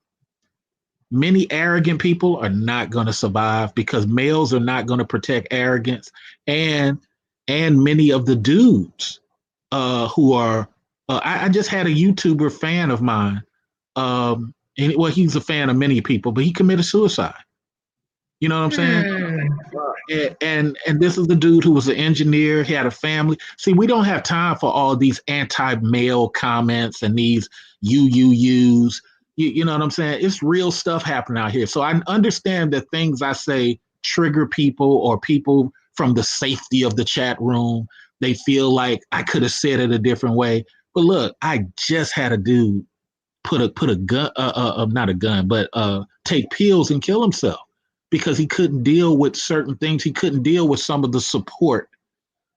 many arrogant people are not going to survive because males are not going to protect arrogance. And many of the dudes who are, I just had a YouTuber fan of mine. He's a fan of many people, but he committed suicide. You know what I'm saying? And this is the dude who was an engineer. He had a family. See, we don't have time for all these anti-male comments and these UUUs. You know what I'm saying? It's real stuff happening out here. So I understand that things I say trigger people or people from the safety of the chat room. They feel like I could have said it a different way. But look, I just had a dude put a gun, not a gun, but take pills and kill himself because he couldn't deal with certain things. He couldn't deal with some of the support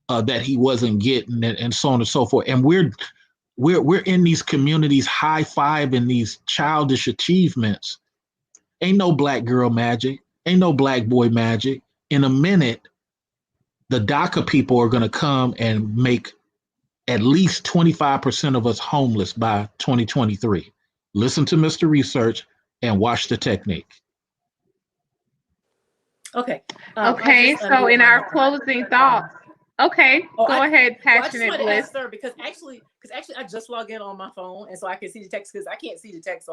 that he wasn't getting, and so on and so forth. And we're in these communities high-fiving these childish achievements. Ain't no black girl magic. Ain't no black boy magic. In a minute, the DACA people are going to come and make at least 25% of us homeless by 2023. Listen to Mr. Research and watch the technique. Okay. So in our closing thoughts, go ahead, Passionate Bliss. Sir, because actually I just logged in on my phone, and so I can see the text because I can't see the text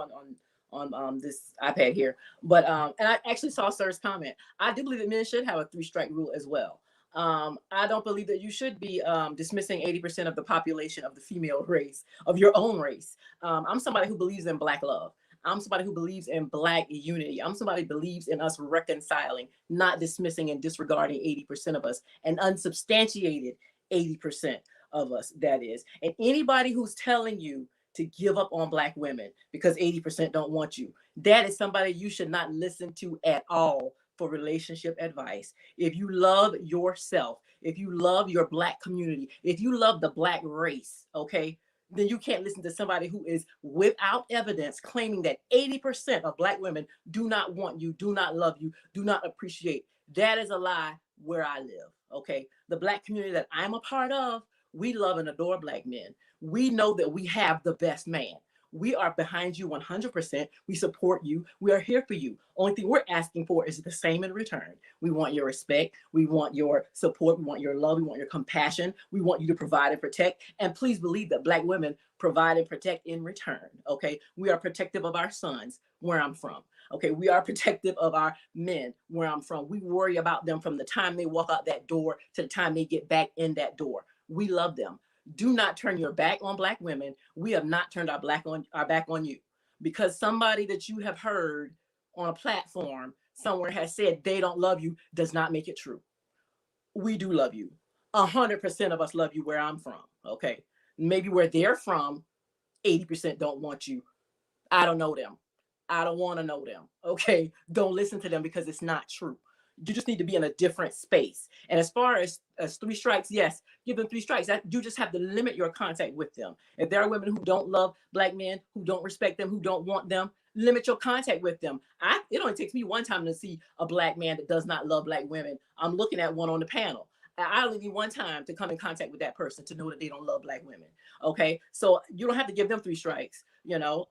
on this iPad here. But and I actually saw Sir's comment. I do believe that men should have a 3-strike rule as well. I don't believe that you should be dismissing 80% of the population of the female race, of your own race. I'm somebody who believes in Black love. I'm somebody who believes in Black unity. I'm somebody who believes in us reconciling, not dismissing and disregarding 80% of us, and unsubstantiated 80% of us, that is. And anybody who's telling you to give up on Black women because 80% don't want you, that is somebody you should not listen to at all for relationship advice. If you love yourself, if you love your Black community, if you love the Black race, okay, then you can't listen to somebody who is without evidence claiming that 80% of Black women do not want you, do not love you, do not appreciate. That is a lie where I live, okay? The Black community that I'm a part of, we love and adore Black men. We know that we have the best man. We are behind you 100%. We support you. We are here for you. Only thing we're asking for is the same in return. We want your respect. We want your support. We want your love. We want your compassion. We want you to provide and protect. And please believe that Black women provide and protect in return. Okay. We are protective of our sons where I'm from. Okay. We are protective of our men where I'm from. We worry about them from the time they walk out that door to the time they get back in that door. We love them. Do not turn your back on Black women. We have not turned our back on you, because somebody that you have heard on a platform somewhere has said they don't love you does not make it true. We do love you. 100% of us love you where I'm from. Okay. Maybe where they're from, 80% don't want you. I don't know them. I don't want to know them. Okay. Don't listen to them because it's not true. You just need to be in a different space. And as far as 3 strikes, yes, give them 3 strikes. You just have to limit your contact with them. If there are women who don't love Black men, who don't respect them, who don't want them, limit your contact with them. It only takes me one time to see a Black man that does not love Black women. I'm looking at one on the panel. I only need one time to come in contact with that person to know that they don't love Black women. Okay, so you don't have to give them 3 strikes. You know,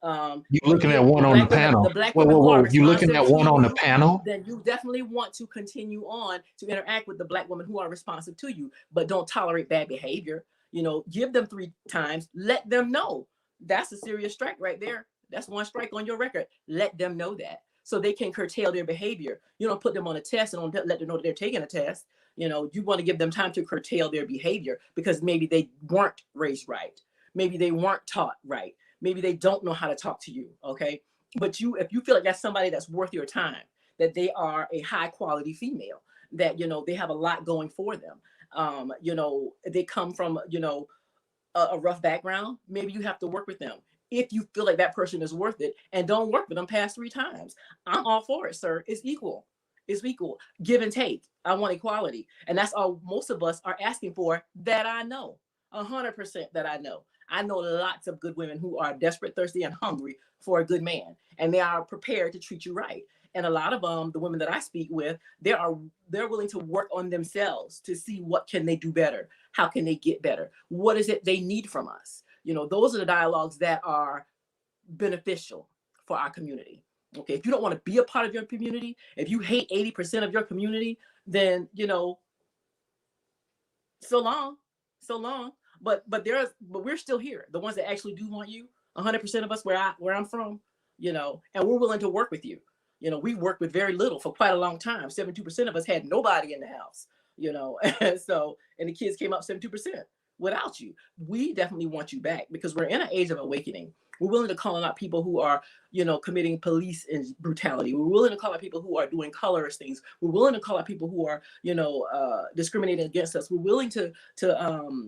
you're looking at one on the panel. Whoa! You looking at one on the panel? Then you definitely want to continue on to interact with the Black women who are responsive to you, but don't tolerate bad behavior. You know, give them 3 times. Let them know. That's a serious strike right there. That's 1 strike on your record. Let them know that, so they can curtail their behavior. You don't put them on a test and don't let them know that they're taking a test. You know, you want to give them time to curtail their behavior because maybe they weren't raised right. Maybe they weren't taught right. Maybe they don't know how to talk to you. Okay. But if you feel like that's somebody that's worth your time, that they are a high quality female, that, you know, they have a lot going for them. You know, they come from, you know, a rough background. Maybe you have to work with them. If you feel like that person is worth it, and don't work with them past 3 times. I'm all for it, sir. It's equal. It's equal. Give and take. I want equality. And that's all most of us are asking for, that I know. 100% that I know. I know lots of good women who are desperate, thirsty, and hungry for a good man. And they are prepared to treat you right. And a lot of the women that I speak with, they're willing to work on themselves to see what can they do better. How can they get better? What is it they need from us? You know, those are the dialogues that are beneficial for our community. Okay, if you don't want to be a part of your community, if you hate 80% of your community, then, you know, so long. But we're still here. The ones that actually do want you, 100% of us where I'm from, you know, and we're willing to work with you. You know, we worked with very little for quite a long time. 72% of us had nobody in the house, you know, and the kids came up 72% without you. We definitely want you back because we're in an age of awakening. We're willing to call out people who are, you know, committing police and brutality. We're willing to call out people who are doing colorist things. We're willing to call out people who are, you know, discriminating against us. We're willing to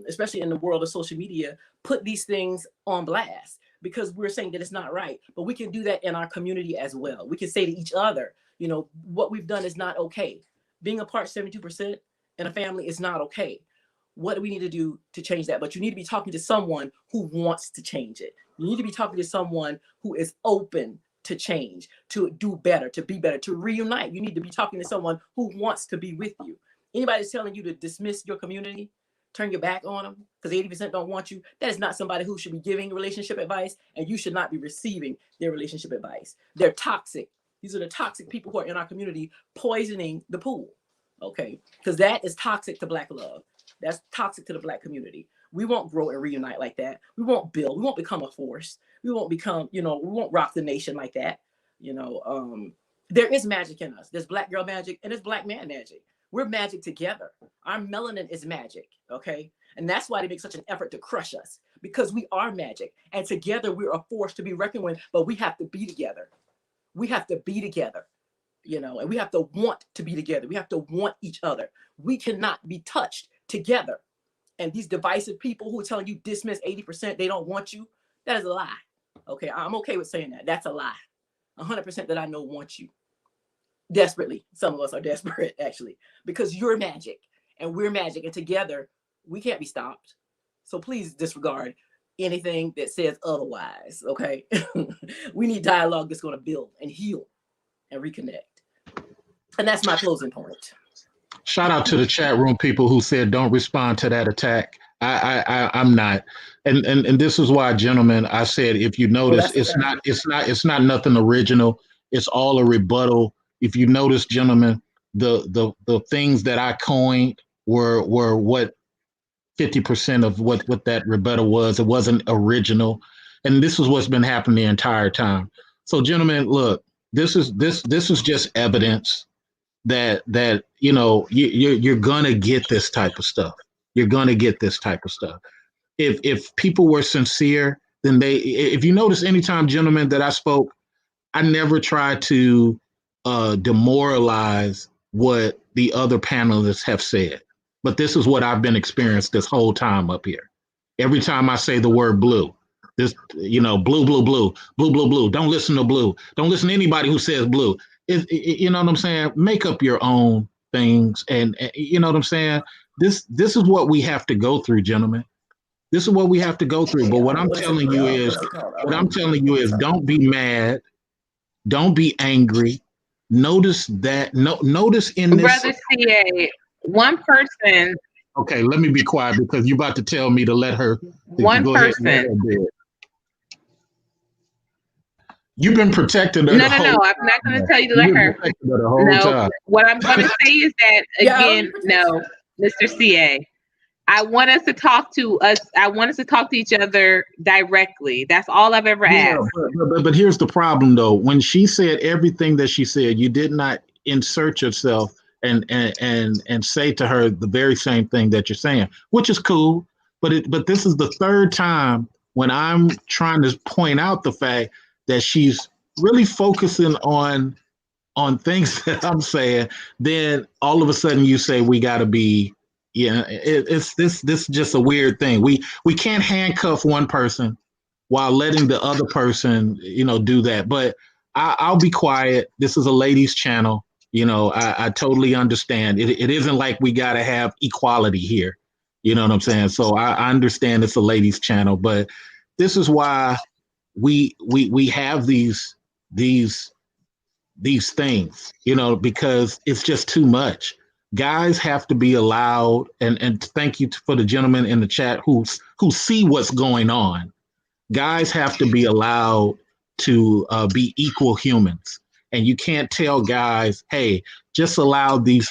especially in the world of social media, put these things on blast because we're saying that it's not right. But we can do that in our community as well. We can say to each other, you know, what we've done is not okay. Being apart 72% in a family is not okay. What do we need to do to change that? But you need to be talking to someone who wants to change it. You need to be talking to someone who is open to change, to do better, to be better, to reunite. You need to be talking to someone who wants to be with you. Anybody that's telling you to dismiss your community, turn your back on them because 80% don't want you, that is not somebody who should be giving relationship advice, and you should not be receiving their relationship advice. They're toxic. These are the toxic people who are in our community poisoning the pool. Okay, because that is toxic to Black love. That's toxic to the Black community. We won't grow and reunite like that. We won't build. We won't become a force. We won't become, you know, we won't rock the nation like that. You know, there is magic in us. There's Black girl magic and there's Black man magic. We're magic together. Our melanin is magic, okay? And that's why they make such an effort to crush us, because we are magic. And together we're a force to be reckoned with, but we have to be together. We have to be together, you know, and we have to want to be together. We have to want each other. We cannot be touched together. And these divisive people who are telling you dismiss 80%, they don't want you, that is a lie. Okay, I'm okay with saying that. That's a lie. 100% that I know want you. Desperately. Some of us are desperate, actually, because you're magic and we're magic. And together, we can't be stopped. So please disregard anything that says otherwise, okay? We need dialogue that's going to build and heal and reconnect. And that's my closing point. Shout out to the chat room people who said don't respond to that attack. I'm not. And this is why, gentlemen, I said if you notice, that's fair. it's not nothing original. It's all a rebuttal. If you notice, gentlemen, the things that I coined were what 50% of what that rebuttal was. It wasn't original. And this is what's been happening the entire time. So, gentlemen, look, this is just evidence that you know you're gonna get this type of stuff. You're gonna get this type of stuff. If people were sincere, then they. If you notice, anytime, gentlemen, that I spoke, I never tried to demoralize what the other panelists have said. But this is what I've been experienced this whole time up here. Every time I say the word blue, this, you know, blue, blue, blue, blue, blue, blue. Don't listen to blue. Don't listen to anybody who says blue. You know what I'm saying? Make up your own things, and you know what I'm saying. This is what we have to go through, gentlemen. This is what we have to go through. But what I'm telling you is, don't be mad. Don't be angry. Notice that. No, notice in this. Brother CA, one person. Okay, let me be quiet because you're about to tell me to let her. One person. You've been protecting her. No. I'm not going to tell you to let her. No. Time. What I'm going to say is that again. No, Mr. CA. I want us to talk to us. I want us to talk to each other directly. That's all I've ever asked. But here's the problem, though. When she said everything that she said, you did not insert yourself and say to her the very same thing that you're saying, which is cool. But this is the third time when I'm trying to point out the fact that she's really focusing on things that I'm saying. Then all of a sudden you say we got to be. Yeah, it's this is just a weird thing. We can't handcuff one person while letting the other person, you know, do that. But I'll be quiet. This is a ladies' channel. You know, I totally understand. It isn't like we got to have equality here. You know what I'm saying? So I understand it's a ladies' channel, but this is why we have these things, you know, because it's just too much. Guys have to be allowed, and thank you for the gentleman in the chat who see what's going on. Guys have to be allowed to be equal humans, and you can't tell guys, "Hey, just allow these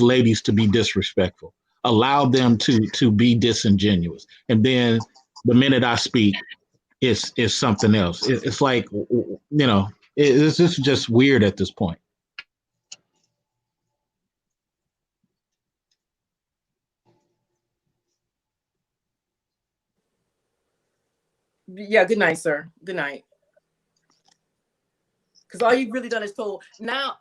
ladies to be disrespectful. Allow them to be disingenuous." And then the minute I speak, it's something else. It's like, you know, it's just weird at this point. Yeah, good night, sir. Good night. Because all you've really done is told. Now,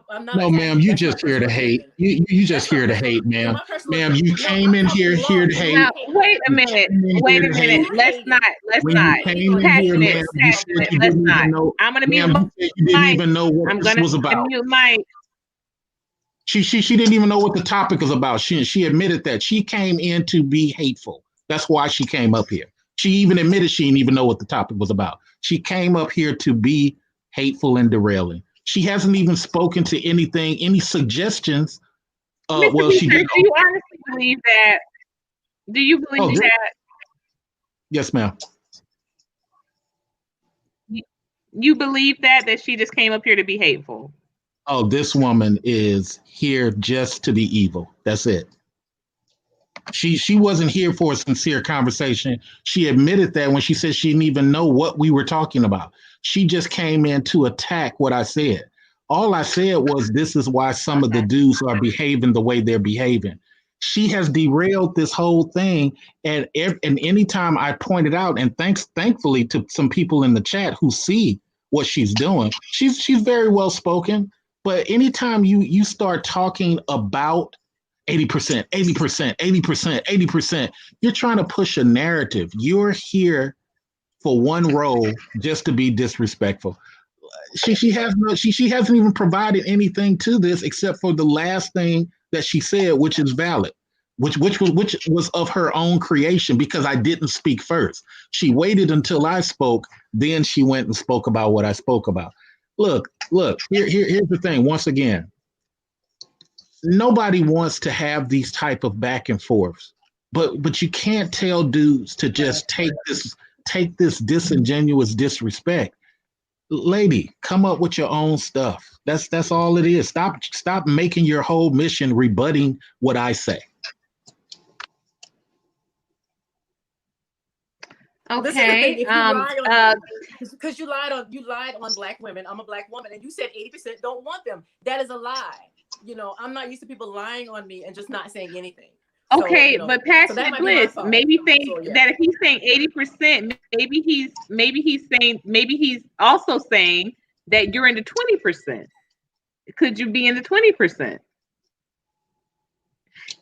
I'm not. No, ma'am, you just here to hate. You just here to hate, ma'am. Ma'am, you came in here to hate. Now, wait a minute. Let's not. Passionate. Let's not. I'm gonna mute my. You didn't even know what this was about. Mute my. She didn't even know what the topic was about. She admitted that she came in to be hateful. That's why she came up here. She even admitted she didn't even know what the topic was about. She came up here to be hateful and derailing. She hasn't even spoken to anything, any suggestions. Well, she did. Do you honestly believe that? Do you believe that? Yes, ma'am. You believe that she just came up here to be hateful? Oh, this woman is here just to be evil. That's it. She wasn't here for a sincere conversation. She admitted that when she said she didn't even know what we were talking about. She just came in to attack what I said. All I said was this is why some of the dudes are behaving the way they're behaving. She has derailed this whole thing. And anytime I pointed out, and thankfully to some people in the chat who see what she's doing, she's very well spoken. But anytime you start talking about 80%, 80%, 80%, 80%. You're trying to push a narrative. You're here for one role just to be disrespectful. She hasn't even provided anything to this except for the last thing that she said, which is valid, which was of her own creation because I didn't speak first. She waited until I spoke, then she went and spoke about what I spoke about. Look, here's the thing. Once again, nobody wants to have these type of back and forths but you can't tell dudes to just take this disingenuous disrespect. Lady, come up with your own stuff. That's all it is. Stop making your whole mission rebutting what I say. Okay. Because you lied on Black women. I'm a Black woman, and you said 80% don't want them. That is a lie. You know, I'm not used to people lying on me and just not saying anything. Okay, so, you know, but Passionate Bliss, maybe think that if he's saying 80%, maybe he's also saying that you're in the 20%. Could you be in the 20%?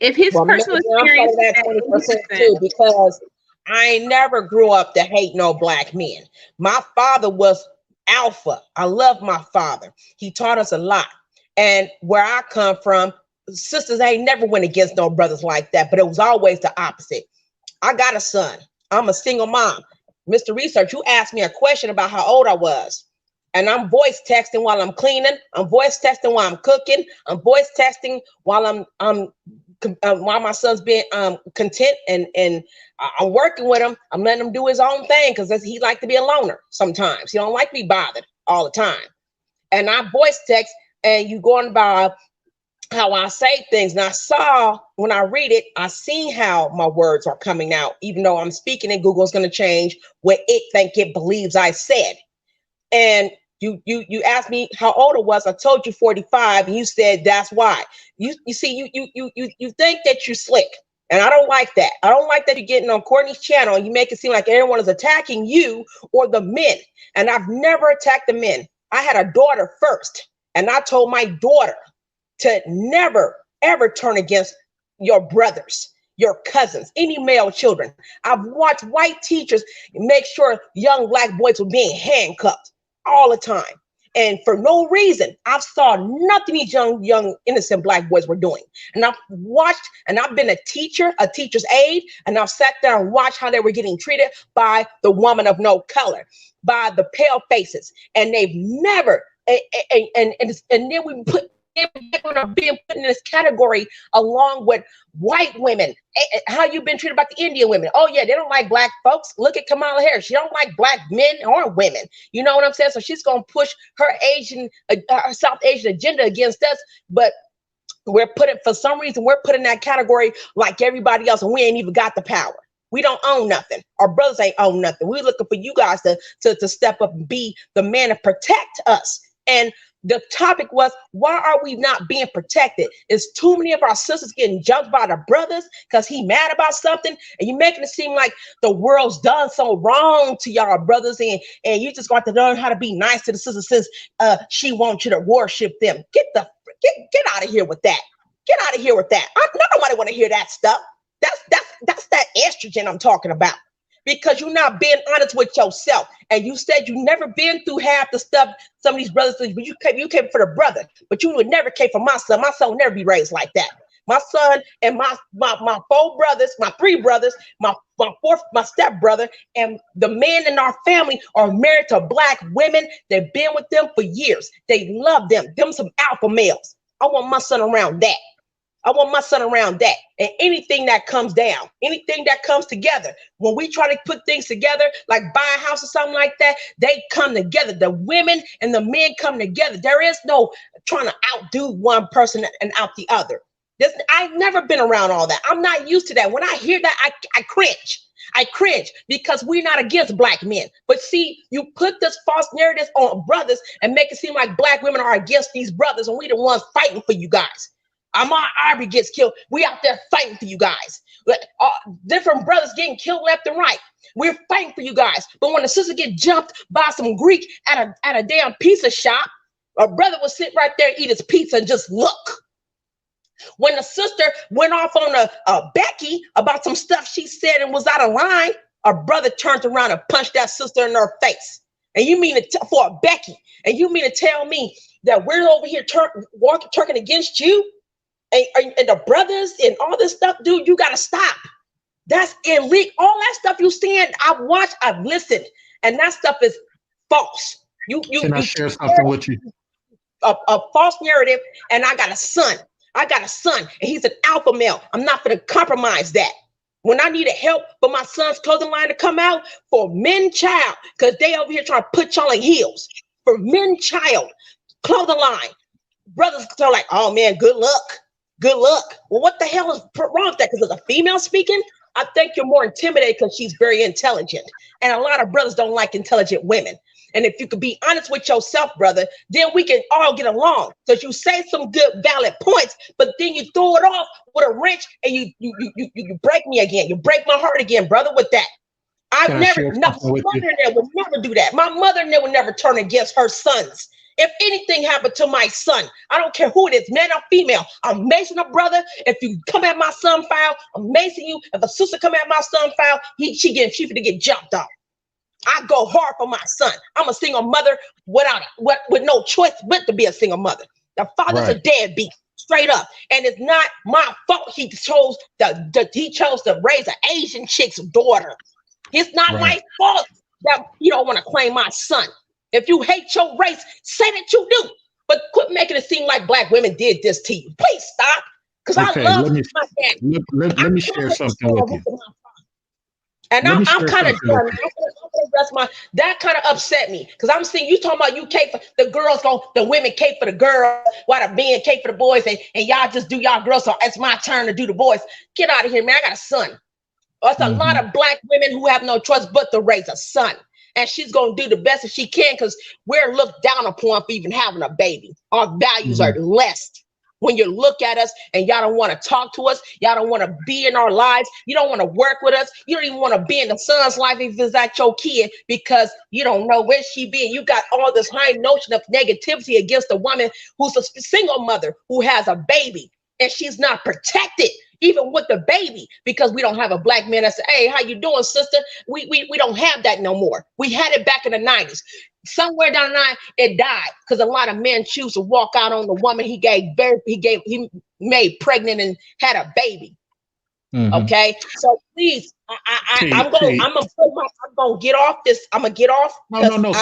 If his personal experience that 20% too, because I never grew up to hate no Black men. My father was alpha. I love my father. He taught us a lot. And where I come from, sisters ain't never went against no brothers like that, but it was always the opposite. I got a son. I'm a single mom. Mr. Research, you asked me a question about how old I was. And I'm voice texting while I'm cleaning. I'm voice texting while I'm cooking. I'm voice texting while while my son's being content, and I'm working with him. I'm letting him do his own thing because he like to be a loner sometimes. He don't like to be bothered all the time. And I voice text, and you going by how I say things. And I saw, when I read it, I seen how my words are coming out, even though I'm speaking and Google's going to change what it believes I said. And you asked me how old I was. I told you 45, and you said that's why. You see, you think that you're slick, and I don't like that. I don't like that you're getting on Courtney's channel and you make it seem like everyone is attacking you or the men. And I've never attacked the men. I had a daughter first, and I told my daughter to never ever turn against your brothers, your cousins, any male children. I've watched white teachers make sure young Black boys were being handcuffed all the time, and for no reason. I've saw nothing these young innocent Black boys were doing, and I've watched, and I've been a teacher's aide, and I've sat there and watched how they were getting treated by the woman of no color, by the pale faces, and they've never and then we put being put in this category along with white women. How you been treated by the Indian women? Oh yeah, they don't like Black folks. Look at Kamala Harris. She don't like Black men or women. You know what I'm saying? So she's gonna push her South Asian agenda against us. But for some reason, we're put in that category like everybody else, and we ain't even got the power. We don't own nothing. Our brothers ain't own nothing. We're looking for you guys to step up and be the man to protect us. And the topic was, why are we not being protected? It's too many of our sisters getting jumped by the brothers because he mad about something, and you making it seem like the world's done so wrong to y'all brothers, and you just got to learn how to be nice to the sister since she wants you to worship them. Get out of here with that. Get out of here with that. Nobody want to hear that stuff. That's that estrogen I'm talking about. Because you're not being honest with yourself. And you said you never been through half the stuff some of these brothers do, but you came for the brother, but you would never came for my son. My son will never be raised like that. My son and my four brothers, my three brothers, my stepbrother, and the men in our family are married to Black women. They've been with them for years. They love them. Them some alpha males. I want my son around that. I want my son around that. And anything that comes down, anything that comes together, when we try to put things together, like buy a house or something like that, they come together. The women and the men come together. There is no trying to outdo one person and out the other. I've never been around all that. I'm not used to that. When I hear that, I cringe. I cringe because we're not against Black men. But see, you put this false narrative on brothers and make it seem like Black women are against these brothers, and we the ones fighting for you guys. Ahmaud Arbery gets killed. We out there fighting for you guys. Different brothers getting killed left and right. We're fighting for you guys. But when the sister get jumped by some Greek at a damn pizza shop, a brother will sit right there and eat his pizza and just look. When the sister went off on a Becky about some stuff she said and was out of line, a brother turned around and punched that sister in her face. And you mean for a Becky? And you mean to tell me that we're over here turning against you? And the brothers and all this stuff, dude, you gotta stop. That's illegal. All that stuff you saying, I've watched, I've listened, and that stuff is false. Can I share something with you? A false narrative, and I got a son. And he's an alpha male. I'm not gonna compromise that. when I needed help for my son's clothing line to come out for men child, because they over here trying to put y'all in heels for men child clothing line. Brothers are like, oh man, good luck. Good luck. Well, what the hell is wrong with that? Because as a female speaking, I think you're more intimidated because she's very intelligent. And a lot of brothers don't like intelligent women. And if you could be honest with yourself, brother, then we can all get along. Because you say some good, valid points, but then you throw it off with a wrench and you break me again. You break my heart again, brother, with that. My mother would never do that. My mother would never turn against her sons. If anything happened to my son, I don't care who it is, man or female, I'm macing a brother. If you come at my son file, I'm macing you. If a sister come at my son file, she to get jumped off. I go hard for my son. I'm a single mother with no choice but to be a single mother. The father's a deadbeat, straight up, and it's not my fault. He chose to raise an Asian chick's daughter. It's not my fault that you don't want to claim my son. If you hate your race, say that you do, but quit making it seem like black women did this to you. Please stop, because I love my dad. Let me share something with you. And I'm kind of done. That kind of upset me, because I'm seeing you talking about you cape for the girls, the women cape for the girls, while the men cape for the boys, and y'all just do y'all girls. So it's my turn to do the boys. Get out of here, man. I got a son. There's a lot of black women who have no choice but to raise a son. And she's going to do the best that she can, because we're looked down upon for even having a baby. Our values are less. When you look at us and y'all don't want to talk to us, y'all don't want to be in our lives, you don't want to work with us, you don't even want to be in the son's life if it's not your kid, because you don't know where she be. You got all this high notion of negativity against a woman who's a single mother who has a baby, and she's not protected even with the baby, because we don't have a black man that say, hey, how you doing, sister? We don't have that no more. We had it back in the 90s. Somewhere down the line, it died, because a lot of men choose to walk out on the woman he made pregnant and had a baby. Okay, so please, I'm gonna get off this. I'm gonna get off. No.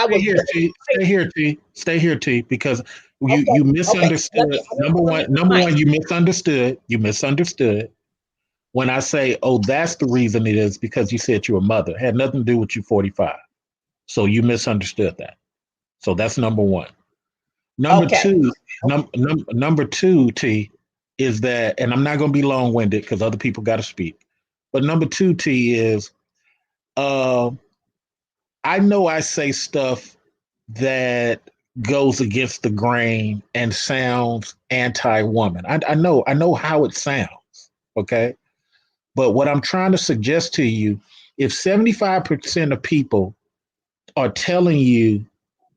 Stay here, T. Because you misunderstood. Number one, you misunderstood. You misunderstood. When I say, oh, that's the reason it is because you said you're a mother. It had nothing to do with you 45. So you misunderstood that. So that's number one. Number two, T, is that, and I'm not going to be long-winded because other people got to speak. But number two, T, is I know I say stuff that goes against the grain and sounds anti-woman. I know how it sounds, okay? But what I'm trying to suggest to you, if 75% of people are telling you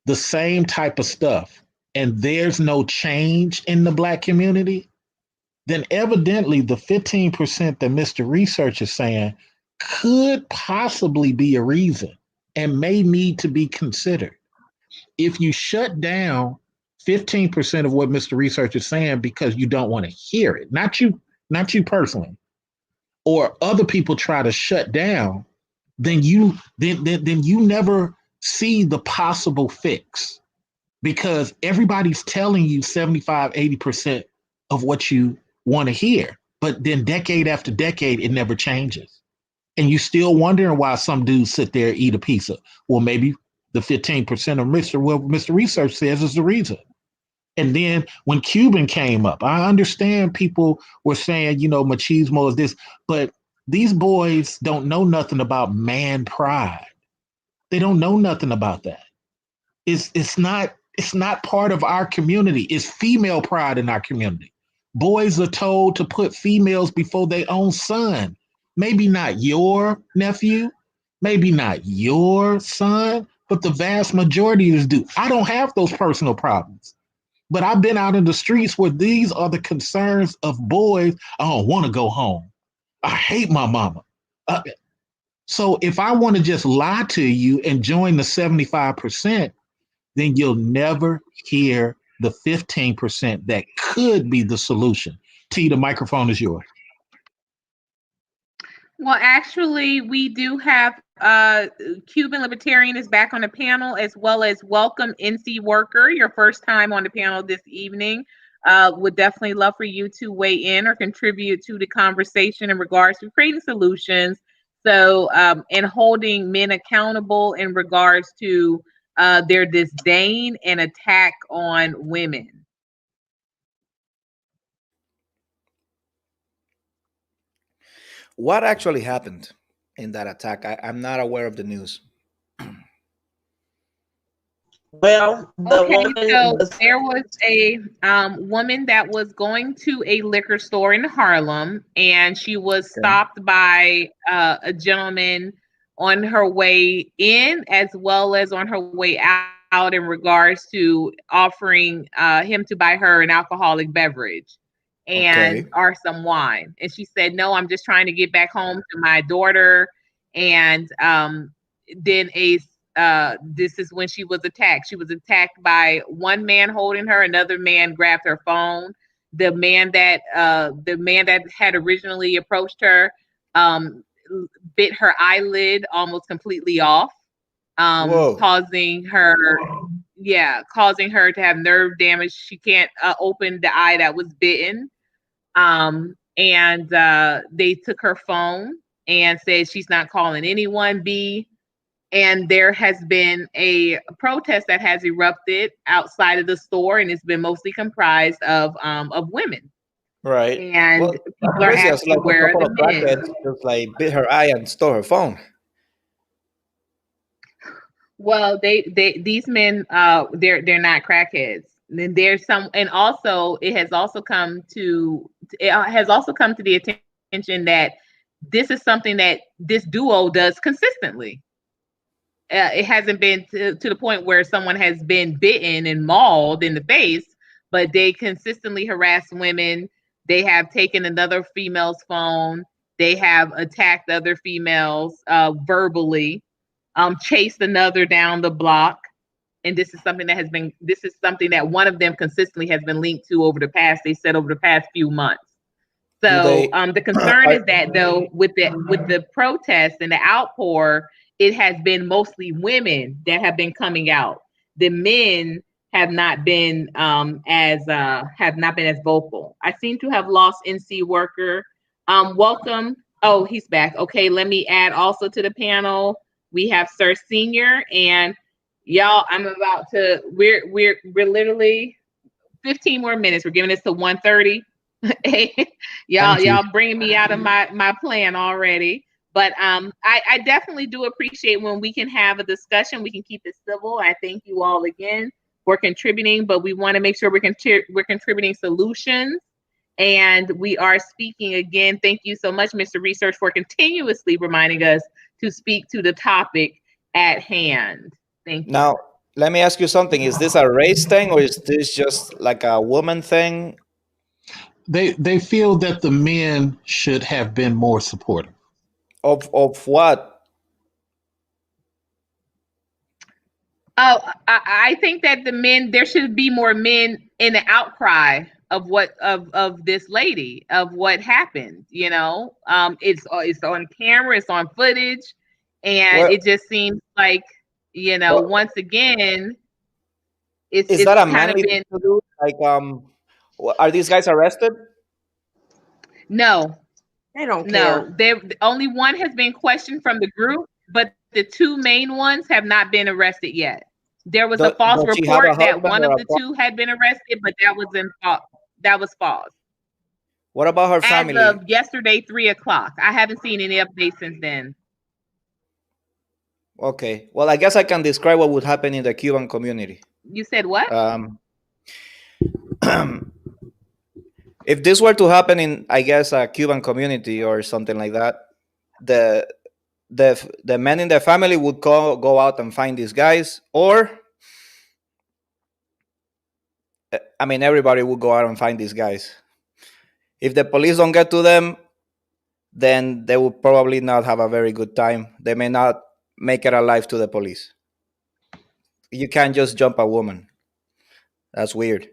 the same type of stuff and there's no change in the black community, then evidently the 15% that Mr. Research is saying could possibly be a reason and may need to be considered. If you shut down 15% of what Mr. Research is saying because you don't want to hear it, not you personally, or other people try to shut down, then you never see the possible fix, because everybody's telling you 75, 80% of what you want to hear. But then decade after decade, it never changes. And you still wondering why some dudes sit there and eat a pizza. Well, maybe the 15% of Mr. Research says is the reason. And then when Cuban came up, I understand people were saying, machismo is this, but these boys don't know nothing about man pride. They don't know nothing about that. It's not part of our community. It's female pride in our community. Boys are told to put females before their own son. Maybe not your nephew, maybe not your son, but the vast majority of us do. I don't have those personal problems. But I've been out in the streets where these are the concerns of boys. I don't want to go home. I hate my mama. So if I want to just lie to you and join the 75%, then you'll never hear the 15% that could be the solution. T, the microphone is yours. Well, actually, we do have Cuban Libertarian is back on the panel, as well as welcome NC Worker, your first time on the panel this evening. would definitely love for you to weigh in or contribute to the conversation in regards to creating solutions. So, and holding men accountable in regards to their disdain and attack on women. What actually happened in that attack? I'm not aware of the news. Well, the woman so was, there was a woman that was going to a liquor store in Harlem, and she was stopped by a gentleman on her way in as well as on her way out in regards to offering him to buy her an alcoholic beverage and or some wine. And she said, "No, I'm just trying to get back home to my daughter." And then this is when she was attacked. She was attacked by one man holding her, another man grabbed her phone. The man that had originally approached her bit her eyelid almost completely off, causing her to have nerve damage. She can't open the eye that was bitten. And they took her phone and said she's not calling anyone. And there has been a protest that has erupted outside of the store, and it's been mostly comprised of women. Right. And people are asking where are the men. Just like bit her eye and stole her phone. Well, these men they're not crackheads. And there's some, and also it has also come to the attention that this is something that this duo does consistently. It hasn't been to the point where someone has been bitten and mauled in the face, but they consistently harass women. They have taken another female's phone. They have attacked other females verbally, chased another down the block. And this is something that one of them consistently has been linked to over the past few months. So the concern is that though with the protests and the outpour, it has been mostly women that have been coming out. The men have not been as vocal. I seem to have lost NC Worker. Welcome. Oh, he's back. Okay, let me add also to the panel. We have Sir Senior, and y'all. We're literally 15 more minutes. We're giving this to 1:30. y'all bringing me out of my plan already. But I definitely do appreciate when we can have a discussion. We can keep it civil. I thank you all again for contributing, but we want to make sure we're contributing solutions. And we are speaking again. Thank you so much, Mr. Research, for continuously reminding us to speak to the topic at hand. Thank you. Now, let me ask you something. Is this a race thing or is this just like a woman thing? They feel that the men should have been more supportive. Of what? Oh, I think that there should be more men in the outcry of this lady, of what happened. You know, it's on camera, it's on footage, and it just seems like, you know, once again, is that a manly thing to do? Like, are these guys arrested? No. They don't care. No, only one has been questioned from the group, but the two main ones have not been arrested yet. There was a false report that one of the two had been arrested, but that was false. What about her family? As of yesterday, 3:00. I haven't seen any updates since then. Okay. Well, I guess I can describe what would happen in the Cuban community. You said what? If this were to happen in, I guess, a Cuban community or something like that, the men in the family would go out and find these guys, or I mean, everybody would go out and find these guys. If the police don't get to them, then they will probably not have a very good time. They may not make it alive to the police. You can't just jump a woman. That's weird.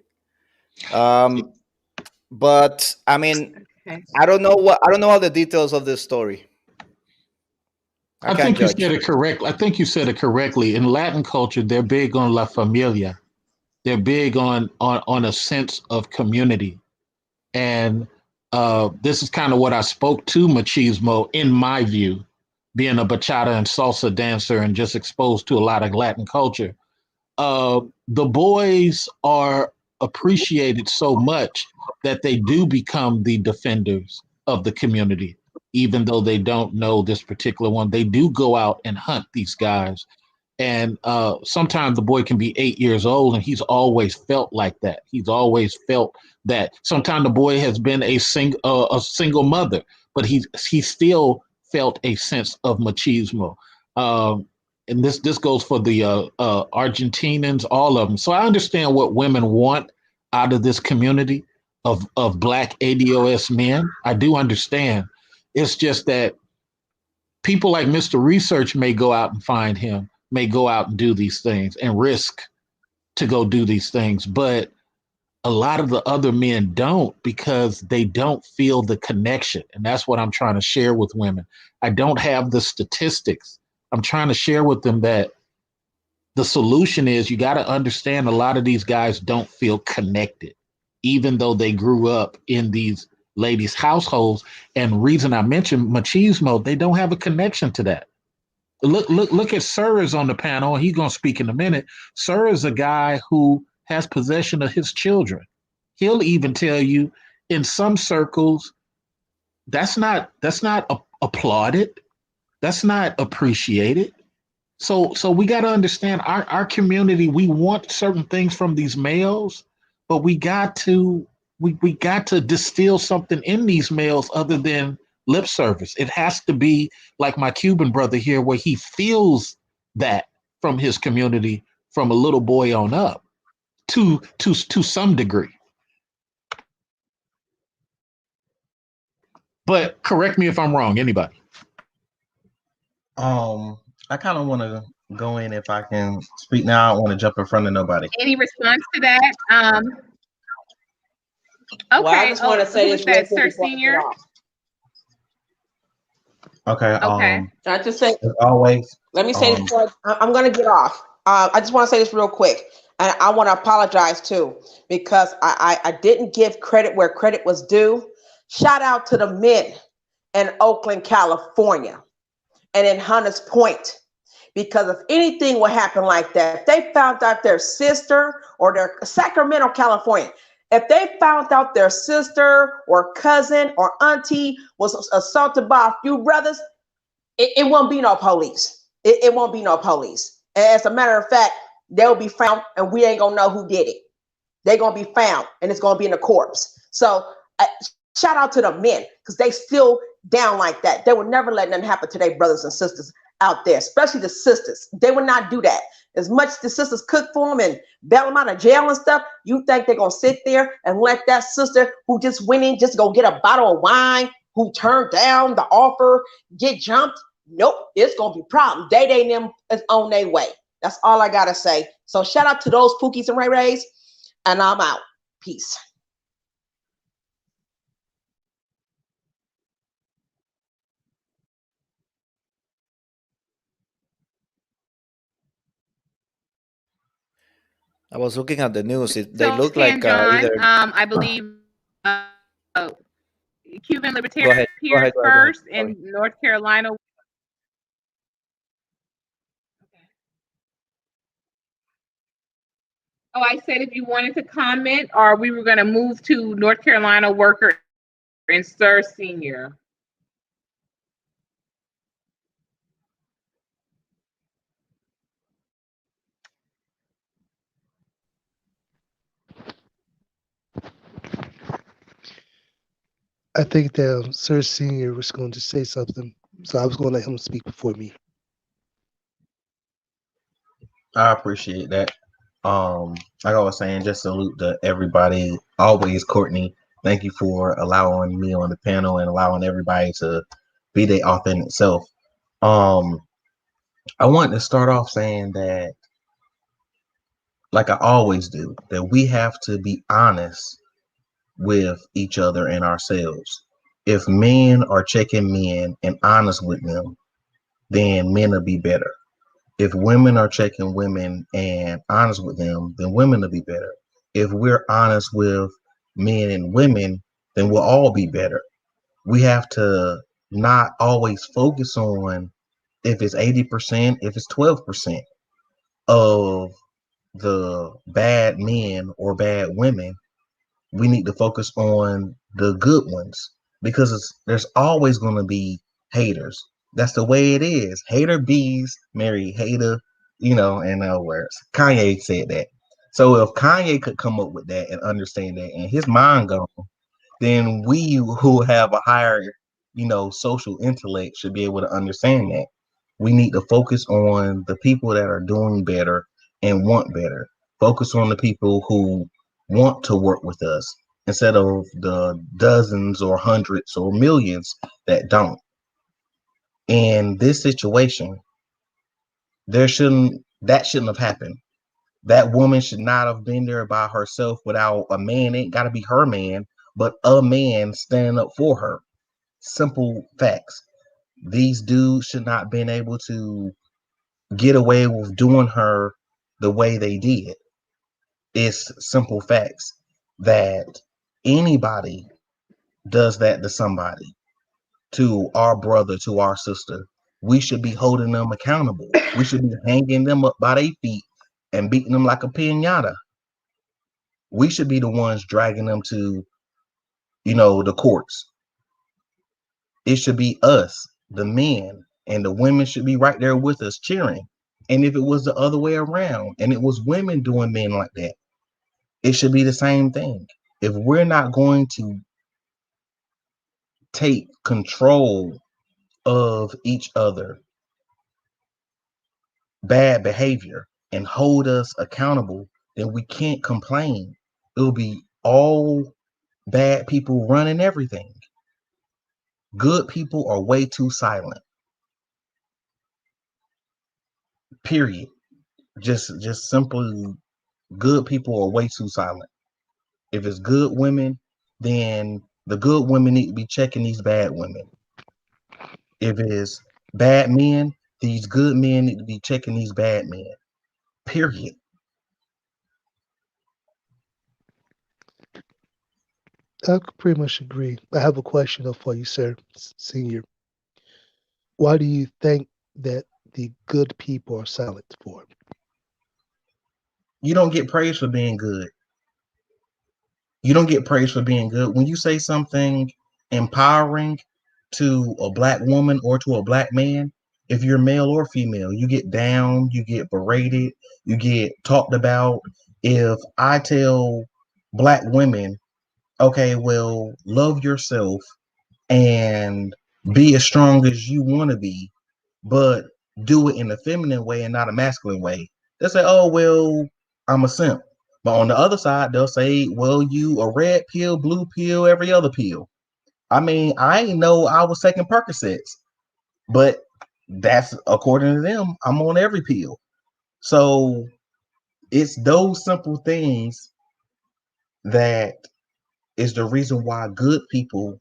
But I mean, okay. I don't know all the details of this story. I think you said it correctly. In Latin culture, they're big on la familia. They're big on a sense of community. And this is kind of what I spoke to machismo, in my view, being a bachata and salsa dancer and just exposed to a lot of Latin culture. The boys are appreciated so much that they do become the defenders of the community, even though they don't know this particular one. They do go out and hunt these guys. And sometimes the boy can be 8 years old and he's always felt like that. He's always felt that. Sometimes the boy has been a single mother, but he still felt a sense of machismo. And this goes for the Argentinians, all of them. So I understand what women want out of this community of Black ADOS men. I do understand. It's just that people like Mr. Research may go out and find him, may go out and do these things and risk to go do these things. But a lot of the other men don't, because they don't feel the connection. And that's what I'm trying to share with women. I don't have the statistics. I'm trying to share with them that the solution is you got to understand a lot of these guys don't feel connected, even though they grew up in these ladies' households. And reason I mentioned machismo, they don't have a connection to that. Look at Sir is on the panel. He's going to speak in a minute. Sir is a guy who has possession of his children. He'll even tell you in some circles, that's not applauded. That's not appreciated. So we got to understand our community. We want certain things from these males, but we got to distill something in these males other than lip service. It has to be like my Cuban brother here, where he feels that from his community from a little boy on up to some degree. But correct me if I'm wrong, anybody. I kind of want to go in, if I can speak now. I don't want to jump in front of nobody. Any response to that? Okay. Well, I just want to say this real quick Sir before I get Senior. off. Okay. Okay. I just say, As always, let me say this before I'm going to get off. I just want to say this real quick, and I want to apologize too, because I didn't give credit where credit was due. Shout out to the men in Oakland, California, and in Hunters Point, because if anything would happen like that, if they found out their sister or their Sacramento, California, if they found out their sister or cousin or auntie was assaulted by a few brothers, it won't be no police. It won't be no police. As a matter of fact, they'll be found and we ain't gonna know who did it. They're gonna be found and it's gonna be in the corpse. So shout out to the men, because they still down like that. They would never let nothing happen to their brothers and sisters out there, especially the sisters. They would not do that. As much the sisters cook for them and bail them out of jail and stuff, you think they're gonna sit there and let that sister who just went in just go get a bottle of wine, who turned down the offer, get jumped? Nope, it's gonna be a problem. They and them is on their way. That's all I gotta say. So shout out to those Pookies and Ray Rays, and I'm out. Peace. I was looking at the news. They So, look like John, either. I believe Cuban Go Libertarian ahead. appeared Go ahead. first Sorry. in North Carolina. Oh, I said if you wanted to comment, or we were going to move to North Carolina worker and Sir Senior. I think that Sir Senior was going to say something, so I was going to let him speak before me. I appreciate that. Like I was saying, just salute to everybody. Always, Courtney, thank you for allowing me on the panel and allowing everybody to be their authentic self. I want to start off saying that, like I always do, that we have to be honest with each other and ourselves. If men are checking men and honest with them, then men will be better. If women are checking women and honest with them, then women will be better. If we're honest with men and women, then we'll all be better. We have to not always focus on if it's 80%, if it's 12% of the bad men or bad women. We need to focus on the good ones because there's always going to be haters. That's the way it is. Hater bees marry hater, in other words. Kanye said that. So if Kanye could come up with that and understand that and his mind gone, then we who have a higher, social intellect should be able to understand that. We need to focus on the people that are doing better and want better. Focus on the people who want to work with us instead of the dozens or hundreds or millions that don't. In this situation, that shouldn't have happened. That woman should not have been there by herself without a man. It ain't got to be her man, but a man standing up for her. Simple facts. These dudes should not have been able to get away with doing her the way they did. It's simple facts that anybody does that to somebody, to our brother, to our sister, we should be holding them accountable. We should be hanging them up by their feet and beating them like a piñata. We should be the ones dragging them to, the courts. It should be us, the men, and the women should be right there with us cheering. And if it was the other way around and it was women doing men like that, it should be the same thing. If we're not going to take control of each other bad behavior and hold us accountable, then we can't complain. It'll be all bad people running everything. Good people are way too silent. Period. Just simply, good people are way too silent. If it's good women, then the good women need to be checking these bad women. If it's bad men, these good men need to be checking these bad men. Period. I could pretty much agree. I have a question though for you, sir, Senior. Why do you think that the good people are silent for? You don't get praise for being good. You don't get praise for being good. When you say something empowering to a black woman or to a black man, if you're male or female, you get down, you get berated, you get talked about. If I tell black women, okay, well, love yourself and be as strong as you want to be, but do it in a feminine way and not a masculine way, they'll say, oh, well, I'm a simp. But on the other side, they'll say, well, you a red pill, blue pill, every other pill. I mean, I ain't know I was taking Percocets, but that's according to them, I'm on every pill. So it's those simple things that is the reason why good people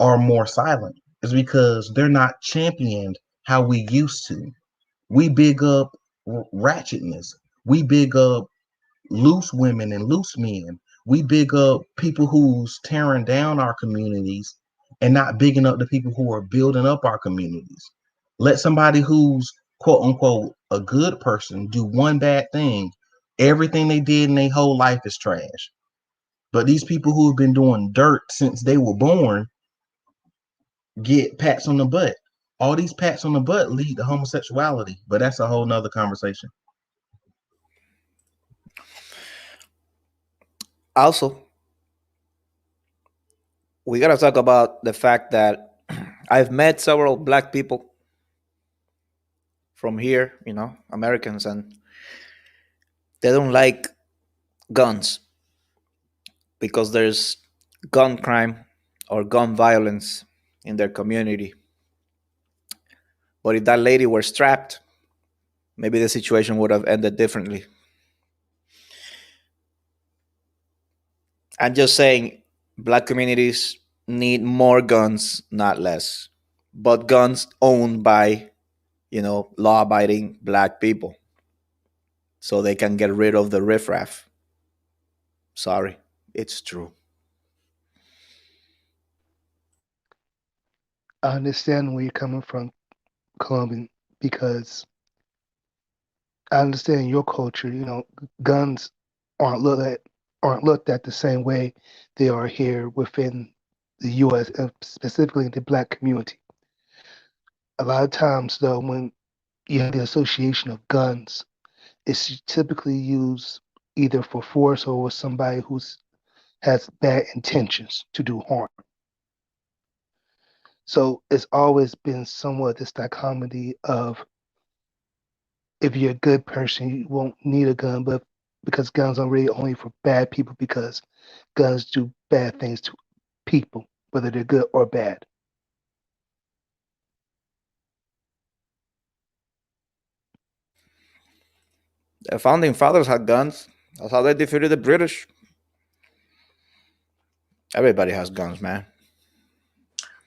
are more silent, is because they're not championed how we used to. We big up ratchetness. We big up loose women and loose men. We big up people who's tearing down our communities and not bigging up the people who are building up our communities. Let somebody who's quote unquote a good person do one bad thing. Everything they did in their whole life is trash. But these people who have been doing dirt since they were born get pats on the butt. All these pats on the butt lead to homosexuality, but that's a whole nother conversation. Also, we got to talk about the fact that I've met several black people from here, Americans, and they don't like guns because there's gun crime or gun violence in their community. But if that lady were strapped, maybe the situation would have ended differently. I'm just saying, black communities need more guns, not less, but guns owned by law-abiding black people, so they can get rid of the riffraff. Sorry, it's true. I understand where you're coming from, Colombian, because I understand your culture. Guns aren't looked at the same way they are here within the U.S. and specifically in the black community. A lot of times, though, when you have the association of guns, it's typically used either for force or with somebody who has bad intentions to do harm. So it's always been somewhat this dichotomy of, if you're a good person, you won't need a gun, but because guns are really only for bad people, because guns do bad things to people, whether they're good or bad. The founding fathers had guns. That's how they defeated the British. Everybody has guns, man.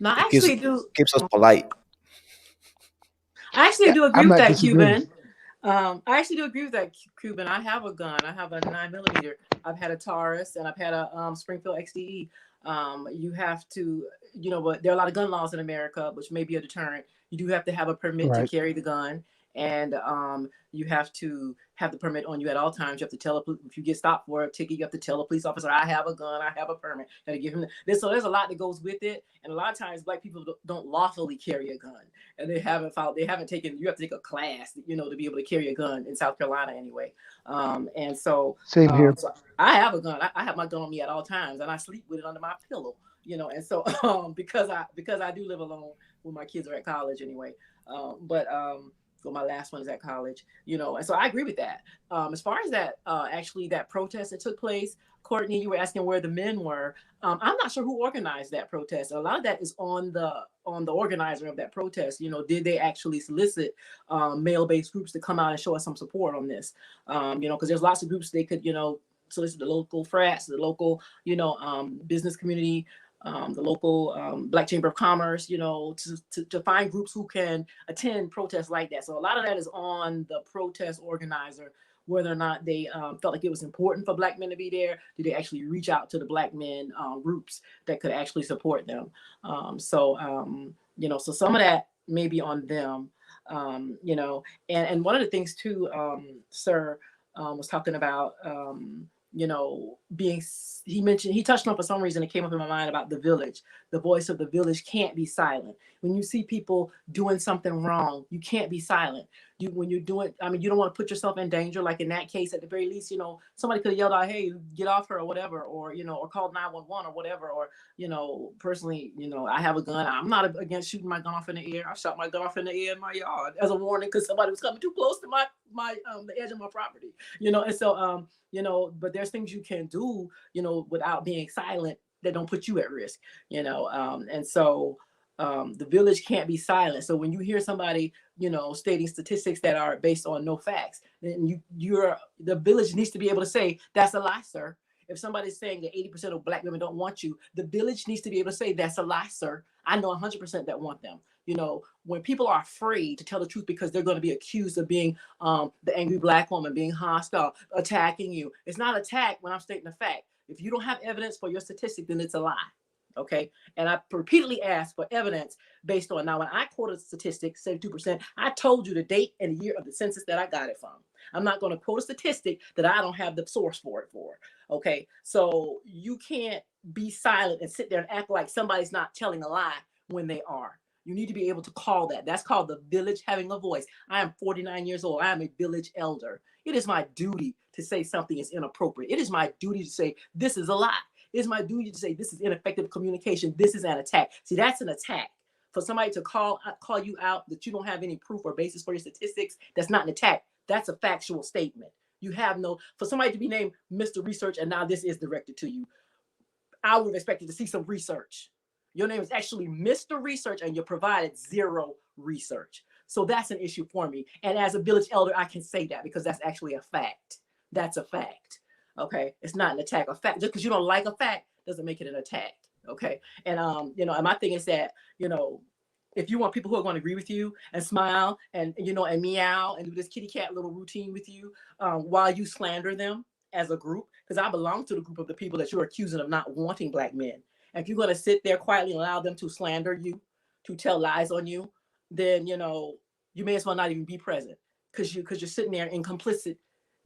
No, I actually do. Keeps us polite. I actually do agree I'm with not that, disagreeing. Cuban. I actually do agree with that, Cuban. I have a gun. I have a 9mm. I've had a Taurus and I've had a Springfield XDE. You have to, but there are a lot of gun laws in America, which may be a deterrent. You do have to have a permit to Right. carry the gun, and you have to have the permit on you at all times. You have to tell if you get stopped for a ticket, you have to tell a police officer, I have a gun, I have a permit. You got to give him this. So there's a lot that goes with it, and a lot of times black people don't lawfully carry a gun, and they haven't taken. You have to take a class, to be able to carry a gun in South Carolina anyway. And so Same here. so I have a gun. I have my gun on me at all times, and I sleep with it under my pillow. And so because I do live alone when my kids are at college anyway. Well, my last one is at college, and so I agree with that. As far as that, actually that protest that took place, Courtney, you were asking where the men were. I'm not sure who organized that protest. A lot of that is on the organizer of that protest. Did they actually solicit male-based groups to come out and show us some support on this? Because there's lots of groups they could, solicit the local frats, the local, business community, the local Black Chamber of Commerce, to find groups who can attend protests like that. So a lot of that is on the protest organizer, whether or not they felt like it was important for Black men to be there. Did they actually reach out to the Black men groups that could actually support them? So some of that may be on them, and one of the things too, sir, was talking about, he touched on, for some reason, it came up in my mind about the village. The voice of the village can't be silent. When you see people doing something wrong, you can't be silent. When you're doing, you don't want to put yourself in danger. Like in that case, at the very least, somebody could have yelled out, "Hey, get off her," or whatever, or or called 911 or whatever. Or personally, I have a gun. I'm not against shooting my gun off in the air. I shot my gun off in the air in my yard as a warning because somebody was coming too close to my the edge of my property. And so but there's things you can do, without being silent that don't put you at risk, and so the village can't be silent. So when you hear somebody, stating statistics that are based on no facts, then the village needs to be able to say, that's a lie, sir. If somebody's saying that 80% of Black women don't want you, the village needs to be able to say, that's a lie, sir. I know 100% that want them. When people are afraid to tell the truth because they're going to be accused of being the angry Black woman, being hostile, attacking you. It's not attack when I'm stating a fact. If you don't have evidence for your statistic, then it's a lie. Okay. And I repeatedly asked for evidence based on, now when I quoted a statistic, 72%, I told you the date and the year of the census that I got it from. I'm not going to quote a statistic that I don't have the source for it for. Okay. So you can't be silent and sit there and act like somebody's not telling a lie when they are. You need to be able to call that. That's called the village having a voice. I am 49 years old. I am a village elder. It is my duty to say something is inappropriate. It is my duty to say this is a lie. It is my duty to say this is ineffective communication. This is an attack. See, that's an attack. For somebody to call you out that you don't have any proof or basis for your statistics, that's not an attack. That's a factual statement. You have for somebody to be named Mr. Research and now this is directed to you, I would have expected to see some research. Your name is actually Mr. Research and you provided zero research. So that's an issue for me. And as a village elder, I can say that because that's actually a fact. That's a fact. Okay. It's not an attack. A fact, just because you don't like a fact doesn't make it an attack. Okay. And, and my thing is that, if you want people who are going to agree with you and smile and, you know, and meow and do this kitty cat little routine with you while you slander them as a group, because I belong to the group of the people that you're accusing of not wanting Black men. And if you're going to sit there quietly and allow them to slander you, to tell lies on you, then, you know, you may as well not even be present, because you're sitting there in complicit.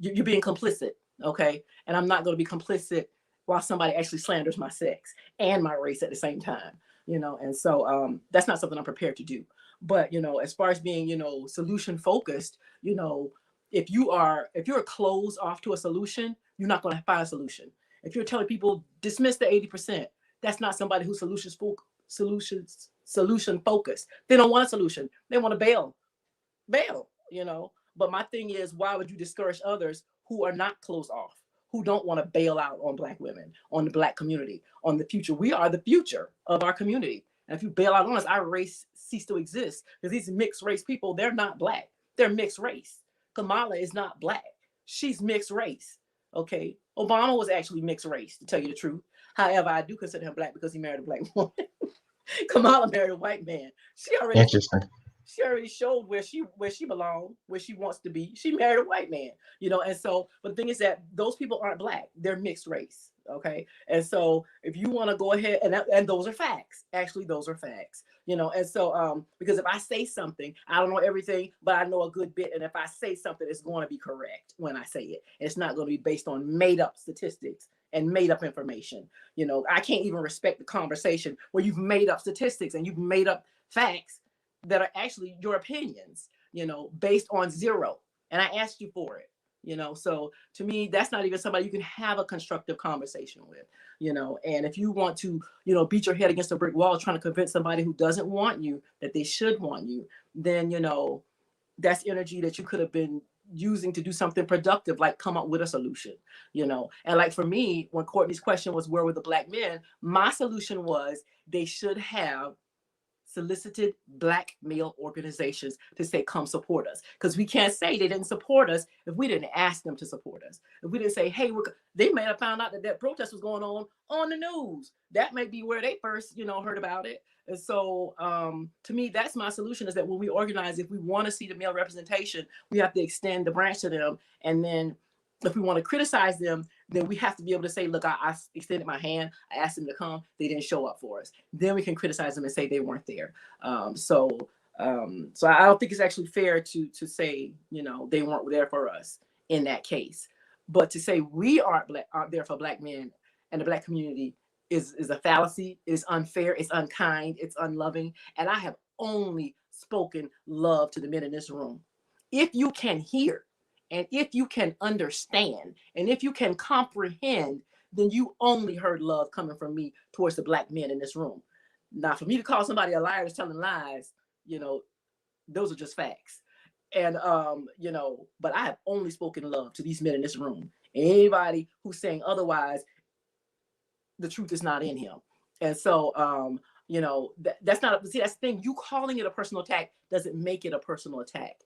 You're being complicit, okay? And I'm not going to be complicit while somebody actually slanders my sex and my race at the same time, you know? And so that's not something I'm prepared to do. But, you know, as far as being, you know, solution focused, you know, if you're closed off to a solution, you're not going to find a solution. If you're telling people dismiss the 80%, that's not somebody who's solution focused. They don't want a solution. They want to bail, you know? But my thing is, why would you discourage others who are not closed off, who don't want to bail out on Black women, on the Black community, on the future? We are the future of our community. And if you bail out on us, our race cease to exist, because these mixed race people, they're not Black. They're mixed race. Kamala is not Black. She's mixed race. Okay. Obama was actually mixed race, to tell you the truth. However, I do consider him Black because he married a Black woman. Kamala married a white man. She already showed where she belonged, where she wants to be. She married a white man, you know. And so, but the thing is that those people aren't Black. They're mixed race. Okay. And so if you want to go ahead, and those are facts. Actually, those are facts, you know. And so because if I say something, I don't know everything, but I know a good bit. And if I say something, it's going to be correct when I say it. It's not going to be based on made up statistics and made up information. You know, I can't even respect the conversation where you've made up statistics and you've made up facts that are actually your opinions, you know, based on zero. And I asked you for it, you know. So to me, that's not even somebody you can have a constructive conversation with, you know. And if you want to, you know, beat your head against a brick wall trying to convince somebody who doesn't want you that they should want you, then, you know, that's energy that you could have been using to do something productive, like come up with a solution, you know. And like for me, when Courtney's question was, where were the Black men? My solution was they should have solicited Black male organizations to say, come support us. Because we can't say they didn't support us if we didn't ask them to support us. If we didn't say, hey, they may have found out that protest was going on the news. That may be where they first, you know, heard about it. And so to me, that's my solution, is that when we organize, if we want to see the male representation, we have to extend the branch to them. And then if we want to criticize them, then we have to be able to say, look, I extended my hand. I asked them to come. They didn't show up for us. Then we can criticize them and say they weren't there. So I don't think it's actually fair to say, you know, they weren't there for us in that case. But to say we aren't there for Black men and the Black community is a fallacy. It is unfair. It's unkind. It's unloving. And I have only spoken love to the men in this room. If you can hear, and if you can understand, and if you can comprehend, then you only heard love coming from me towards the Black men in this room. Now, for me to call somebody a liar that's telling lies, you know, those are just facts. And, you know, but I have only spoken love to these men in this room. Anybody who's saying otherwise, the truth is not in him. And so, you know, that's not, that's the thing. You calling it a personal attack doesn't make it a personal attack.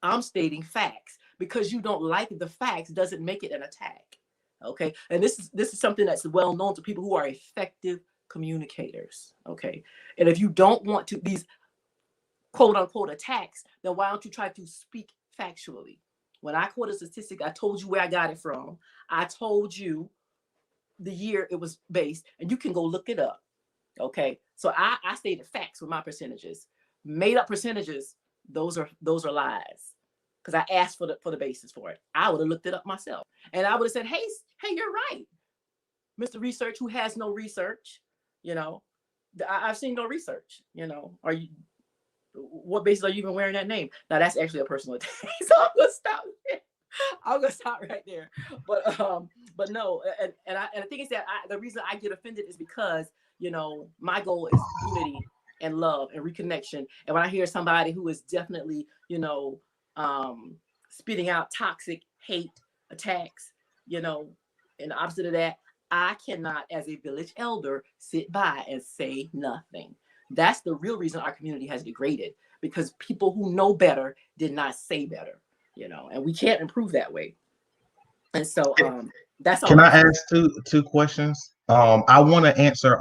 I'm stating facts. Because you don't like the facts doesn't make it an attack. Okay. And this is something that's well known to people who are effective communicators. Okay. And if you don't want to these quote unquote attacks, then why don't you try to speak factually? When I quote a statistic, I told you where I got it from. I told you the year it was based, and you can go look it up. Okay. So I stated facts with my percentages. Made up percentages, those are lies. Because I asked for the basis for it. I would have looked it up myself. And I would have said, hey, you're right. Mr. Research, who has no research, you know, I've seen no research, you know. What basis are you even wearing that name? Now that's actually a personal attack. So I'm gonna stop there. I'm gonna stop right there. But no, and the thing is that the reason I get offended is because, you know, my goal is unity and love and reconnection. And when I hear somebody who is definitely, you know, spitting out toxic hate attacks, you know, and the opposite of that, I cannot, as a village elder, sit by and say nothing. That's the real reason our community has degraded, because people who know better did not say better, you know, and we can't improve that way. And so that's all. Can I ask two questions? I want to answer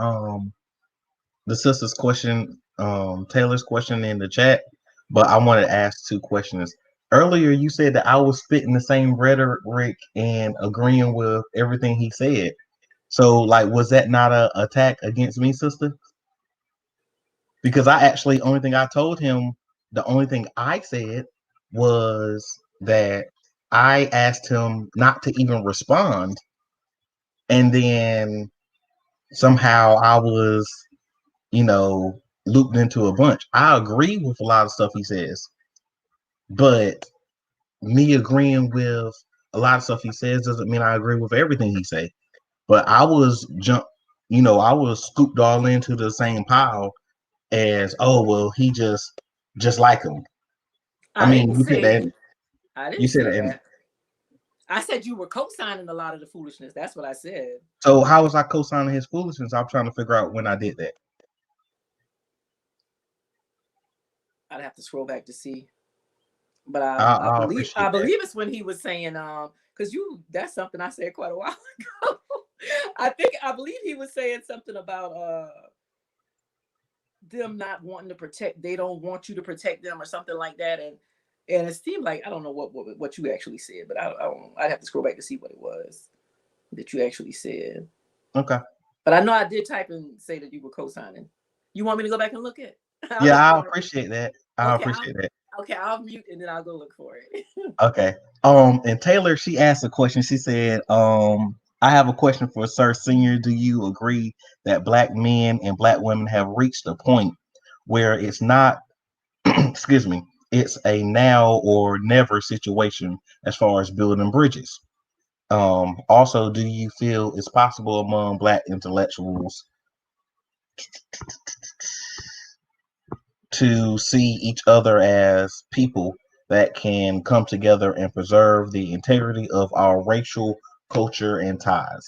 the sister's question Taylor's question in the chat, but I want to ask two questions. Earlier, you said that I was spitting the same rhetoric and agreeing with everything he said. So, like, was that not a attack against me, sister? Because I actually, only thing I told him, the only thing I said was that I asked him not to even respond, and then somehow I was, looped into a bunch. I agree with a lot of stuff he says, but me agreeing with a lot of stuff he says doesn't mean I agree with everything he say. But I was I was scooped all into the same pile as, oh well, he just like him. I mean, you said that. I didn't You said say that. that. I said you were co-signing a lot of the foolishness. That's what I said. So how was I co-signing his foolishness? I'm trying to figure out when I did that. I'd have to scroll back to see. But I believe it's when he was saying, because that's something I said quite a while ago. I believe he was saying something about them not wanting to protect, they don't want you to protect them or something like that. And it seemed like, I don't know what you actually said, but I'd have to scroll back to see what it was that you actually said. Okay. But I know I did type and say that you were co-signing. You want me to go back and look at? Yeah, I appreciate that. I appreciate that. Okay, I'll mute and then I'll go look for it. Okay. And Taylor, she asked a question. She said, I have a question for Sir Senior. Do you agree that Black men and Black women have reached a point where it's not, excuse me, it's a now or never situation as far as building bridges? Also, do you feel it's possible among Black intellectuals to see each other as people that can come together and preserve the integrity of our racial culture and ties?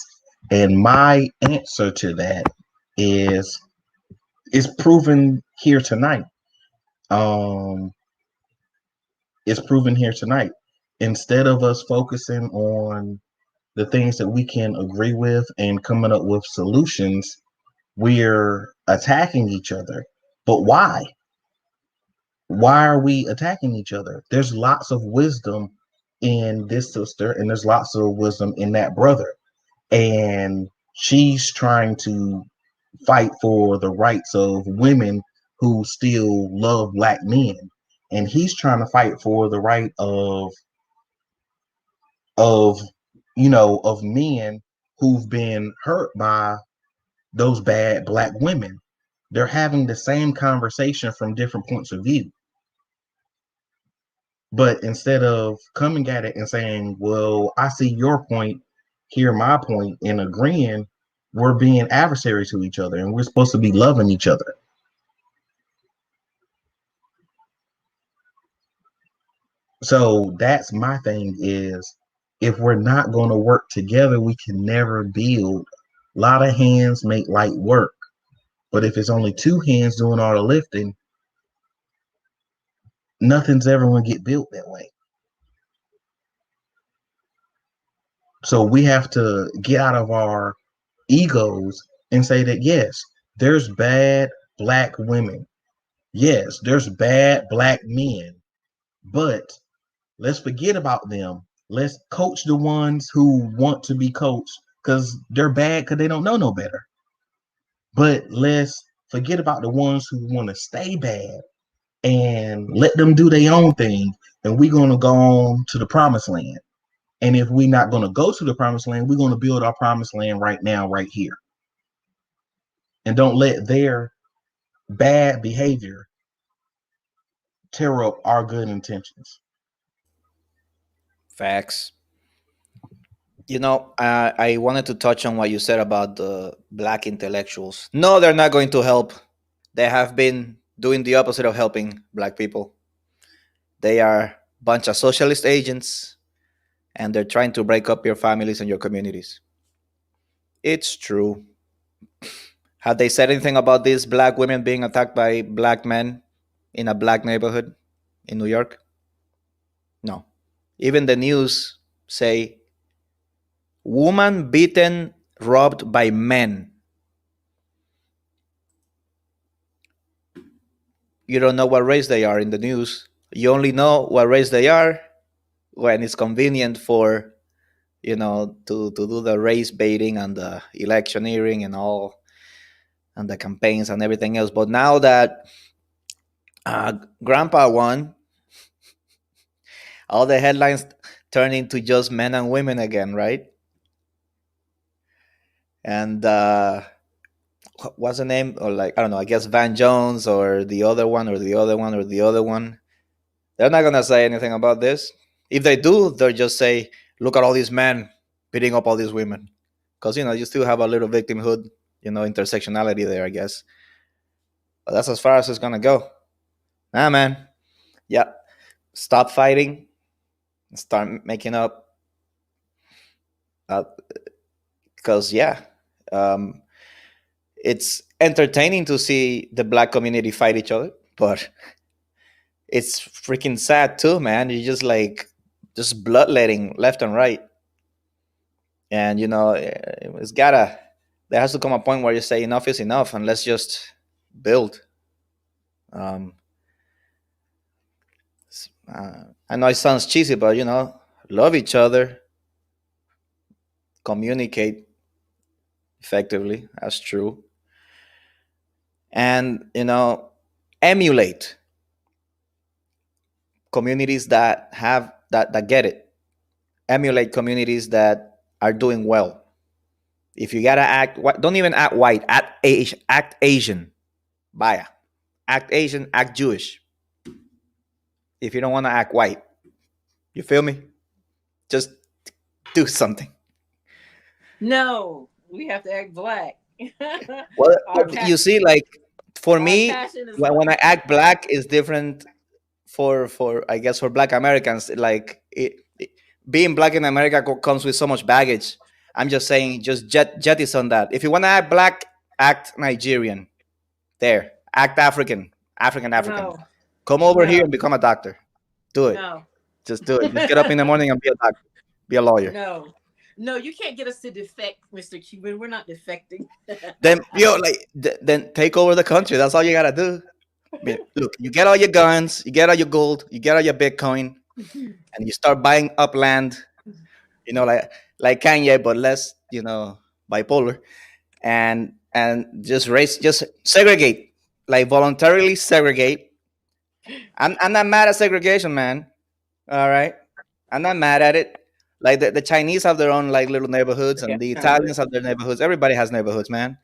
And my answer to that is proven here tonight. It's proven here tonight. Instead of us focusing on the things that we can agree with and coming up with solutions, we're attacking each other. But why? Why are we attacking each other? There's lots of wisdom in this sister, and there's lots of wisdom in that brother. And she's trying to fight for the rights of women who still love Black men. And he's trying to fight for the right of men who've been hurt by those bad Black women. They're having the same conversation from different points of view. But instead of coming at it and saying, well, I see your point, hear my point, and agreeing, we're being adversary to each other, and we're supposed to be loving each other. So that's my thing is, if we're not going to work together, we can never build. A lot of hands make light work. But if it's only two hands doing all the lifting, nothing's ever going to get built that way. So we have to get out of our egos and say that, yes, there's bad Black women. Yes, there's bad Black men. But let's forget about them. Let's coach the ones who want to be coached because they're bad because they don't know no better. But let's forget about the ones who want to stay bad and let them do their own thing. And we're going to go on to the promised land. And if we're not going to go to the promised land, we're going to build our promised land right now, right here. And don't let their bad behavior tear up our good intentions. Facts. I wanted to touch on what you said about the Black intellectuals. No, they're not going to help. They have been doing the opposite of helping Black people. They are a bunch of socialist agents, and they're trying to break up your families and your communities. It's true. Have they said anything about these Black women being attacked by Black men in a Black neighborhood in New York? No. Even the news say, woman beaten, robbed by men. you don't know what race they are in the news. You only know what race they are when it's convenient for, to do the race baiting and the electioneering and all, and the campaigns and everything else. But now that Grandpa won, all the headlines turn into just men and women again, right? And what's the name? Or like, I don't know, I guess Van Jones or the other one or the other one or the other one. They're not going to say anything about this. If they do, they'll just say, look at all these men beating up all these women. Because, you still have a little victimhood, intersectionality there, I guess. But that's as far as it's going to go. Nah, man. Yeah. Stop fighting. Start making up. Because, it's entertaining to see the Black community fight each other, but it's freaking sad too, man. You just bloodletting left and right. And, there has to come a point where you say enough is enough and let's just build. I know it sounds cheesy, but, love each other, communicate effectively. That's true. And, emulate communities that have that get it. Emulate communities that are doing well. If you gotta don't even act white, act Asian. Vaya. Act Asian, act Jewish. If you don't want to act white. You feel me? Just do something. No, we have to act black. Well, you see, like, for me, when I act black is different for I guess for Black Americans. Like, being black in America comes with so much baggage. I'm just saying, just jettison that. If you want to act black, act Nigerian. There. Act African. No. Come over here and become a doctor. Do it. No. Just do it. Just get up in the morning and be a doctor. Be a lawyer. No, you can't get us to defect, Mr. Cuban. We're not defecting. Then, then take over the country. That's all you gotta do. I mean, look, you get all your guns, you get all your gold, you get all your Bitcoin, and you start buying up land. Like Kanye, but less, bipolar, and just segregate, like voluntarily segregate. I'm not mad at segregation, man. All right, I'm not mad at it. Like the Chinese have their own like little neighborhoods, and the Italians have their neighborhoods. Everybody has neighborhoods, man.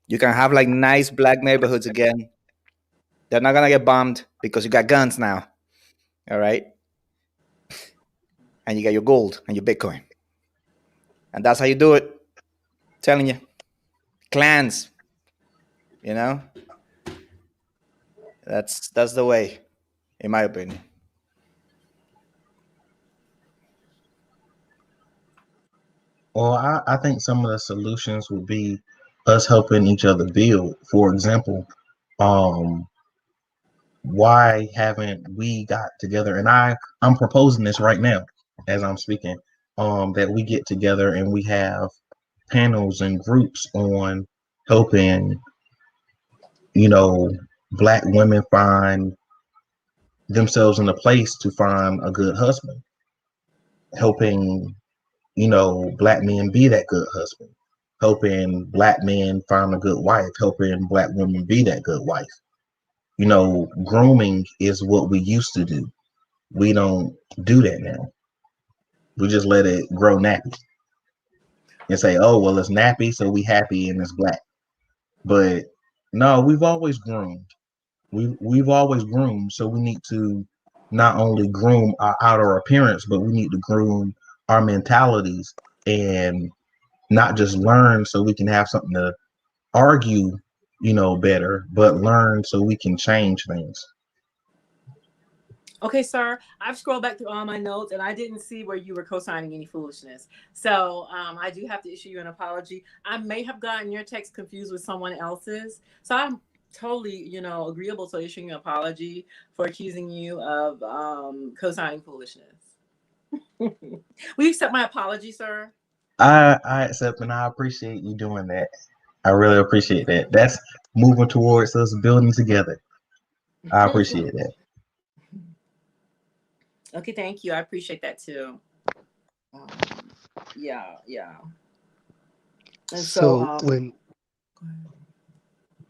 You can have like nice black neighborhoods again. They're not gonna get bombed because you got guns now. All right, and you got your gold and your Bitcoin. And that's how you do it. I'm telling you. Clans. That's the way, in my opinion. Well, I think some of the solutions would be us helping each other build. For example, why haven't we got together? And I'm proposing this right now as I'm speaking. That we get together and we have panels and groups on helping, Black women find themselves in a place to find a good husband, helping, Black men be that good husband, helping Black men find a good wife, helping Black women be that good wife. Grooming is what we used to do. We don't do that now. We just let it grow nappy and say, oh, well, it's nappy, so we happy and it's black. But no, we've always groomed. We've always groomed. So we need to not only groom our outer appearance, but we need to groom our mentalities and not just learn so we can have something to argue, better, but learn so we can change things. Okay, sir, I've scrolled back through all my notes and I didn't see where you were co-signing any foolishness. So I do have to issue you an apology. I may have gotten your text confused with someone else's. So I'm totally, agreeable to issuing an apology for accusing you of co-signing foolishness. Will you accept my apology, sir? I accept and I appreciate you doing that. I really appreciate that. That's moving towards us building together. I appreciate that. Okay, thank you. I appreciate that too. Yeah. And So when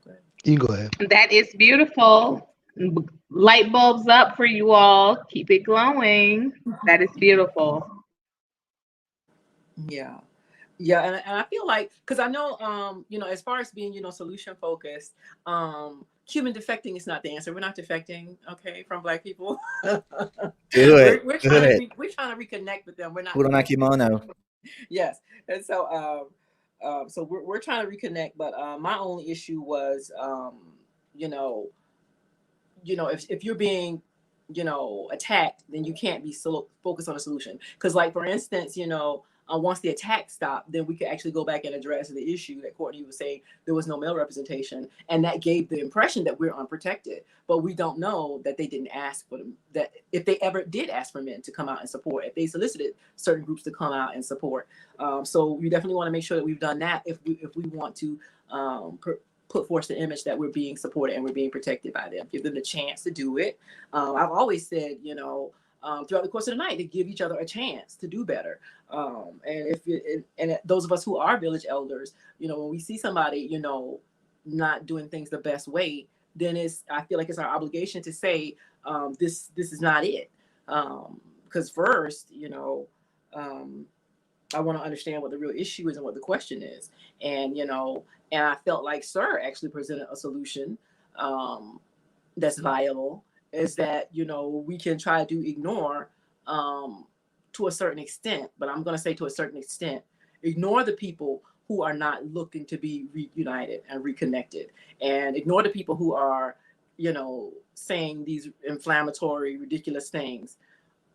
go ahead. you go ahead. That is beautiful. Light bulbs up for you all. Keep it glowing. That is beautiful. Yeah. Yeah, and I feel like, because I know, as far as being, solution focused, human defecting is not the answer. We're not defecting, okay, from Black people. We're trying to reconnect with them. We're not. Put on a kimono. Yes, and so so we're trying to reconnect. But my only issue was, if you're being, attacked, then you can't be so focused on a solution. Because, like, for instance, once the attack stopped, then we could actually go back and address the issue that Courtney was saying there was no male representation, and that gave the impression that we're unprotected. But we don't know that they didn't ask for them, that if they ever did ask for men to come out and support, if they solicited certain groups to come out and support. So we definitely want to make sure that we've done that if we want to put forth the image that we're being supported and we're being protected by them. Give them the chance to do it. I've always said, throughout the course of the night, to give each other a chance to do better. And those of us who are village elders, when we see somebody, not doing things the best way, then I feel like it's our obligation to say, this is not it. Because first, I want to understand what the real issue is and what the question is. And, and I felt like Sir actually presented a solution that's viable, is that, we can try to ignore to a certain extent, but I'm going to say to a certain extent, ignore the people who are not looking to be reunited and reconnected, and ignore the people who are, saying these inflammatory, ridiculous things.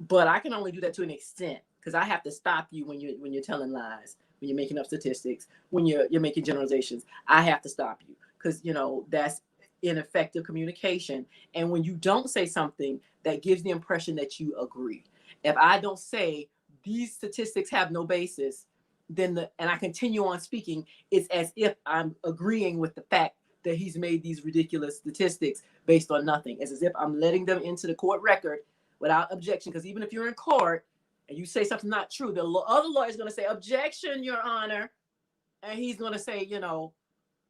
But I can only do that to an extent, because I have to stop you when you're telling lies, when you're making up statistics, when you're making generalizations. I have to stop you, because that's ineffective communication. And when you don't say something that gives the impression that you agree, if I don't say these statistics have no basis, then and I continue on speaking, it's as if I'm agreeing with the fact that he's made these ridiculous statistics based on nothing. It's as if I'm letting them into the court record without objection. Because even if you're in court and you say something not true, the other lawyer is going to say, "Objection, Your Honor," and he's going to say,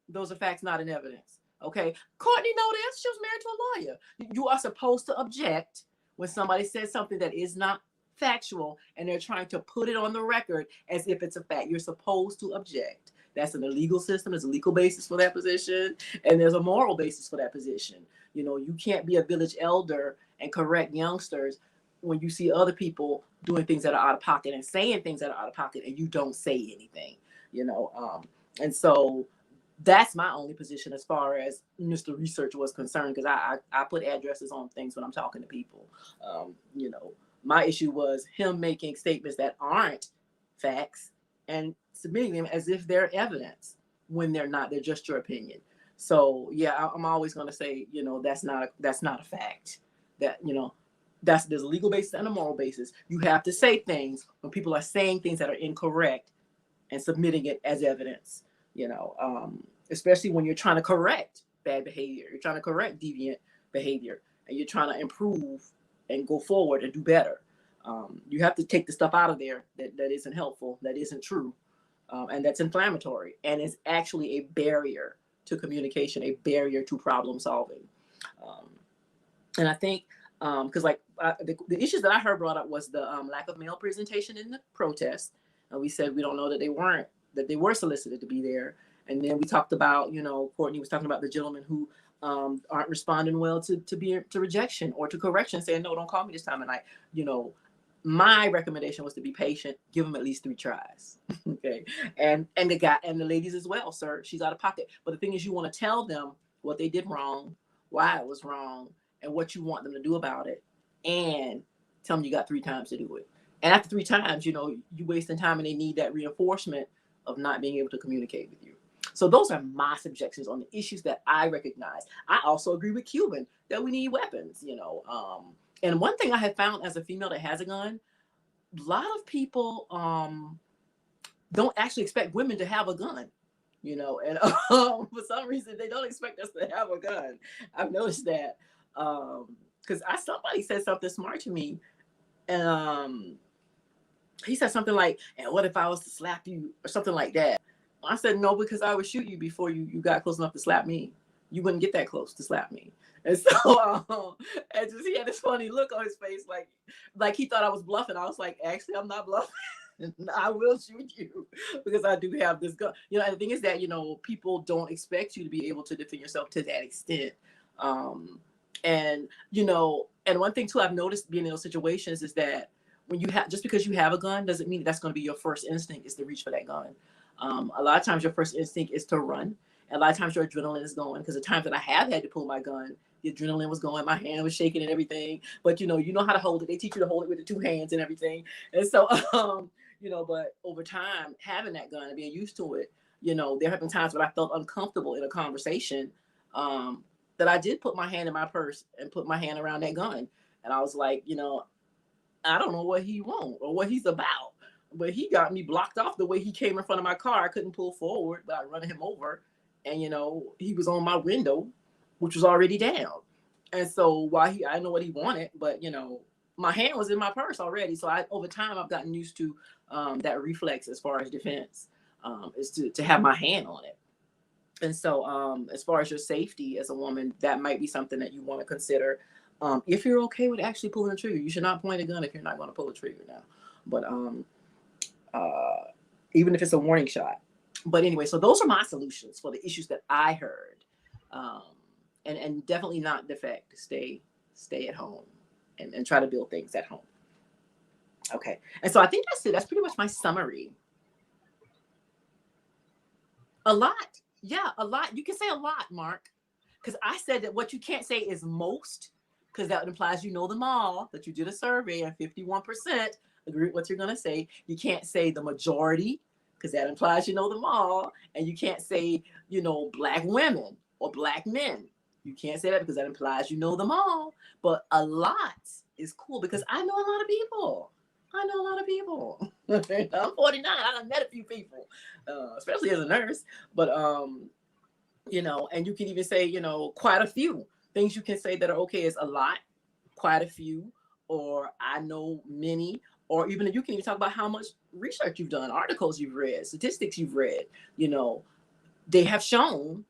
those are facts, not in evidence. Okay, Courtney know this. She was married to a lawyer. You are supposed to object when somebody says something that is not factual and they're trying to put it on the record as if it's a fact. You're supposed to object. That's in the legal system. There's a legal basis for that position, and there's a moral basis for that position. You can't be a village elder and correct youngsters when you see other people doing things that are out of pocket and saying things that are out of pocket, and you don't say anything. And so that's my only position as far as Mr. Research was concerned, because I put addresses on things when I'm talking to people. My issue was him making statements that aren't facts and submitting them as if they're evidence when they're not. They're just your opinion. So yeah, I'm always going to say, that's not a fact. That there's a legal basis and a moral basis. You have to say things when people are saying things that are incorrect and submitting it as evidence. Especially when you're trying to correct bad behavior, you're trying to correct deviant behavior, and you're trying to improve and go forward and do better. You have to take the stuff out of there that isn't helpful, that isn't true, and that's inflammatory, and is actually a barrier to communication, a barrier to problem solving. And I think, because the issues that I heard brought up was the lack of male presentation in the protest. And we said we don't know that they were solicited to be there. And then we talked about, Courtney was talking about the gentlemen who aren't responding well to rejection or to correction, saying, "No, don't call me this time of night." My recommendation was to be patient, give them at least 3 tries. Okay. And the guy and the ladies as well, sir, she's out of pocket. But the thing is, you want to tell them what they did wrong, why it was wrong, and what you want them to do about it. And tell them you got 3 times to do it. And after 3 times, you wasting time, and they need that reinforcement of not being able to communicate with you. So those are my subjections on the issues that I recognize. I also agree with Cuban that we need weapons, and one thing I have found as a female that has a gun, a lot of people don't actually expect women to have a gun, and for some reason they don't expect us to have a gun. I've noticed that. Because somebody said something smart to me, and he said something like, "And what if I was to slap you?" or something like that. I said, "No, because I would shoot you before you got close enough to slap me. You wouldn't get that close to slap me." And so, and just he had this funny look on his face, like he thought I was bluffing. I was like, "Actually, I'm not bluffing. I will shoot you because I do have this gun." You know, and the thing is that, you know, people don't expect you to be able to defend yourself to that extent. And you know, and one thing too I've noticed being in those situations is that when you have, just because you have a gun doesn't mean that's going to be your first instinct is to reach for that gun. A lot of times your first instinct is to run. And a lot of times your adrenaline is going, because the times that I have had to pull my gun, the adrenaline was going, my hand was shaking and everything. But you know how to hold it. They teach you to hold it with the two hands and everything. And so, you know, but over time, having that gun and being used to it, you know, there have been times when I felt uncomfortable in a conversation, that I did put my hand in my purse and put my hand around that gun. And I was like, you know, I don't know what he wants or what he's about, but he got me blocked off the way he came in front of my car. I couldn't pull forward, but I run him over, and you know, he was on my window, which was already down. And so while I know what he wanted, but you know, my hand was in my purse already. So over time, I've gotten used to that reflex as far as defense, is to have my hand on it. And so as far as your safety as a woman, that might be something that you want to consider. If you're okay with actually pulling the trigger, you should not point a gun if you're not going to pull the trigger now. But even if it's a warning shot. But anyway, so those are my solutions for the issues that I heard. And definitely not defect. Stay at home and try to build things at home. Okay. And so I think that's it. That's pretty much my summary. A lot. Yeah, a lot. You can say a lot, Mark. Because I said that what you can't say is most, because that implies you know them all, that you did a survey and 51% agree with what you're going to say. You can't say the majority, because that implies you know them all. And you can't say, you know, Black women or Black men. You can't say that because that implies you know them all. But a lot is cool because I know a lot of people. I'm 49. I've met a few people, especially as a nurse. But, you know, and you can even say, you know, quite a few things you can say that are okay is a lot, quite a few, or I know many, or even you can even talk about how much research you've done, articles you've read, statistics you've read. You know, they have shown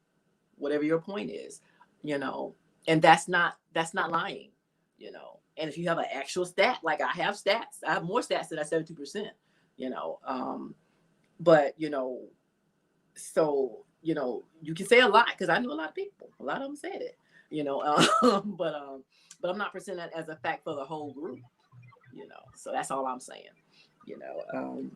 whatever your point is, you know, and that's not lying, you know. And if you have an actual stat, like I have stats, I have more stats than that 72%, you know. But, you know, so, you know, you can say a lot because I know a lot of people. A lot of them said it, you know. But I'm not presenting that as a fact for the whole group, you know. So that's all I'm saying, you know.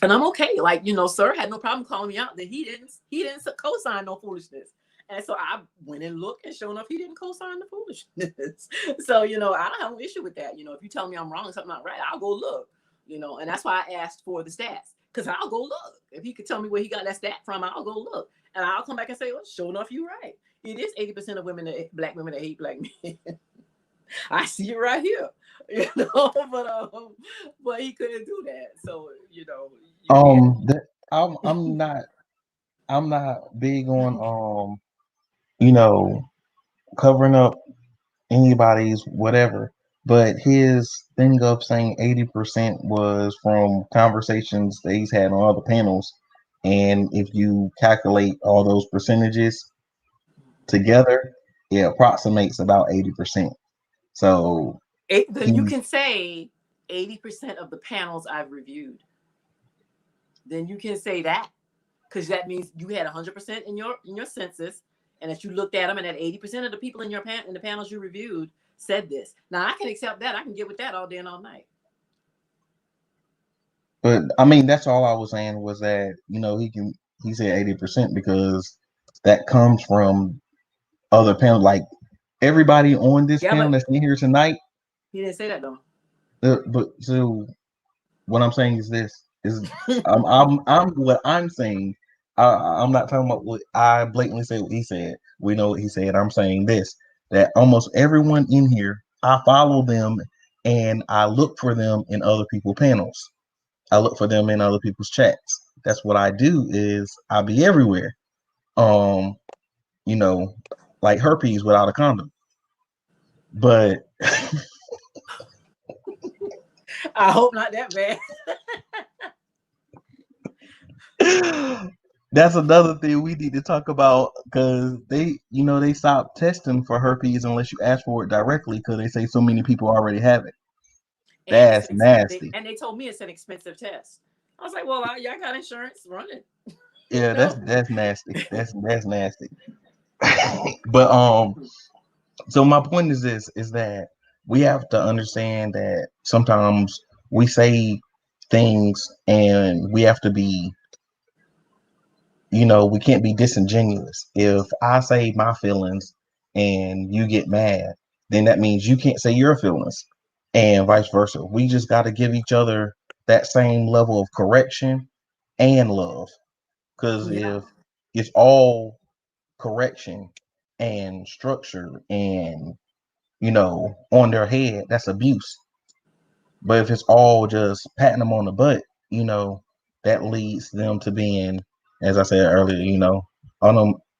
And I'm okay. Like, you know, sir had no problem calling me out that he didn't co-sign no foolishness. And so I went and looked, and sure enough, he didn't co-sign the foolishness. So, you know, I don't have an issue with that. You know, if you tell me I'm wrong, something not right, I'll go look, you know, and that's why I asked for the stats, because I'll go look. If he could tell me where he got that stat from, I'll go look. And I'll come back and say, well, sure enough, you're right. It is 80% of Black women that hate Black men. I see it right here, you know, but he couldn't do that. So, you know. I'm not big on you know, covering up anybody's whatever. But his thing of saying 80% was from conversations that he's had on other panels. And if you calculate all those percentages together, it approximates about 80%. So then you can say 80% of the panels I've reviewed. Then you can say that, because that means you had 100% in your census, and that you looked at them, and that 80% of the people in the panels you reviewed said this. Now I can accept that. I can get with that all day and all night. But I mean, that's all I was saying was that, you know, he said 80% because that comes from other panels. Like everybody on this panel that's in here tonight. He didn't say that though. But so what I'm saying is this is I'm what I'm saying. I'm not talking about what I blatantly said what he said. We know what he said. I'm saying this, that almost everyone in here, I follow them and I look for them in other people's panels. I look for them in other people's chats. That's what I do. Is I be everywhere. You know, like herpes without a condom. But I hope not that bad. that's another thing we need to talk about, because they stopped testing for herpes unless you ask for it directly, because they say so many people already have it. That's nasty. And they told me it's an expensive test. I was like, well, y'all got insurance, run it. Yeah, that's nasty. That's nasty. But so my point is this: is that we have to understand that sometimes we say things and we have to be, we can't be disingenuous. If I say my feelings and you get mad, then that means you can't say your feelings, and vice versa. We just got to give each other that same level of correction and love. Because if it's all correction and structure and, on their head, that's abuse. But if it's all just patting them on the butt, that leads them to being, as I said earlier,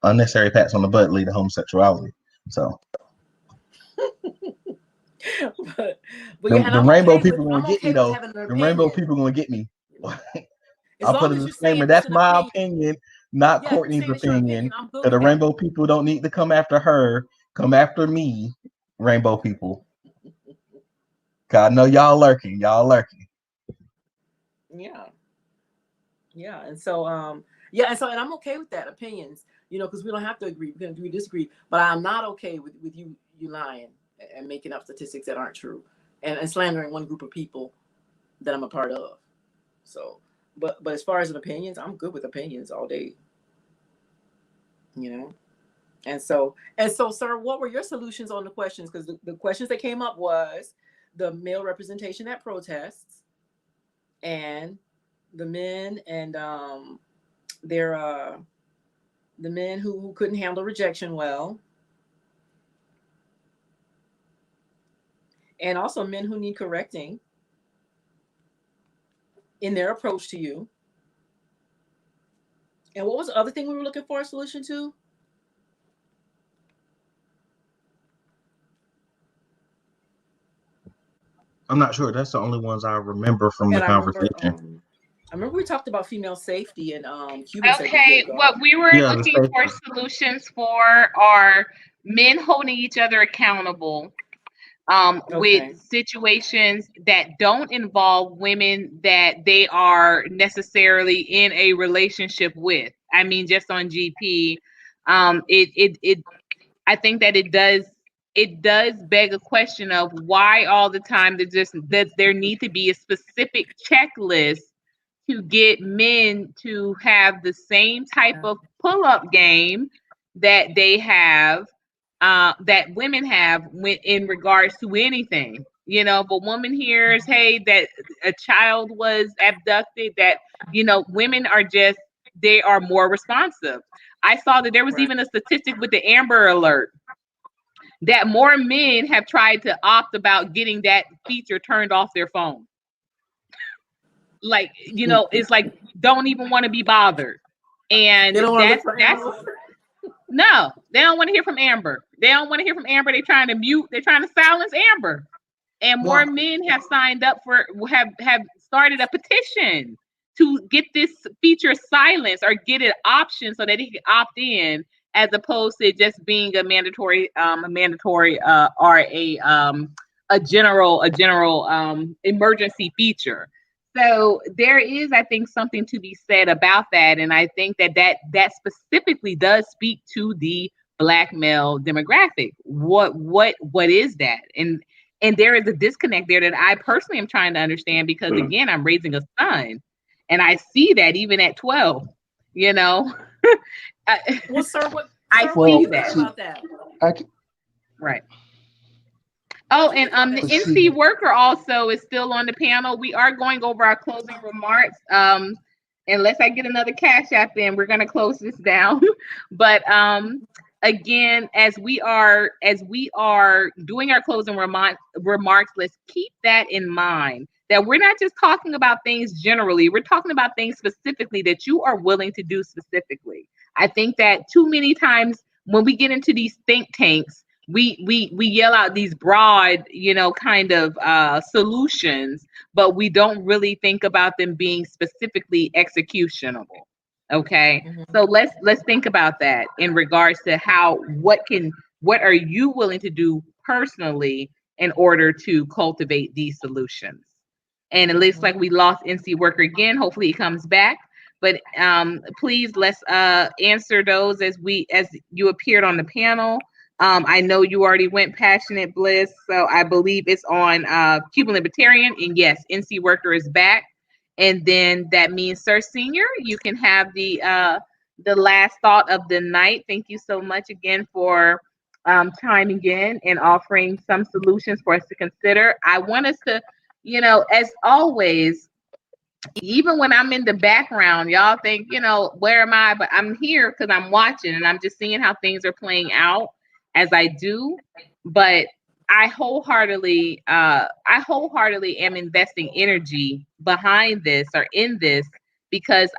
unnecessary pats on the butt lead to homosexuality. So but the rainbow people gonna get me though. The rainbow people gonna get me. I'll put a disclaimer. That's my opinion, not Courtney's opinion. So the rainbow people don't need to come after her. Come after me, rainbow people. Cause I know y'all lurking. Yeah. And so, and I'm okay with that opinions, because we don't have to agree. We disagree, but I'm not okay with you lying and making up statistics that aren't true and slandering one group of people that I'm a part of. So, but as far as opinions, I'm good with opinions all day. And so, sir, what were your solutions on the questions? Because the questions that came up was the male representation at protests and the men and the men who couldn't handle rejection well, and also men who need correcting in their approach to you. And what was the other thing we were looking for a solution to? I'm not sure. That's the only ones I remember from the conversation. I remember we talked about female safety and Cuba. Okay, what we were looking for solutions for are men holding each other accountable with situations that don't involve women that they are necessarily in a relationship with. I mean, just on GP, I think that it does beg a question of why all the time that there need to be a specific checklist to get men to have the same type of pull-up game that they have, that women have in regards to anything. But woman hears, hey, that a child was abducted, that, women they are more responsive. I saw that there was even a statistic with the Amber Alert that more men have tried to opt about getting that feature turned off their phone. Like, it's like, don't even want to be bothered. And no, they don't want to hear from Amber. They're trying to silence Amber. And more men have signed up have started a petition to get this feature silenced or get an option so that they can opt in, as opposed to just being a mandatory or a general emergency feature. So there is, I think, something to be said about that, and I think that specifically does speak to the Black male demographic. What is that? And there is a disconnect there that I personally am trying to understand, because again, I'm raising a son, and I see that even at 12, Well, sir, I see that. About that? Right. Oh, and the NC worker also is still on the panel. We are going over our closing remarks. Unless I get another Cash App in, we're going to close this down. But again, as we are doing our closing remarks, let's keep that in mind, that we're not just talking about things generally. We're talking about things specifically that you are willing to do specifically. I think that too many times when we get into these think tanks, we yell out these broad, kind of solutions, but we don't really think about them being specifically executionable. Okay, so let's think about that in regards to what are you willing to do personally in order to cultivate these solutions. And it looks like we lost NC Worker again. Hopefully he comes back. But please let's answer those as you appeared on the panel. I know you already went Passionate Bliss, so I believe it's on Cuban Libertarian. And yes, NC Worker is back. And then that means Sir Senior, you can have the last thought of the night. Thank you so much again for chiming in and offering some solutions for us to consider. I want us to, as always, even when I'm in the background, y'all think, where am I? But I'm here because I'm watching and I'm just seeing how things are playing out as I do. But I wholeheartedly am investing energy behind this or in this because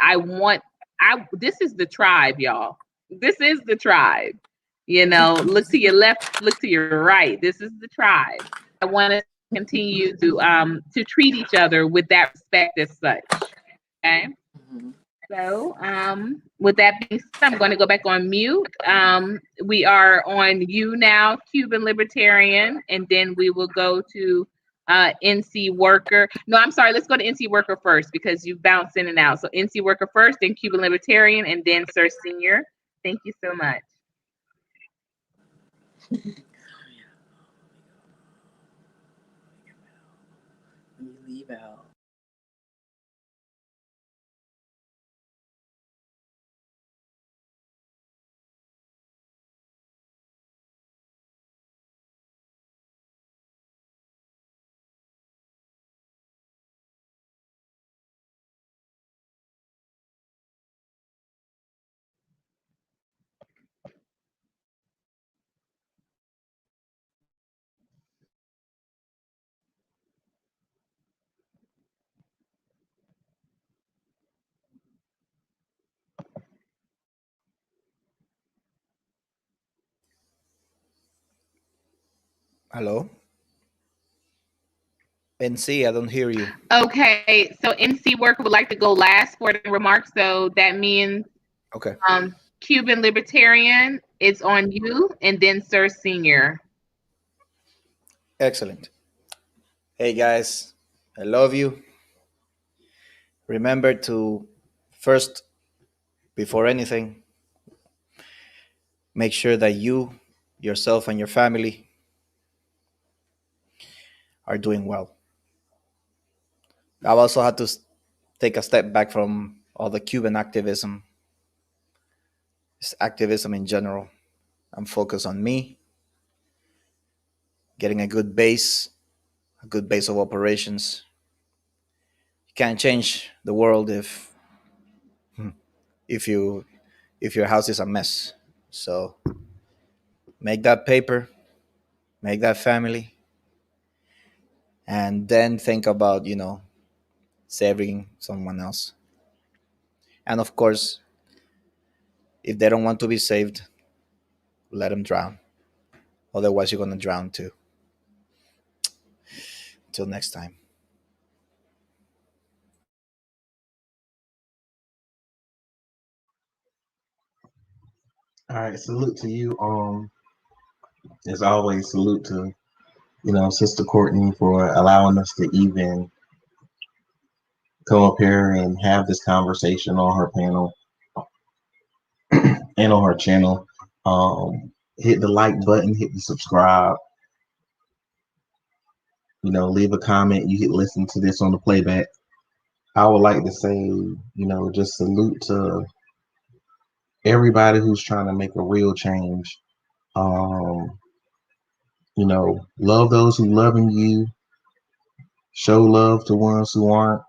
this is the tribe, y'all. This is the tribe. Look to your left, look to your right. This is the tribe. I want to continue to treat each other with that respect as such. Okay. So with that being said, I'm going to go back on mute. We are on you now, Cuban Libertarian, and then we will go to NC Worker. No, I'm sorry. Let's go to NC Worker first because you bounced in and out. So NC Worker first, then Cuban Libertarian, and then Sir Senior. Thank you so much. Leave out. Hello? NC, I don't hear you. Okay, so NC Worker would like to go last for the remarks. So that means Okay. Cuban Libertarian, it's on you, and then Sir Senior. Excellent. Hey guys, I love you. Remember to first, before anything, make sure that you, yourself, and your family are doing well. I've also had to take a step back from all the Cuban activism, just activism in general. I'm focused on me, getting a good base of operations. You can't change the world if your house is a mess. So make that paper, make that family, and then think about, saving someone else. And of course, if they don't want to be saved, let them drown. Otherwise, you're going to drown too. Till next time. All right, salute to you. As always, salute to Sister Courtney for allowing us to even come up here and have this conversation on her panel and on her channel. Hit the like button, hit the subscribe. Leave a comment. You can listen to this on the playback. I would like to say, just salute to everybody who's trying to make a real change. Love those who loving you. Show love to ones who aren't.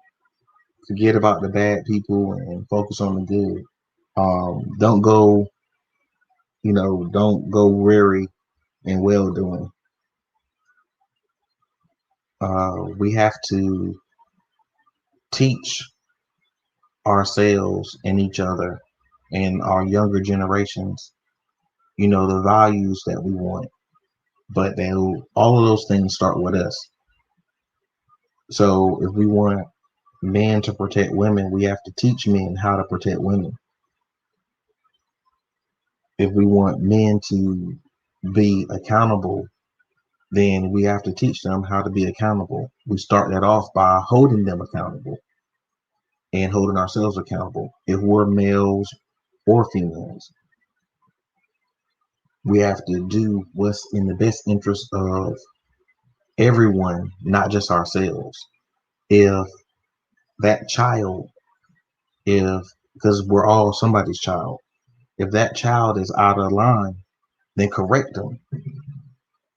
Forget about the bad people and focus on the good. Don't go weary in well doing. We have to teach ourselves and each other and our younger generations, the values that we want. But all of those things start with us. So if we want men to protect women, we have to teach men how to protect women. If we want men to be accountable, then we have to teach them how to be accountable. We start that off by holding them accountable and holding ourselves accountable. If we're males or females, we have to do what's in the best interest of everyone, not just ourselves. If that child, because we're all somebody's child, if that child is out of line, then correct them.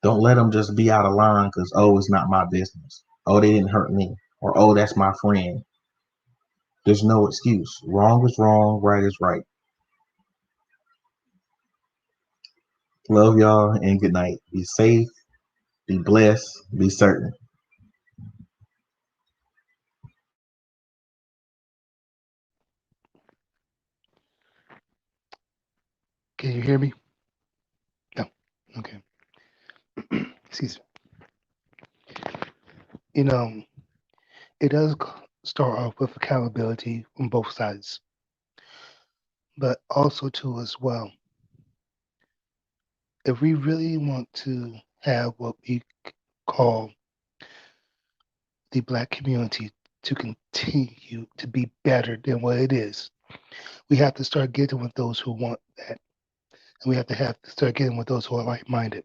Don't let them just be out of line because, oh, it's not my business. Oh, they didn't hurt me. Or, oh, that's my friend. There's no excuse. Wrong is wrong, right is right. Love y'all and good night. Be safe, be blessed, be certain. Can you hear me? No. Okay. Excuse me. It does start off with accountability on both sides, but also too as well. If we really want to have what we call the Black community to continue to be better than what it is, we have to start getting with those who want that, and we have to start getting with those who are like-minded.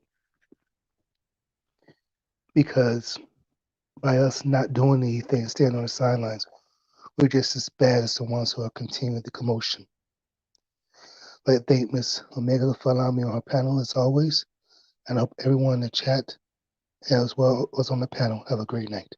Because by us not doing anything, standing on the sidelines, we're just as bad as the ones who are continuing the commotion. But I thank Ms. Omega for allowing me on her panel as always, and I hope everyone in the chat as well as on the panel have a great night.